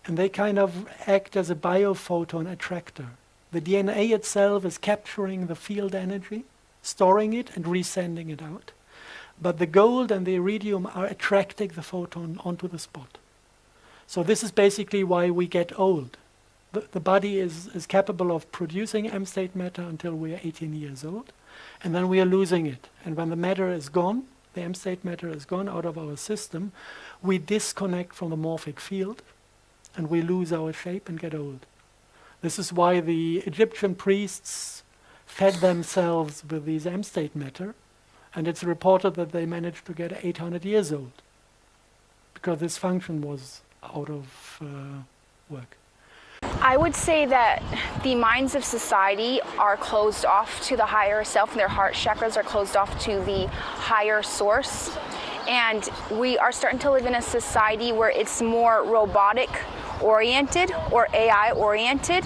And they kind of act as a biophoton attractor. The DNA itself is capturing the field energy, storing it and resending it out. But the gold and the iridium are attracting the photon onto the spot. So this is basically why we get old. The body is capable of producing M-state matter until we are 18 years old, and then we are losing it. And when the matter is gone, the M-state matter is gone out of our system, we disconnect from the morphic field, and we lose our shape and get old. This is why the Egyptian priests fed themselves with these M-state matter, and it's reported that they managed to get 800 years old, because this function was out of work. I would say that the minds of society are closed off to the higher self, and their heart chakras are closed off to the higher source. And we are starting to live in a society where it's more robotic oriented or AI oriented.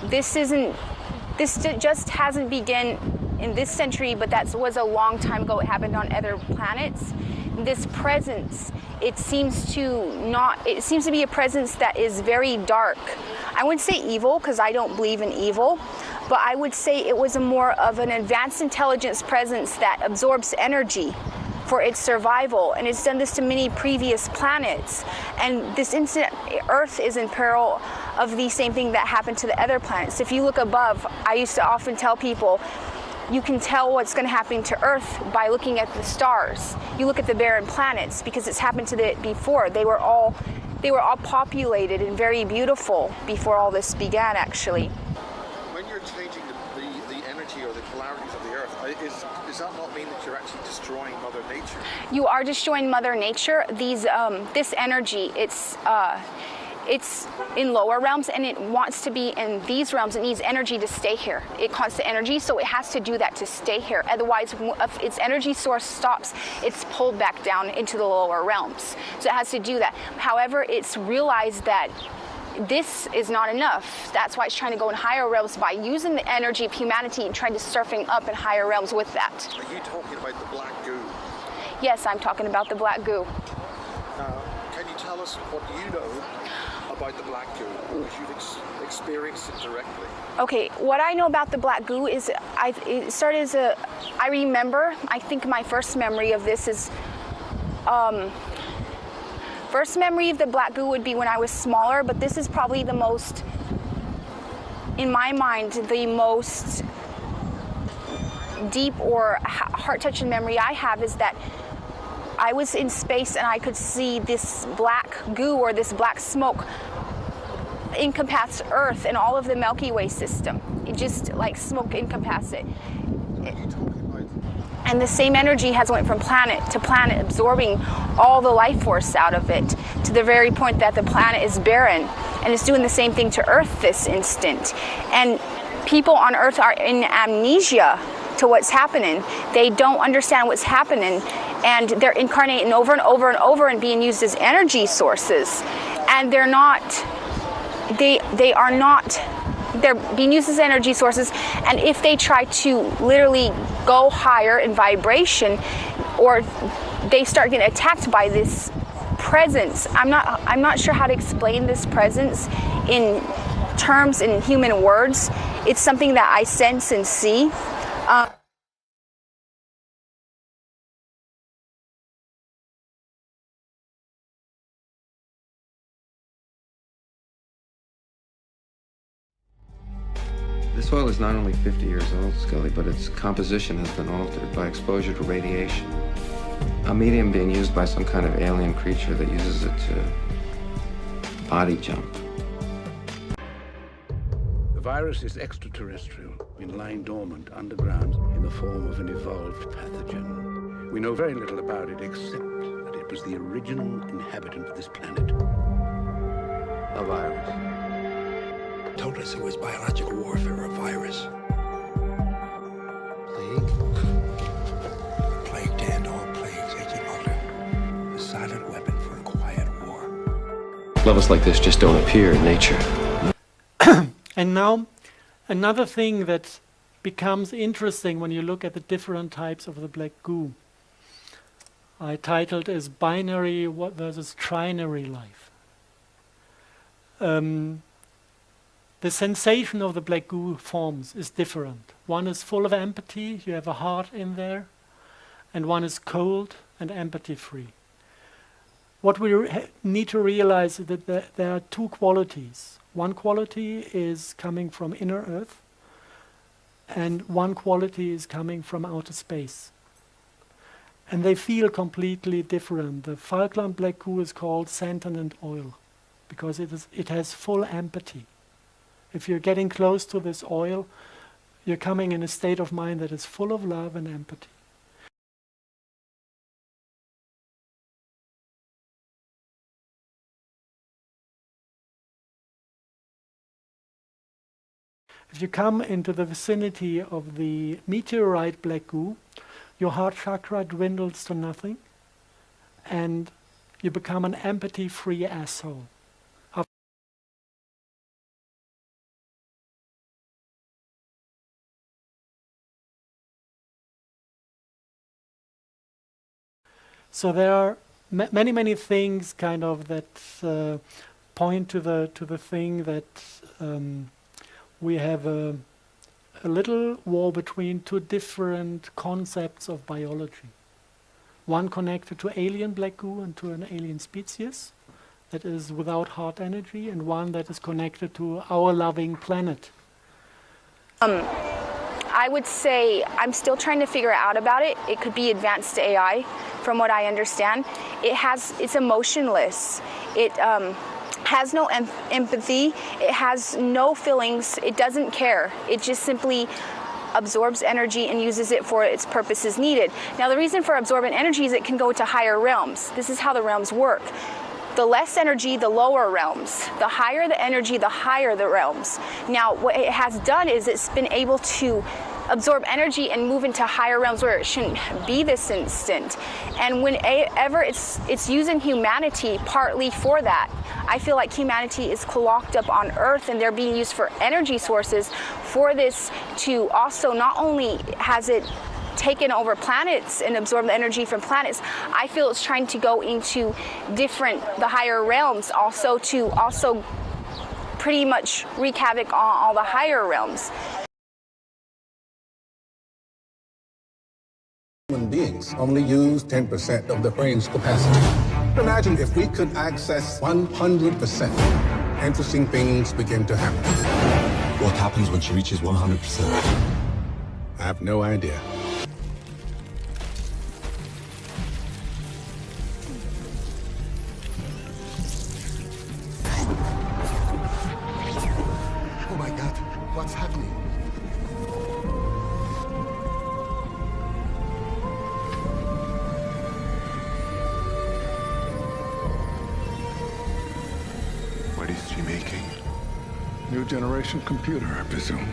This just hasn't begun in this century, but that was a long time ago. It happened on other planets. This presence, it seems to be a presence that is very dark. I wouldn't say evil, because I don't believe in evil, but I would say it was a more of an advanced intelligence presence that absorbs energy for its survival, and it's done this to many previous planets. And this instant, Earth is in peril of the same thing that happened to the other planets. If you look above, I used to often tell people, you can tell what's going to happen to Earth by looking at the stars. You look at the barren planets, because it's happened to it before. They were all populated and very beautiful before all this began, actually. When you're changing the energy or the polarities of the Earth, does that not mean that you're actually destroying Mother Nature? You are destroying Mother Nature. This energy, it's in lower realms, and it wants to be in these realms. It needs energy to stay here. It constant energy, so it has to do that to stay here. Otherwise, if its energy source stops, it's pulled back down into the lower realms. So it has to do that. However, it's realized that this is not enough. That's why it's trying to go in higher realms by using the energy of humanity and trying to surfing up in higher realms with that. Are you talking about the black goo? Yes, I'm talking about the black goo. Can you tell us what you know about the black goo, because you've experienced it directly? Okay, what I know about the black goo is it started as I remember, I think my first memory of this is, first memory of the black goo would be when I was smaller, but this is probably the most, in my mind, the most deep or heart-touching memory I have is that I was in space and I could see this black goo or this black smoke encompass Earth and all of the Milky Way system. It just like smoke encompass it. And the same energy has went from planet to planet, absorbing all the life force out of it, to the very point that the planet is barren, and it's doing the same thing to Earth this instant. And people on Earth are in amnesia to what's happening. They don't understand what's happening, and they're incarnating over and over and over and being used as energy sources. And they're being used as energy sources, and if they try to literally go higher in vibration, or they start getting attacked by this presence. I'm not sure how to explain this presence in terms, in human words. It's something that I sense and see. This oil is not only 50 years old, Scully, but its composition has been altered by exposure to radiation. A medium being used by some kind of alien creature that uses it to body jump. The virus is extraterrestrial, been lying dormant underground in the form of an evolved pathogen. We know very little about it except that it was the original inhabitant of this planet. A virus. Told us it was biological warfare, a virus. Plague? Plague to end all plagues, Agent Mulder. A silent weapon for a quiet war. Levels like this just don't appear in nature. And now, another thing that becomes interesting when you look at the different types of the black goo. I titled as binary versus trinary life. The sensation of the black goo forms is different. One is full of empathy, you have a heart in there, and one is cold and empathy-free. What we need to realize is that there are two qualities. One quality is coming from inner Earth, and one quality is coming from outer space. And they feel completely different. The Falkland black goo is called sentient oil, because it has full empathy. If you're getting close to this oil, you're coming in a state of mind that is full of love and empathy. If you come into the vicinity of the meteorite black goo, your heart chakra dwindles to nothing, and you become an empathy-free asshole. So there are many things kind of that point to the thing that we have a little war between two different concepts of biology. One connected to alien black goo and to an alien species that is without heart energy, and one that is connected to our loving planet. I would say I'm still trying to figure out about it. It could be advanced AI, from what I understand. It's emotionless. It has no empathy. It has no feelings. It doesn't care. It just simply absorbs energy and uses it for its purposes needed. Now, the reason for absorbent energy is it can go to higher realms. This is how the realms work. The less energy, the lower realms. The higher the energy, the higher the realms. Now, what it has done is it's been able to absorb energy and move into higher realms where it shouldn't be this instant. And whenever it's using humanity partly for that. I feel like humanity is locked up on Earth, and they're being used for energy sources for this to also, not only has it taken over planets and absorbed the energy from planets, I feel it's trying to go into the higher realms also to also pretty much wreak havoc on all the higher realms. Human beings only use 10% of the brain's capacity. Imagine if we could access 100%. Interesting things begin to happen. What happens when she reaches 100%? I have no idea. happening? What is she making? New generation computer, I presume.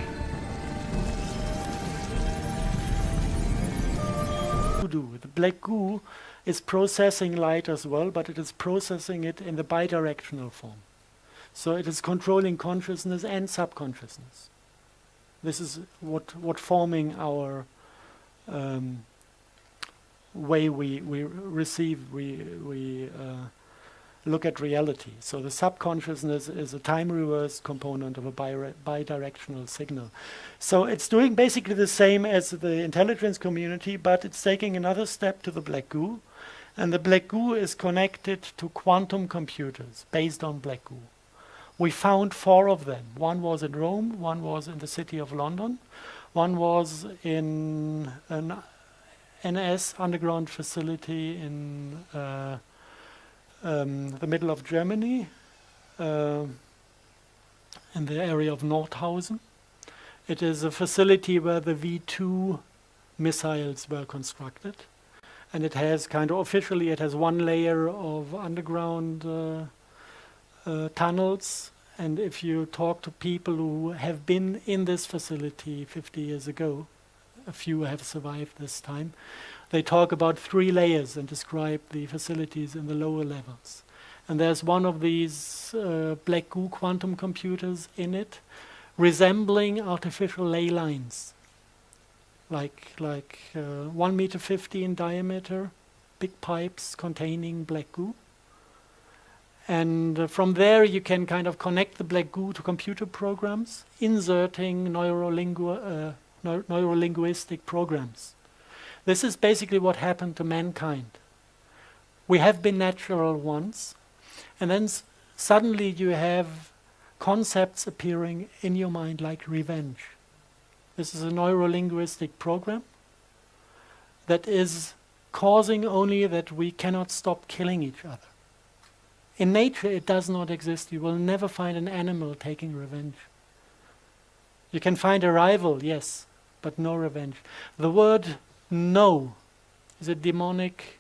The black goo is processing light as well, but it is processing it in the bidirectional form. So it is controlling consciousness and subconsciousness. This is what forming our way we receive, we look at reality. So the subconsciousness is a time reverse component of a bidirectional signal. So it's doing basically the same as the intelligence community, but it's taking another step to the black goo. And the black goo is connected to quantum computers based on black goo. We found 4 of them. One was in Rome, one was in the city of London, one was in an NS underground facility in the middle of Germany, in the area of Nordhausen. It is a facility where the V2 missiles were constructed. And it has officially, it has 1 layer of underground tunnels. And if you talk to people who have been in this facility 50 years ago, a few have survived this time, they talk about 3 layers and describe the facilities in the lower levels. And there's one of these black goo quantum computers in it, resembling artificial ley lines, like 1.50 meters in diameter, big pipes containing black goo. And from there you can connect the black goo to computer programs, inserting neurolinguistic programs. This is basically what happened to mankind. We have been natural once, and then suddenly you have concepts appearing in your mind like revenge. This is a neurolinguistic program that is causing only that we cannot stop killing each other. In nature it does not exist. You will never find an animal taking revenge. You can find a rival, yes, but no revenge. The word no is a demonic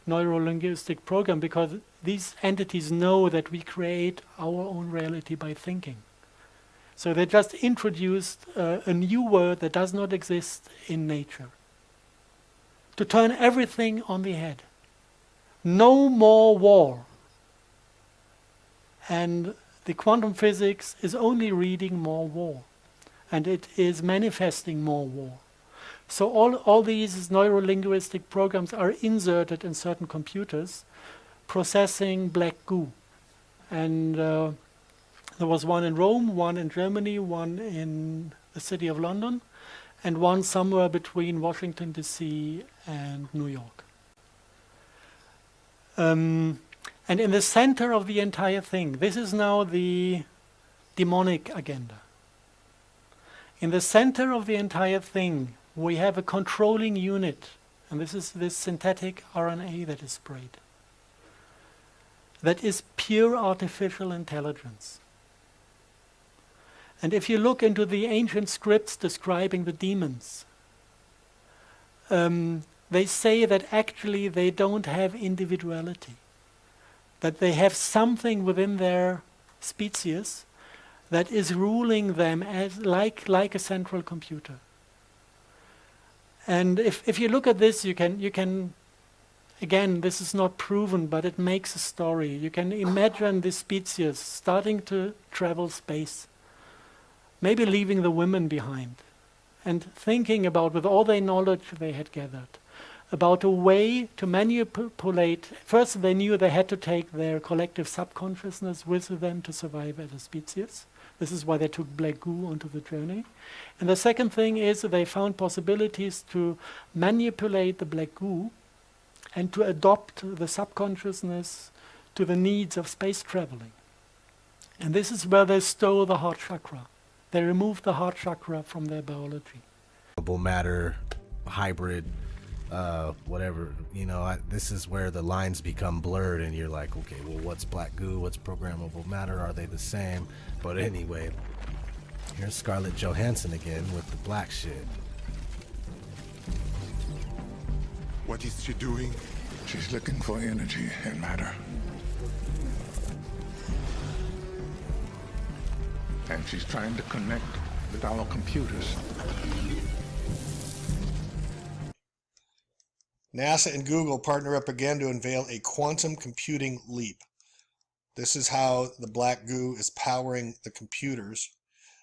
neurolinguistic program because these entities know that we create our own reality by thinking. So they just introduced a new word that does not exist in nature to turn everything on the head. No more war. And the quantum physics is only reading more war. And it is manifesting more war. So all these neurolinguistic programs are inserted in certain computers, processing black goo. And there was one in Rome, one in Germany, one in the city of London, and one somewhere between Washington, D.C. and New York. And in the center of the entire thing, this is now the demonic agenda. In the center of the entire thing, we have a controlling unit, and this is this synthetic RNA that is sprayed. That is pure artificial intelligence. And if you look into the ancient scripts describing the demons, they say that actually they don't have individuality, that they have something within their species that is ruling them as like a central computer. And if you look at this, you can, again, this is not proven, but it makes a story. You can imagine the species starting to travel space, maybe leaving the women behind, and thinking about, with all their knowledge they had gathered, about a way to manipulate. First, they knew they had to take their collective subconsciousness with them to survive as a species. This is why they took black goo onto the journey. And the second thing is that they found possibilities to manipulate the black goo and to adopt the subconsciousness to the needs of space traveling. And this is where they stole the heart chakra. They removed the heart chakra from their biology. Matter, hybrid, whatever, this is where the lines become blurred and you're like, okay, well, what's black goo, what's programmable matter, are they the same? But anyway, Here's Scarlett Johansson again with the black shit. What is she doing? She's looking for energy and matter. And she's trying to connect with our computers. NASA and Google partner up again to unveil a quantum computing leap. This is how the black goo is powering the computers.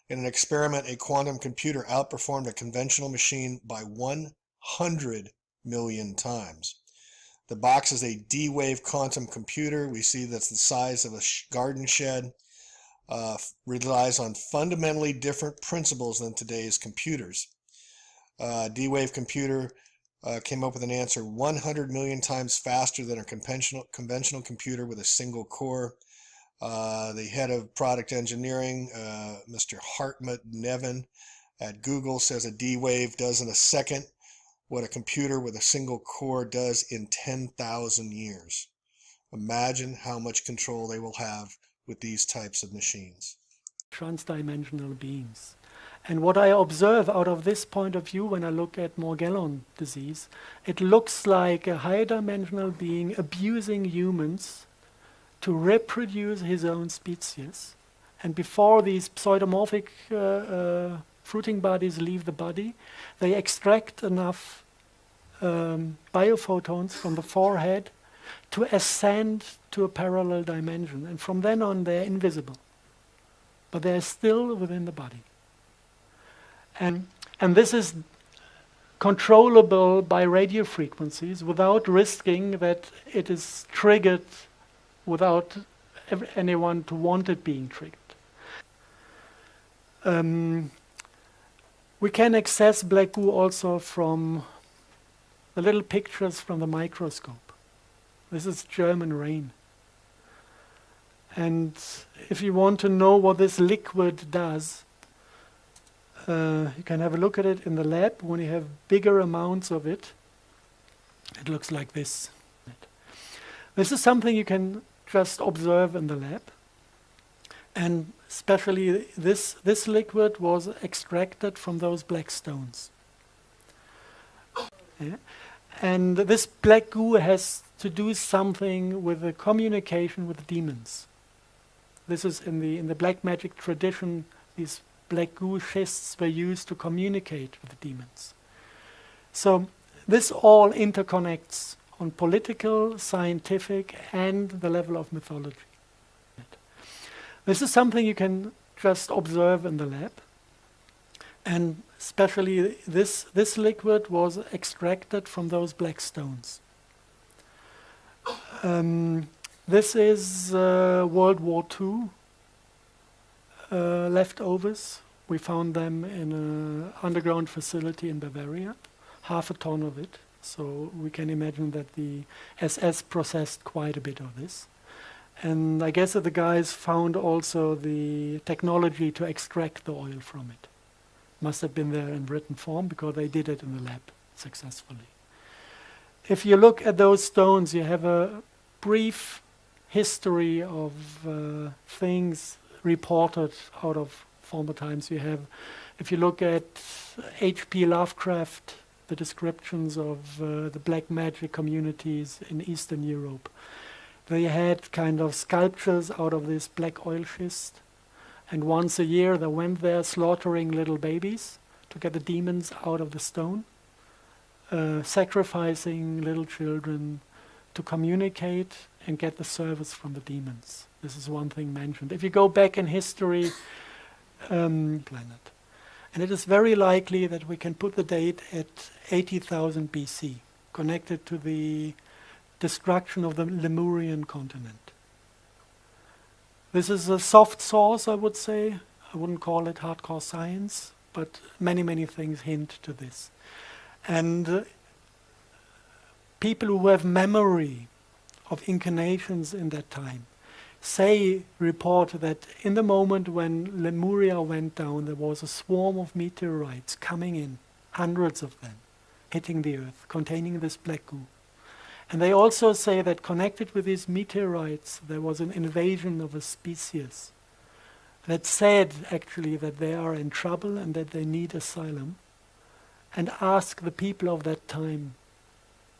In an experiment, a quantum computer outperformed a conventional machine by 100 million times. The box is a D-Wave quantum computer. We see that's the size of a garden shed. Relies on fundamentally different principles than today's computers. D-Wave computer came up with an answer 100 million times faster than a conventional computer with a single core. The head of product engineering, Mr. Hartmut Nevin at Google, says a D-Wave does in a second what a computer with a single core does in 10,000 years. Imagine how much control they will have with these types of machines. Transdimensional beings. And what I observe out of this point of view when I look at Morgellon disease, it looks like a higher dimensional being abusing humans to reproduce his own species. And before these pseudomorphic fruiting bodies leave the body, they extract enough biophotons from the forehead to ascend to a parallel dimension. And from then on, they're invisible. But they're still within the body. And this is controllable by radio frequencies without risking that it is triggered without anyone to want it being triggered. We can access black goo also from the little pictures from the microscope. This is German rain. And if you want to know what this liquid does, you can have a look at it in the lab. When you have bigger amounts of it, it looks like this. This is something you can just observe in the lab. And especially this liquid was extracted from those black stones. Yeah. And this black goo has to do something with the communication with demons. This is in the black magic tradition. These black goo schists were used to communicate with the demons. So this all interconnects on political, scientific, and the level of mythology. This is something you can just observe in the lab. And especially this liquid was extracted from those black stones. This is World War II leftovers. We found them in an underground facility in Bavaria, 1/2 ton of it. So we can imagine that the SS processed quite a bit of this. And I guess that the guys found also the technology to extract the oil from it. Must have been there in written form because they did it in the lab successfully. If you look at those stones, you have a brief history of things reported out of former times. You have, if you look at H.P. Lovecraft, the descriptions of the black magic communities in Eastern Europe. They had kind of sculptures out of this black oil schist. And once a year they went there slaughtering little babies to get the demons out of the stone, sacrificing little children to communicate and get the service from the demons. This is one thing mentioned. If you go back in history, planet, and it is very likely that we can put the date at 80,000 BC, connected to the destruction of the Lemurian continent. This is a soft source, I would say. I wouldn't call it hardcore science, but many things hint to this. And people who have memory of incarnations in that time report that in the moment when Lemuria went down, there was a swarm of meteorites coming in, hundreds of them, hitting the earth, containing this black goo. And they also say that connected with these meteorites, there was an invasion of a species that said actually that they are in trouble and that they need asylum, and ask the people of that time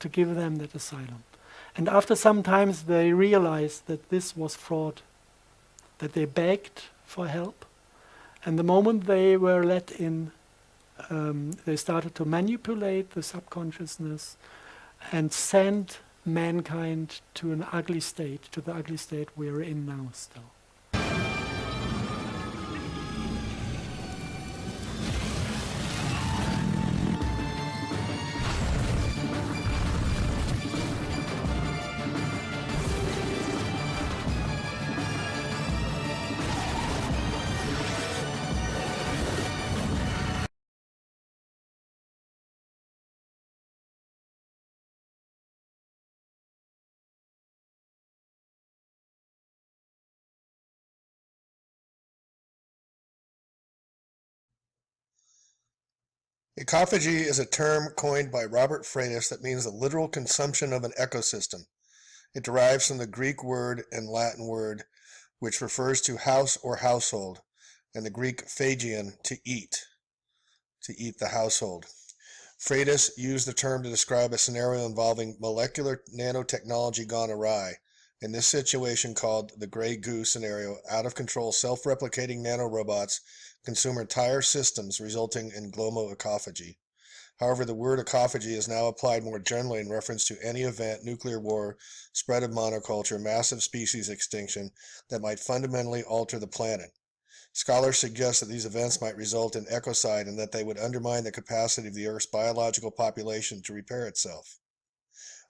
to give them that asylum. And after some times they realized that this was fraud, that they begged for help, and the moment they were let in, they started to manipulate the subconsciousness and send mankind to an ugly state, to the ugly state we're in now still. Ecophagy is a term coined by Robert Freitas that means the literal consumption of an ecosystem. It derives from the Greek word and Latin word which refers to house or household, and the Greek phagion, to eat the household. Freitas used the term to describe a scenario involving molecular nanotechnology gone awry, in this situation called the gray goo scenario. Out of control self-replicating nanorobots consume entire systems, resulting in glomo-ecophagy. However, the word ecophagy is now applied more generally in reference to any event, nuclear war, spread of monoculture, massive species extinction, that might fundamentally alter the planet. Scholars suggest that these events might result in ecocide and that they would undermine the capacity of the Earth's biological population to repair itself.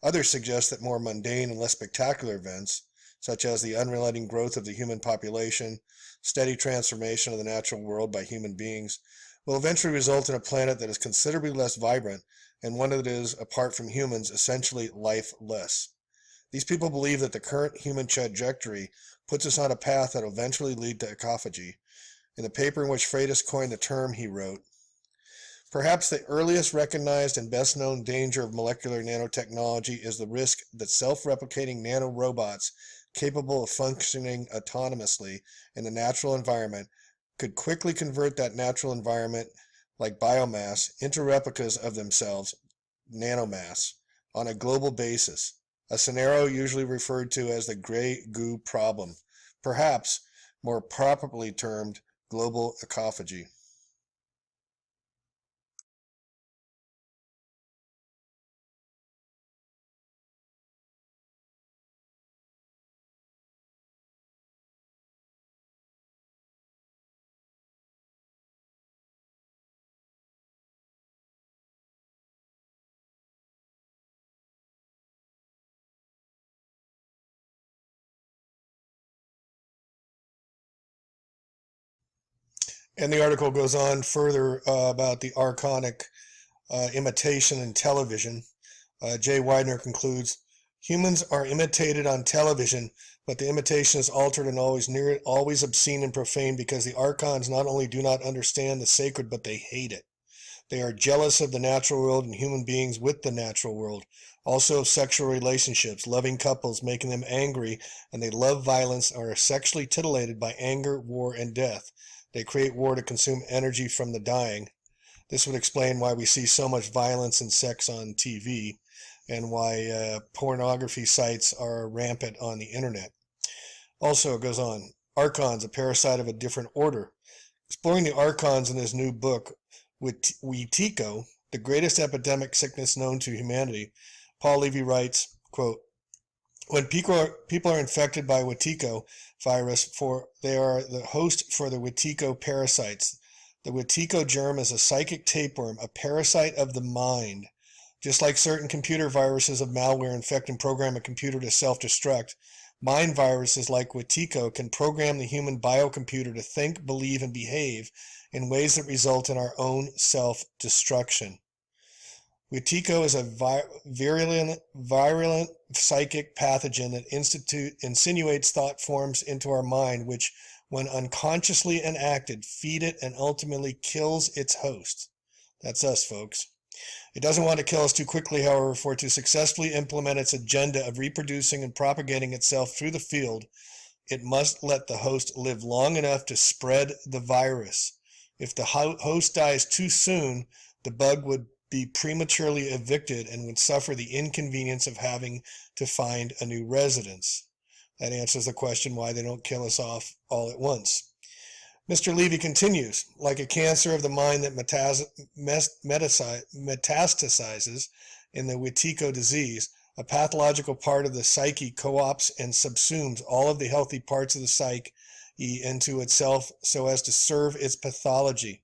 Others suggest that more mundane and less spectacular events, such as the unrelenting growth of the human population, steady transformation of the natural world by human beings, will eventually result in a planet that is considerably less vibrant and one that is, apart from humans, essentially lifeless. These people believe that the current human trajectory puts us on a path that will eventually lead to ecophagy. In the paper in which Freitas coined the term, he wrote, "Perhaps the earliest recognized and best known danger of molecular nanotechnology is the risk that self-replicating nanorobots capable of functioning autonomously in the natural environment could quickly convert that natural environment, like biomass, into replicas of themselves, nanomass, on a global basis, a scenario usually referred to as the gray goo problem, perhaps more properly termed global ecophagy." And the article goes on further about the archonic imitation in television. Jay Widener concludes, "Humans are imitated on television, but the imitation is altered and always obscene and profane because the archons not only do not understand the sacred, but they hate it. They are jealous of the natural world and human beings with the natural world, also of sexual relationships, loving couples, making them angry, and they love violence and are sexually titillated by anger, war, and death. They create war to consume energy from the dying. This would explain why we see so much violence and sex on TV and why pornography sites are rampant on the internet." Also, it goes on, "Archons, a parasite of a different order." Exploring the archons in his new book, Wetiko, the greatest epidemic sickness known to humanity, Paul Levy writes, quote, "When people are infected by Wetiko virus, they are the host for the Wetiko parasites. The Wetiko germ is a psychic tapeworm, a parasite of the mind. Just like certain computer viruses of malware infect and program a computer to self-destruct, mind viruses like Wetiko can program the human biocomputer to think, believe, and behave in ways that result in our own self-destruction. Wetiko is a virulent psychic pathogen that insinuates thought forms into our mind, which, when unconsciously enacted, feed it and ultimately kills its host." That's us, folks. "It doesn't want to kill us too quickly, however, for to successfully implement its agenda of reproducing and propagating itself through the field, it must let the host live long enough to spread the virus. If the host dies too soon, the bug would be prematurely evicted and would suffer the inconvenience of having to find a new residence. That answers the question why they don't kill us off all at once. Mr. Levy continues, like a cancer of the mind that metastasizes in the Wetiko disease, a pathological part of the psyche co-opts and subsumes all of the healthy parts of the psyche into itself so as to serve its pathology.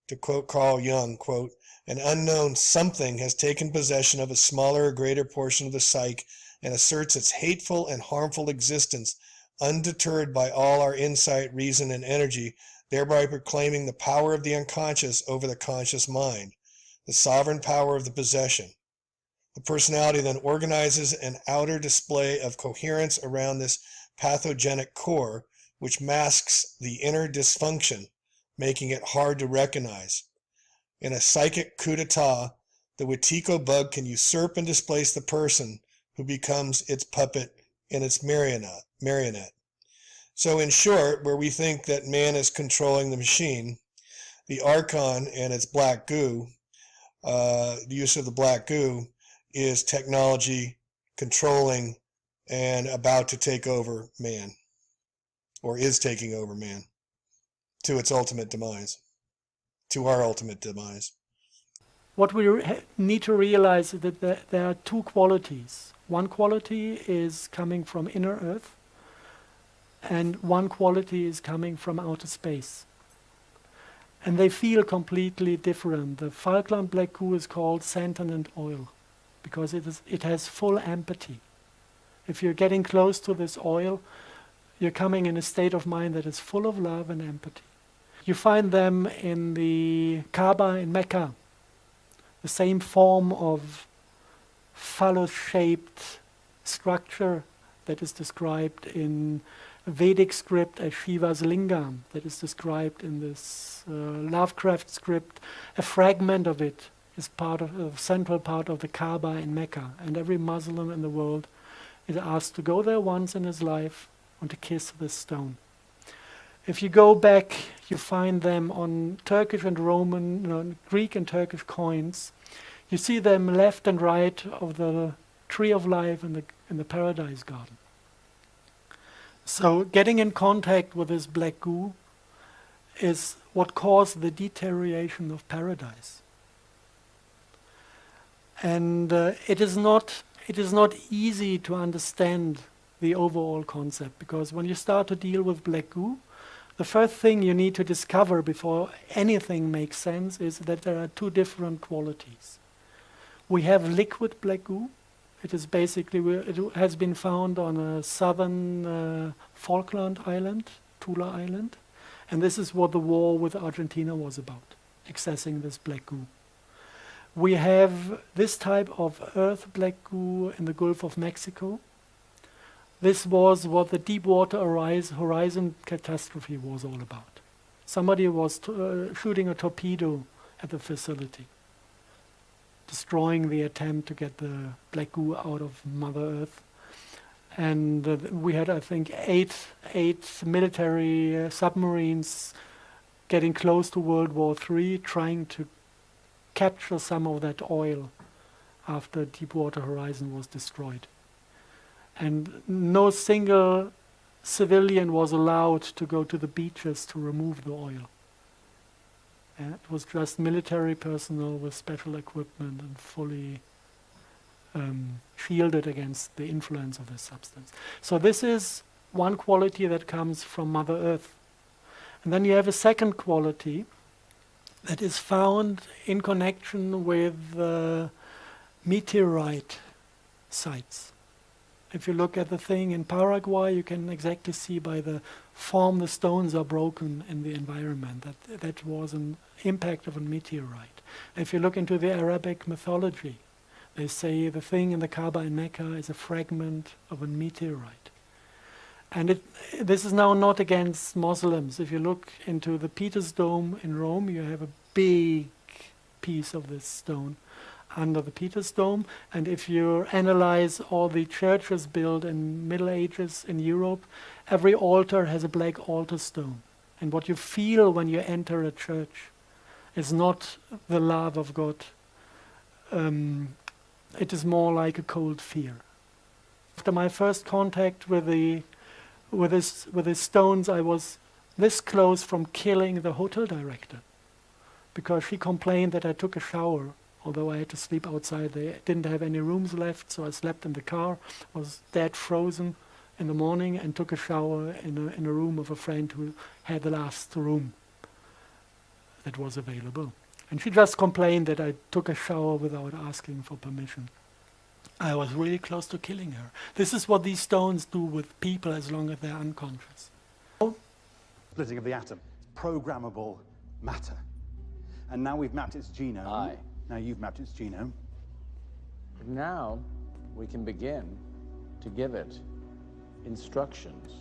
To quote Carl Jung, quote, an unknown something has taken possession of a smaller or greater portion of the psyche and asserts its hateful and harmful existence, undeterred by all our insight, reason, and energy, thereby proclaiming the power of the unconscious over the conscious mind, the sovereign power of the possession. The personality then organizes an outer display of coherence around this pathogenic core, which masks the inner dysfunction, making it hard to recognize. In a psychic coup d'etat, the Wetiko bug can usurp and displace the person who becomes its puppet and its marionette. So in short, where we think that man is controlling the machine, the Archon and its black goo, the use of the black goo, is technology controlling and about to take over man, or is taking over man, to its ultimate demise, to our ultimate demise. What we need to realize is that there are two qualities. One quality is coming from inner Earth, and one quality is coming from outer space. And they feel completely different. The Falkland black goo is called sentient oil, because it has full empathy. If you're getting close to this oil, you're coming in a state of mind that is full of love and empathy. You find them in the Kaaba in Mecca, the same form of phallus-shaped structure that is described in Vedic script as Shiva's lingam, that is described in this Lovecraft script. A fragment of it is part of a central part of the Kaaba in Mecca, and every Muslim in the world is asked to go there once in his life and to kiss this stone. If you go back, you find them on Turkish and Roman, Greek and Turkish coins. You see them left and right of the tree of life in the paradise garden. So getting in contact with this black goo is what caused the deterioration of paradise. And it is not easy to understand the overall concept, because when you start to deal with black goo, the first thing you need to discover before anything makes sense is that there are two different qualities. We have liquid black goo. It is basically, it has been found on a southern Falkland Island, Tula Island, and this is what the war with Argentina was about, accessing this black goo. We have this type of earth black goo in the Gulf of Mexico. This was what the Deepwater Horizon catastrophe was all about. Somebody was shooting a torpedo at the facility, destroying the attempt to get the black goo out of Mother Earth. And we had, I think, eight military submarines getting close to World War III, trying to capture some of that oil after Deepwater Horizon was destroyed. And no single civilian was allowed to go to the beaches to remove the oil. It was just military personnel with special equipment and fully shielded against the influence of this substance. So this is one quality that comes from Mother Earth. And then you have a second quality that is found in connection with meteorite sites. If you look at the thing in Paraguay, you can exactly see by the form the stones are broken in the environment that was an impact of a meteorite. If you look into the Arabic mythology, they say the thing in the Kaaba in Mecca is a fragment of a meteorite. And this is now not against Muslims. If you look into the Peter's Dome in Rome, you have a big piece of this stone under the Peter's Dome. And if you analyze all the churches built in Middle Ages in Europe, every altar has a black altar stone. And what you feel when you enter a church is not the love of God. It is more like a cold fear. After my first contact with the stones, I was this close from killing the hotel director, because she complained that I took a shower, although I had to sleep outside. They didn't have any rooms left, so I slept in the car, was dead frozen in the morning, and took a shower in a room of a friend who had the last room that was available. And she just complained that I took a shower without asking for permission. I was really close to killing her. This is what these stones do with people as long as they're unconscious. Splitting of the atom, programmable matter. And now we've mapped its genome. Now you've mapped its genome. Now we can begin to give it instructions.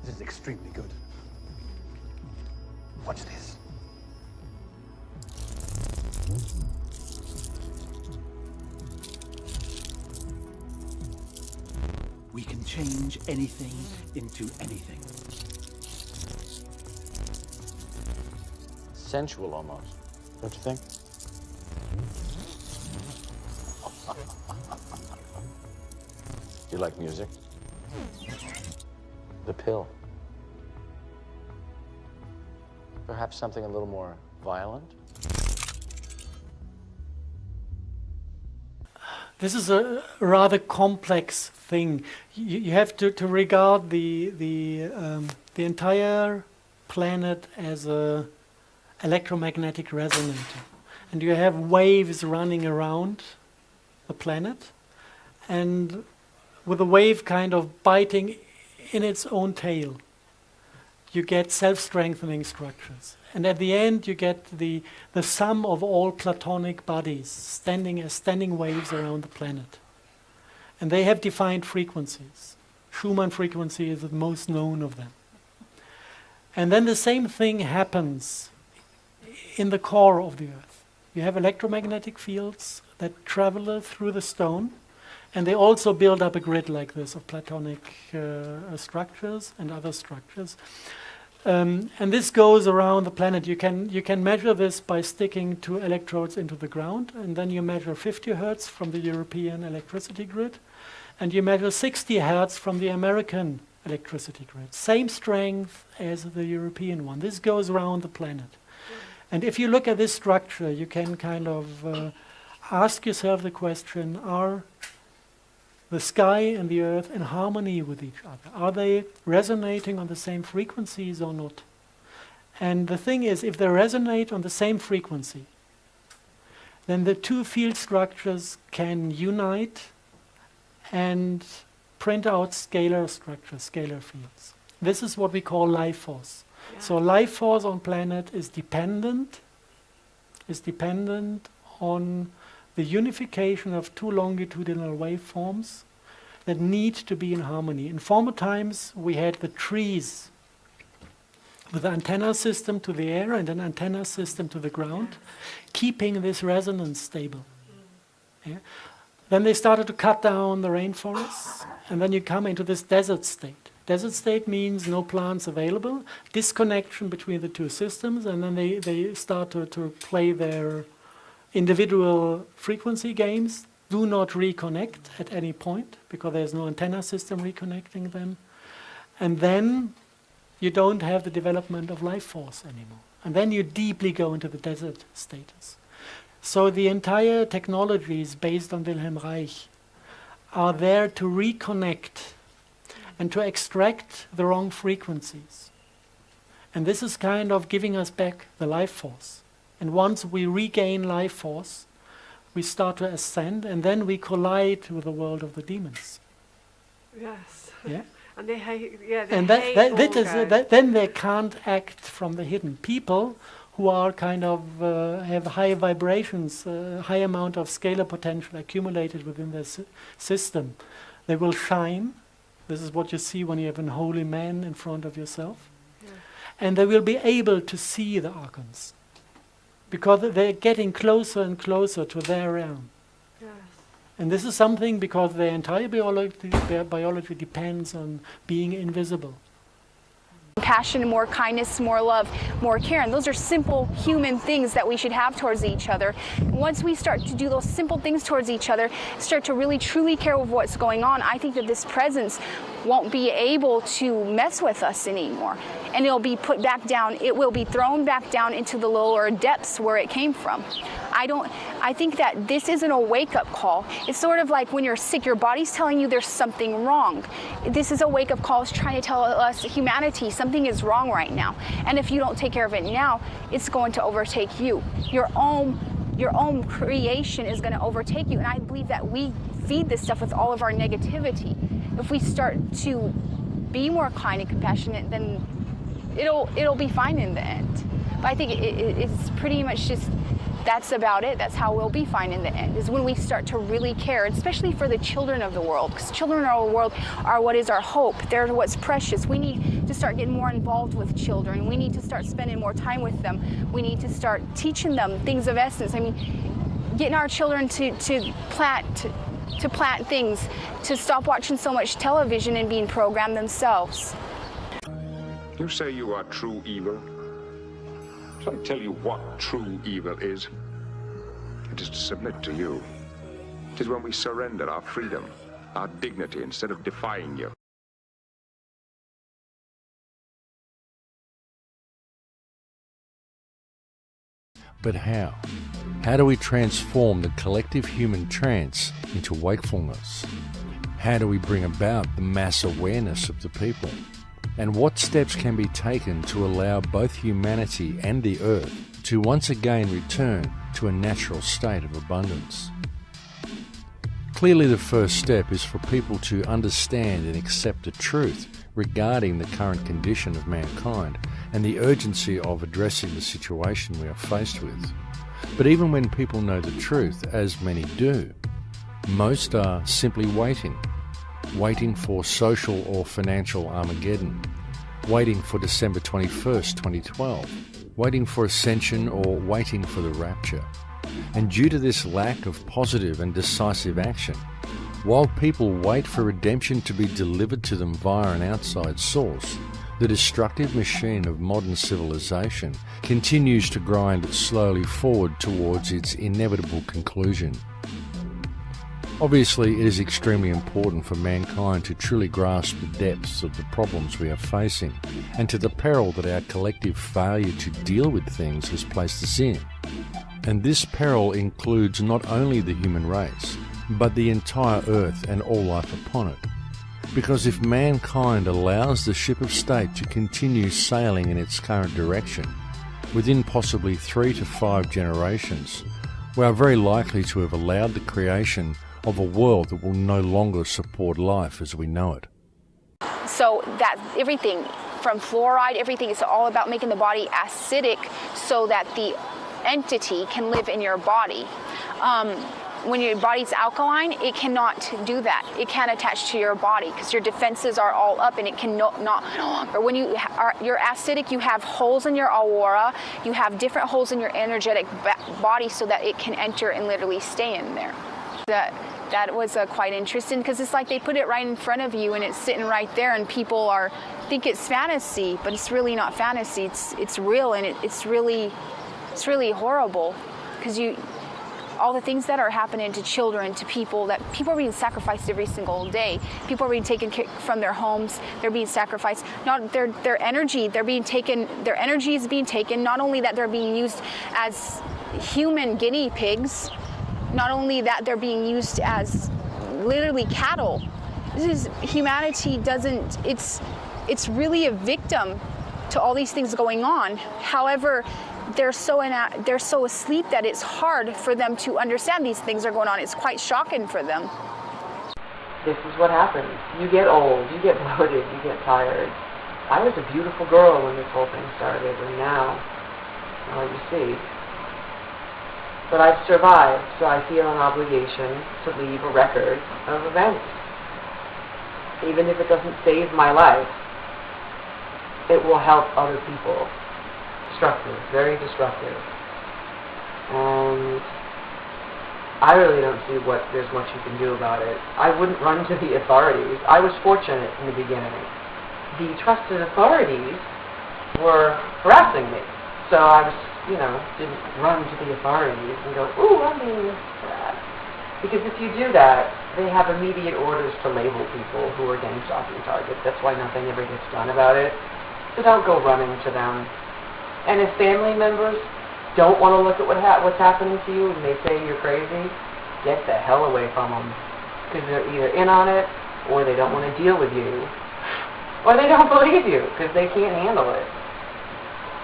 This is extremely good. Watch this. We can change anything into anything. Sensual almost, don't you think? Do you like music? The pill. Perhaps something a little more violent? This is a rather complex thing. You have to regard the entire planet as a electromagnetic resonator, and you have waves running around the planet, and with a wave kind of biting in its own tail, you get self-strengthening structures. And at the end, you get the sum of all platonic bodies standing waves around the planet. And they have defined frequencies. Schumann frequency is the most known of them. And then the same thing happens in the core of the Earth. You have electromagnetic fields that travel through the stone, and they also build up a grid like this of platonic structures and other structures. And this goes around the planet. You can measure this by sticking two electrodes into the ground, and then you measure 50 hertz from the European electricity grid, and you measure 60 hertz from the American electricity grid. Same strength as the European one. This goes around the planet. And if you look at this structure, you can kind of ask yourself the question, are the sky and the earth in harmony with each other? Are they resonating on the same frequencies or not? And the thing is, if they resonate on the same frequency, then the two field structures can unite and print out scalar structures, scalar fields. This is what we call life force. Yeah. So life force on planet is dependent on the unification of two longitudinal waveforms that need to be in harmony. In former times, we had the trees with an antenna system to the air and an antenna system to the ground, keeping this resonance stable. Yeah? Then they started to cut down the rainforests, and then you come into this desert state. Desert state means no plants available, disconnection between the two systems, and then they start to play their individual frequency games, do not reconnect at any point because there's no antenna system reconnecting them. And then you don't have the development of life force anymore. And then you deeply go into the desert status. So the entire technologies based on Wilhelm Reich are there to reconnect and to extract the wrong frequencies. And this is kind of giving us back the life force. And once we regain life force, we start to ascend, and then we collide with the world of the demons. Yes. Yeah. And they hate. Yeah. They and hate then they can't act from the hidden. People who are kind of have high vibrations, high amount of scalar potential accumulated within their system, they will shine. This is what you see when you have a holy man in front of yourself. Yeah. and they will be able to see the archons, because they're getting closer and closer to their realm. Yes. And this is something because their entire biology depends on being invisible. Compassion, more kindness, more love, more care. And those are simple human things that we should have towards each other. And once we start to do those simple things towards each other, start to really truly care of what's going on, I think that this presence won't be able to mess with us anymore. And it'll be put back down, it will be thrown back down into the lower depths where it came from. I think that this isn't a wake-up call. It's sort of like when you're sick, your body's telling you there's something wrong. This is a wake-up call. It's trying to tell us, humanity, something is wrong right now. And if you don't take care of it now, it's going to overtake you. Your own creation is going to overtake you. And I believe that we feed this stuff with all of our negativity. If we start to be more kind and compassionate, then it'll be fine in the end. But I think it's pretty much just, that's about it. That's how we'll be fine in the end, is when we start to really care, especially for the children of the world, because children of our world are what is our hope. They're what's precious. We need to start getting more involved with children. We need to start spending more time with them. We need to start teaching them things of essence. I mean, getting our children to plant things, to stop watching so much television and being programmed themselves. You say you are true evil. Shall I tell you what true evil is? It is to submit to you. It is when we surrender our freedom, our dignity, instead of defying you. But how? How do we transform the collective human trance into wakefulness? How do we bring about the mass awareness of the people? And what steps can be taken to allow both humanity and the earth to once again return to a natural state of abundance? Clearly, the first step is for people to understand and accept the truth regarding the current condition of mankind and the urgency of addressing the situation we are faced with. But even when people know the truth, as many do, most are simply waiting for social or financial Armageddon, waiting for December 21st, 2012, waiting for ascension, or waiting for the rapture. And due to this lack of positive and decisive action, while people wait for redemption to be delivered to them via an outside source, the destructive machine of modern civilization continues to grind slowly forward towards its inevitable conclusion. Obviously, it is extremely important for mankind to truly grasp the depths of the problems we are facing and to the peril that our collective failure to deal with things has placed us in. And this peril includes not only the human race, but the entire earth and all life upon it. Because if mankind allows the ship of state to continue sailing in its current direction, within possibly 3 to 5 generations, we are very likely to have allowed the creation of a world that will no longer support life as we know it. So that everything from fluoride, everything is all about making the body acidic so that the entity can live in your body. When your body's alkaline, it cannot do that. It can't attach to your body because your defenses are all up and it can not longer. When you're acidic, you have holes in your aura, you have different holes in your energetic body so that it can enter and literally stay in there. That was quite interesting because it's like they put it right in front of you and it's sitting right there and people think it's fantasy, but it's really not fantasy. It's real and it's really horrible because all the things that are happening to children, to people are being sacrificed every single day. People are being taken from their homes. They're being sacrificed. Not their energy. They're being taken. Their energy is being taken. Not only that, they're being used as human guinea pigs. Not only that, they're being used as literally cattle. Humanity doesn't. It's really a victim to all these things going on. However, they're so asleep that it's hard for them to understand these things are going on. It's quite shocking for them. This is what happens. You get old, you get bloated, you get tired. I was a beautiful girl when this whole thing started, and now, well, you see. But I've survived, so I feel an obligation to leave a record of events. Even if it doesn't save my life, it will help other people. Destructive, very destructive. And I really don't see what there's much you can do about it. I wouldn't run to the authorities. I was fortunate in the beginning. The trusted authorities were harassing me. So I was, didn't run to the authorities and go, ooh, I'm being harassed. Because if you do that, they have immediate orders to label people who are gang stalking targets. That's why nothing ever gets done about it. So don't go running to them. And if family members don't want to look at what's happening to you and they say you're crazy, get the hell away from them. Because they're either in on it, or they don't want to deal with you, or they don't believe you because they can't handle it.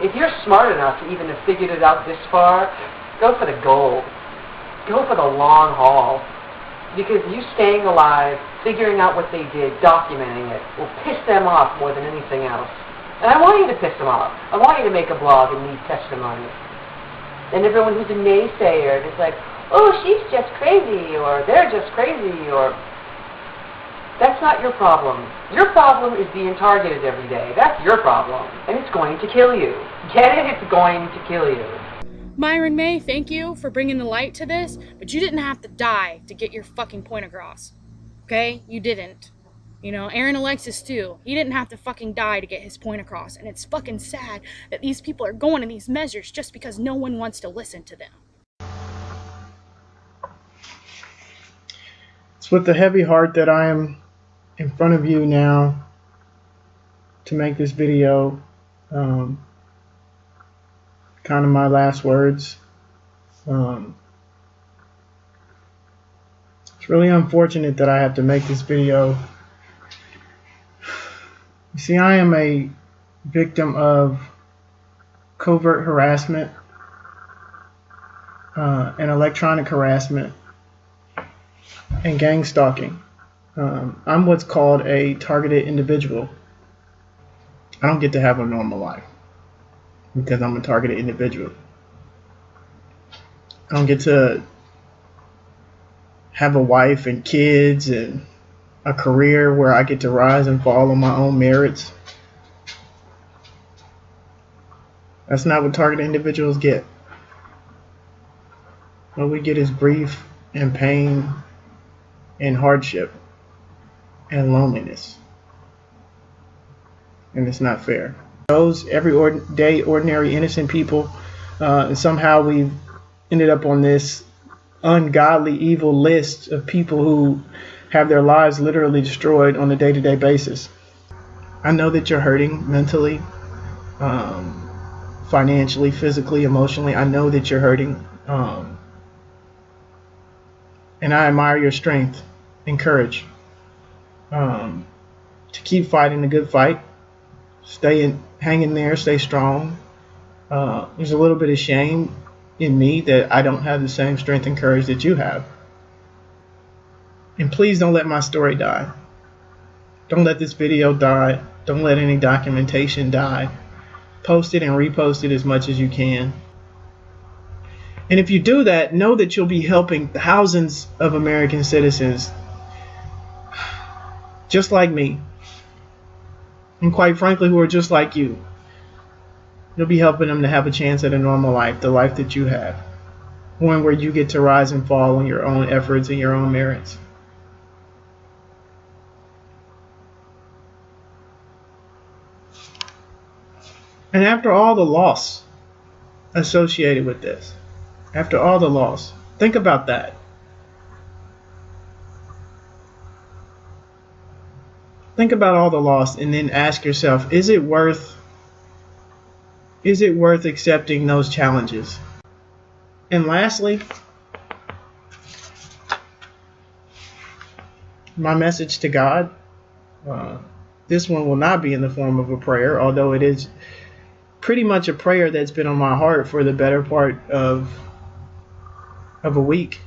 If you're smart enough to even have figured it out this far, go for the gold. Go for the long haul. Because you staying alive, figuring out what they did, documenting it, will piss them off more than anything else. And I want you to piss them off. I want you to make a blog and leave testimony. And everyone who's a naysayer is like, oh, she's just crazy, or they're just crazy, or... That's not your problem. Your problem is being targeted every day. That's your problem. And it's going to kill you. Get it? It's going to kill you. Myron May, thank you for bringing the light to this, but you didn't have to die to get your fucking point across. Okay? You didn't. Aaron Alexis too. He didn't have to fucking die to get his point across. And it's fucking sad that these people are going to these measures just because no one wants to listen to them. It's with a heavy heart that I am in front of you now to make this video. Kind of my last words. It's really unfortunate that I have to make this video. You see, I am a victim of covert harassment and electronic harassment and gang stalking. I'm what's called a targeted individual. I don't get to have a normal life because I'm a targeted individual. I don't get to have a wife and kids and a career where I get to rise and fall on my own merits. That's not what targeted individuals get. What we get is grief and pain and hardship and loneliness. And it's not fair. Those everyday, ordinary, innocent people, and somehow we've ended up on this ungodly, evil list of people who have their lives literally destroyed on a day-to-day basis. I know that you're hurting mentally, financially, physically, emotionally. I know that you're hurting. And I admire your strength and courage to keep fighting the good fight. Hang in there, stay strong. There's a little bit of shame in me that I don't have the same strength and courage that you have. And please don't let my story die. Don't let this video die. Don't let any documentation die. Post it and repost it as much as you can. And if you do that, know that you'll be helping thousands of American citizens just like me. And quite frankly, who are just like you. You'll be helping them to have a chance at a normal life, the life that you have. One where you get to rise and fall on your own efforts and your own merits. And after all the loss associated with this, after all the loss, think about that. Think about all the loss and then ask yourself, is it worth accepting those challenges? And lastly, my message to God, this one will not be in the form of a prayer, although it is pretty much a prayer that's been on my heart for the better part of a week.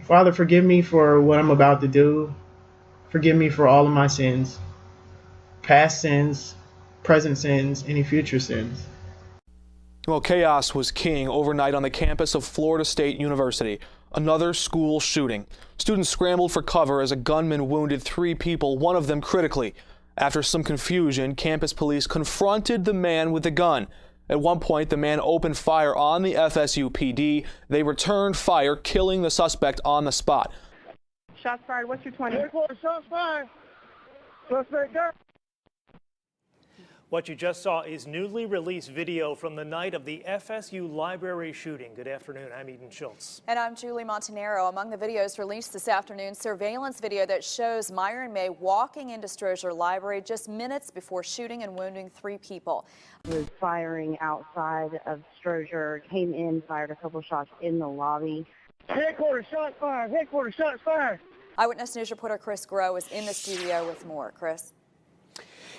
Father, forgive me for what I'm about to do. Forgive me for all of my sins, past sins, present sins, any future sins. Well, chaos was king overnight on the campus of Florida State University. Another school shooting. Students scrambled for cover as a gunman wounded 3 people, one of them critically. After some confusion, campus police confronted the man with the gun. At one point, the man opened fire on the FSU PD. They returned fire, killing the suspect on the spot. Shots fired. What's your 20? Shots fired. Suspect down. What you just saw is newly released video from the night of the FSU library shooting. Good afternoon, I'm Eden Schultz. And I'm Julie Montanaro. Among the videos released this afternoon, surveillance video that shows Myron May walking into Strozer Library just minutes before shooting and wounding 3 people. Was firing outside of Strozer, came in, fired a couple shots in the lobby. Headquarters, shots fired. Headquarters, shots fired. Eyewitness News reporter Chris Groh is in the studio with more. Chris.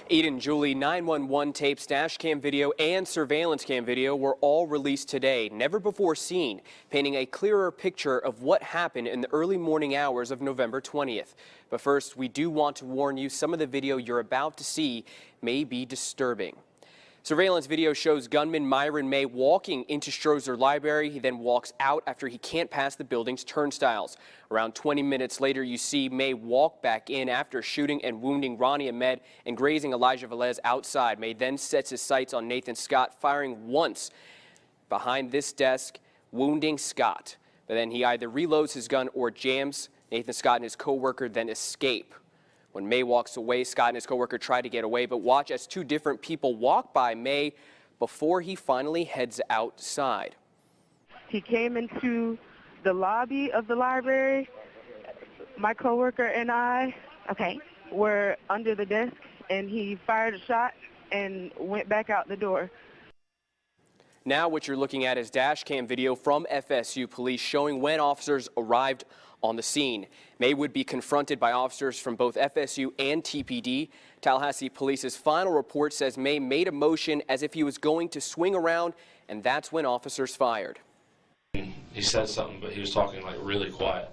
Eden, Julie, 911 tapes, dash cam video, and surveillance cam video were all released today, never before seen, painting a clearer picture of what happened in the early morning hours of November 20th. But first, we do want to warn you, some of the video you're about to see may be disturbing. Surveillance video shows gunman Myron May walking into Strozer Library. He then walks out after he can't pass the building's turnstiles. Around 20 minutes later, you see May walk back in after shooting and wounding Ronnie Ahmed and grazing Elijah Velez outside. May then sets his sights on Nathan Scott, firing once behind this desk, wounding Scott. But then he either reloads his gun or jams. Nathan Scott and his co-worker then escape. When May walks away, Scott and his coworker try to get away, but watch as 2 different people walk by May before he finally heads outside. He came into the lobby of the library. My coworker and I were under the desk, and he fired a shot and went back out the door. Now what you're looking at is dash cam video from FSU police showing when officers arrived on the scene. May would be confronted by officers from both FSU and TPD. Tallahassee Police's final report says May made a motion as if he was going to swing around, and that's when officers fired. He said something, but he was talking like really quiet,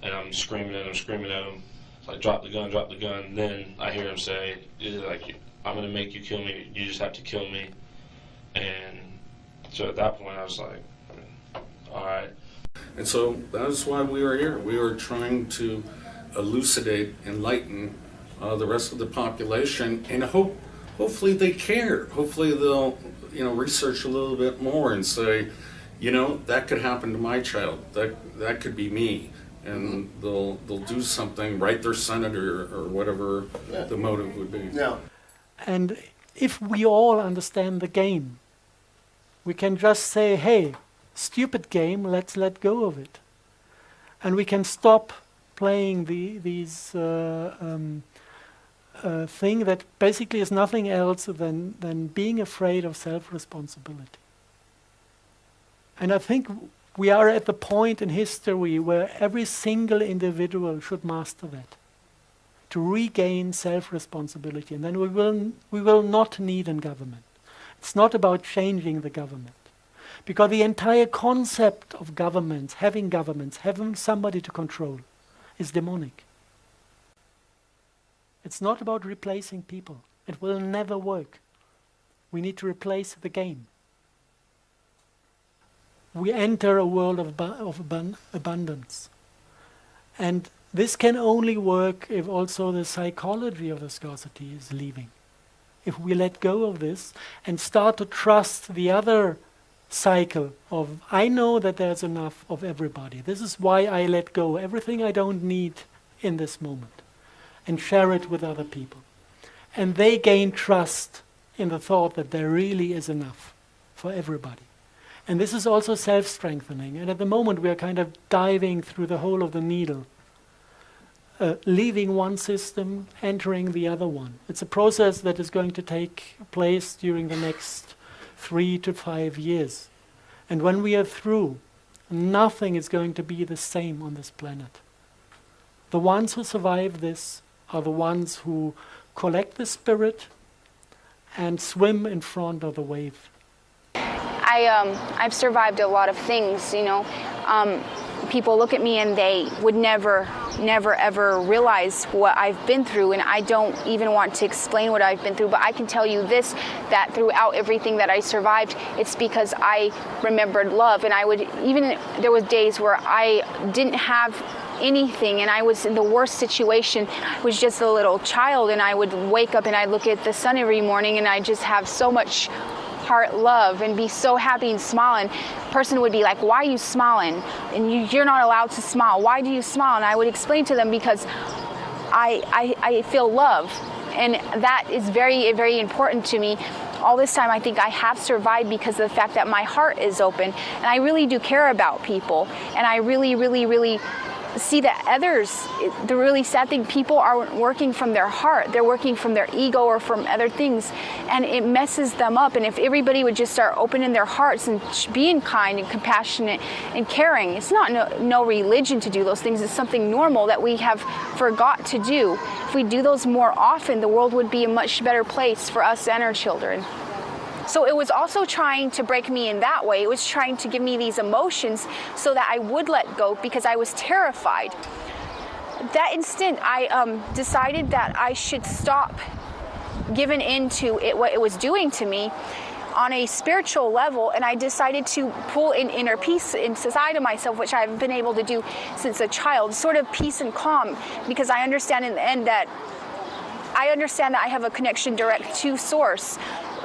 and I'm screaming at him, It's like, drop the gun, drop the gun. And then I hear him say, like, I'm going to make you kill me. You just have to kill me. And so at that point, I was like, all right. And so that's why we are here. We are trying to elucidate, enlighten the rest of the population, and hopefully they care. Hopefully they'll, research a little bit more and say, that could happen to my child. That could be me. And they'll do something, write their senator or whatever the motive would be. Yeah. And if we all understand the game, we can just say, hey, stupid game, let's let go of it. And we can stop playing these thing that basically is nothing else than being afraid of self-responsibility. And I think we are at the point in history where every single individual should master that, to regain self-responsibility, and then we will not need a government. It's not about changing the government. Because the entire concept of governments, having somebody to control, is demonic. It's not about replacing people. It will never work. We need to replace the game. We enter a world of abundance. And this can only work if also the psychology of the scarcity is leaving. If we let go of this and start to trust the other cycle of, I know that there's enough of everybody. This is why I let go everything I don't need in this moment and share it with other people. And they gain trust in the thought that there really is enough for everybody. And this is also self-strengthening. And at the moment we are kind of diving through the hole of the needle, leaving one system, entering the other one. It's a process that is going to take place during the next 3 to 5 years. And when we are through, nothing is going to be the same on this planet. The ones who survive this are the ones who collect the spirit and swim in front of the wave. I've survived a lot of things, People look at me and they would never never ever realize what I've been through, and I don't even want to explain what I've been through, but I can tell you this, that throughout everything that I survived, it's because I remembered love. And I would, even there was days where I didn't have anything and I was in the worst situation. I was just a little child, and I would wake up and I'd look at the sun every morning and I just have so much heart love and be so happy and smile, and a person would be like, why are you smiling? And you're not allowed to smile. Why do you smile? And I would explain to them, because I feel love, and that is very, very important to me. All this time I think I have survived because of the fact that my heart is open, and I really do care about people, and I really, really, really see that others, the really sad thing, people aren't working from their heart. They're working from their ego or from other things, and it messes them up. And if everybody would just start opening their hearts and being kind and compassionate and caring, it's not no religion to do those things. It's something normal that we have forgot to do. If we do those more often, the world would be a much better place for us and our children. So it was also trying to break me in that way. It was trying to give me these emotions so that I would let go, because I was terrified. That instant, I decided that I should stop giving in to it, what it was doing to me on a spiritual level, and I decided to pull in inner peace inside of myself, which I've been able to do since a child, sort of peace and calm, because I understand in the end that I have a connection direct to Source,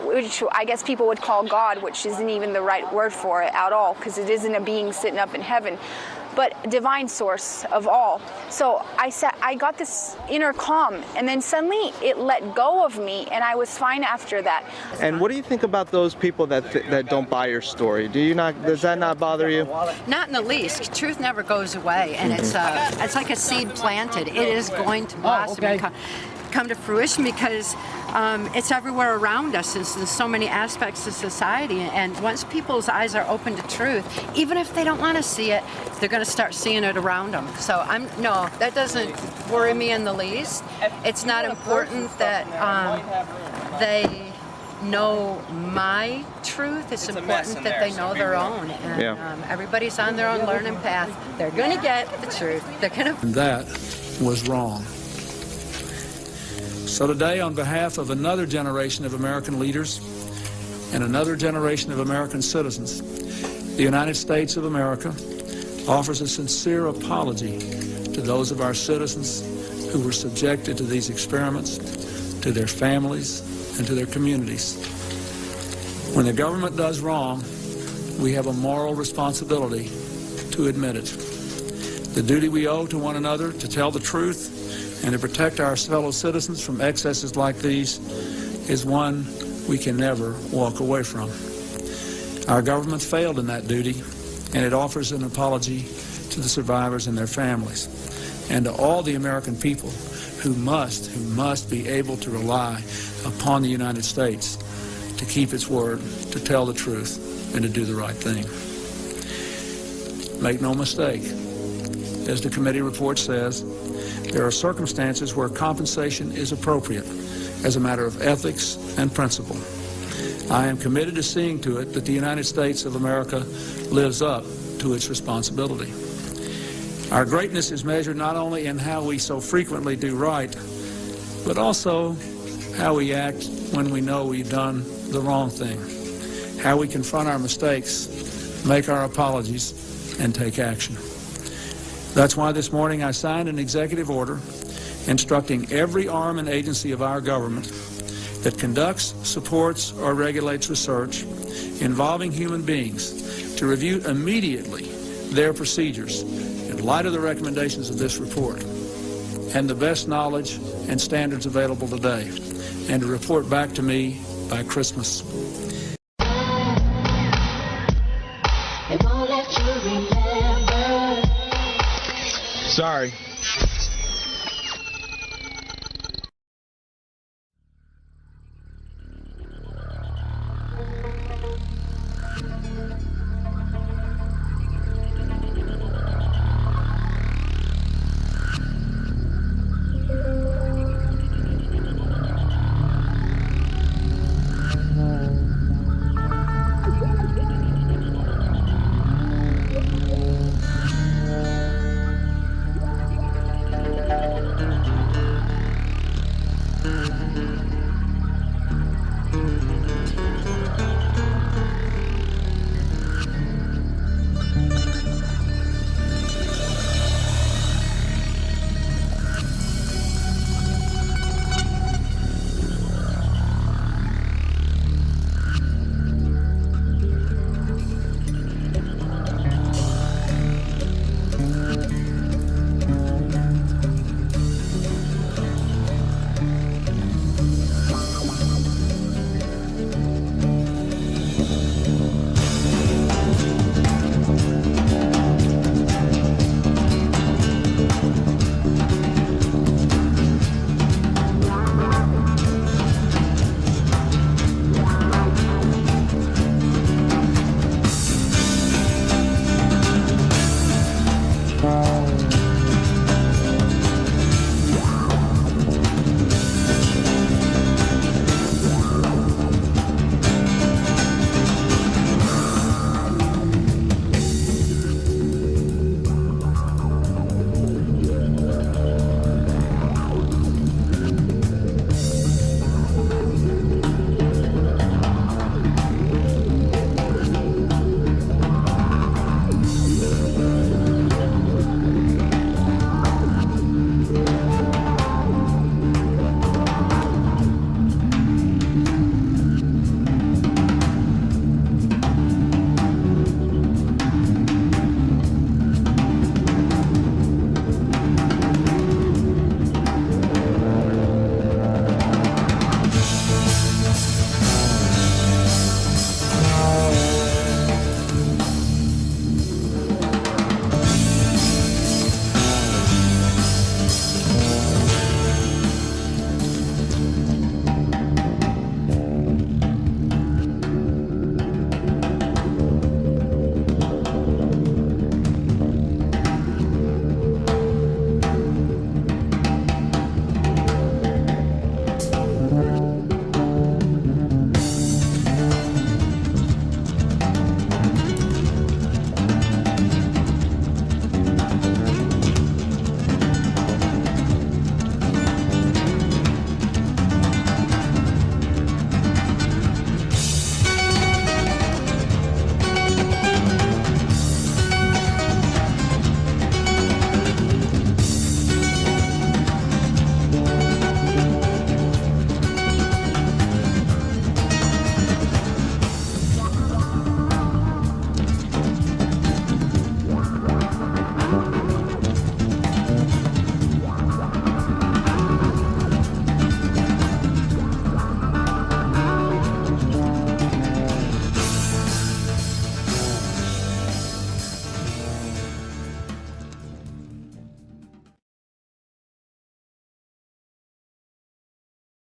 which I guess people would call God, which isn't even the right word for it at all, because it isn't a being sitting up in heaven, but divine source of all. So I got this inner calm, and then suddenly it let go of me, and I was fine after that. And what do you think about those people that don't buy your story? Does that not bother you? Not in the least. Truth never goes away, and it's like a seed planted. It is going to blossom and come to fruition, because it's everywhere around us. There's so many aspects of society, and once people's eyes are open to truth, even if they don't want to see it, they're going to start seeing it around them. So no, that doesn't worry me in the least. It's not important that they know my truth. It's important that they know their own, and everybody's on their own learning path. They're going to get the truth. They're going to. That was wrong. So today, on behalf of another generation of American leaders and another generation of American citizens, the United States of America offers a sincere apology to those of our citizens who were subjected to these experiments, to their families, and to their communities. When the government does wrong, we have a moral responsibility to admit it. The duty we owe to one another to tell the truth and to protect our fellow citizens from excesses like these is one we can never walk away from. Our government failed in that duty, and it offers an apology to the survivors and their families, and to all the American people who must be able to rely upon the United States to keep its word, to tell the truth, and to do the right thing. Make no mistake, as the committee report says, there are circumstances where compensation is appropriate as a matter of ethics and principle. I am committed to seeing to it that the United States of America lives up to its responsibility. Our greatness is measured not only in how we so frequently do right, but also how we act when we know we've done the wrong thing, how we confront our mistakes, make our apologies, and take action. That's why this morning I signed an executive order instructing every arm and agency of our government that conducts, supports, or regulates research involving human beings to review immediately their procedures in light of the recommendations of this report and the best knowledge and standards available today, and to report back to me by Christmas. It won't let you remember. Sorry.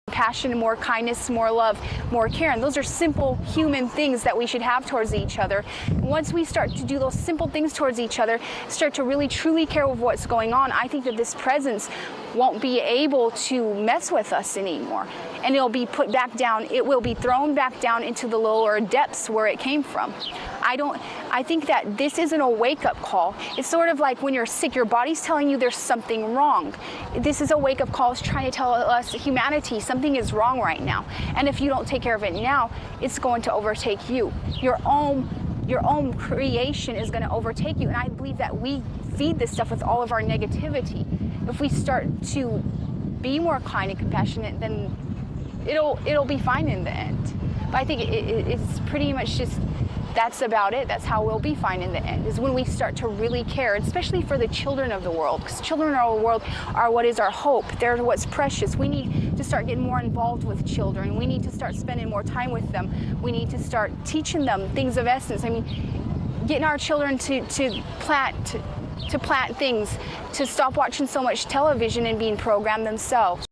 Compassion, more kindness, more love, more care. And those are simple human things that we should have towards each other. And once we start to do those simple things towards each other, start to really truly care of what's going on, I think that this presence won't be able to mess with us anymore. And it'll be put back down. It will be thrown back down into the lower depths where it came from. I think that this isn't a wake-up call. It's sort of like when you're sick, your body's telling you there's something wrong. This is a wake-up call. It's trying to tell us, humanity, something is wrong right now. And if you don't take care of it now, it's going to overtake you. Your own creation is going to overtake you. And I believe that we feed this stuff with all of our negativity. If we start to be more kind and compassionate, then it'll be fine in the end. But I think it's pretty much just, that's about it. That's how we'll be fine in the end, is when we start to really care, especially for the children of the world, because children of the world are what is our hope. They're what's precious. We need to start getting more involved with children. We need to start spending more time with them. We need to start teaching them things of essence. I mean, getting our children to plant things, to stop watching so much television and being programmed themselves.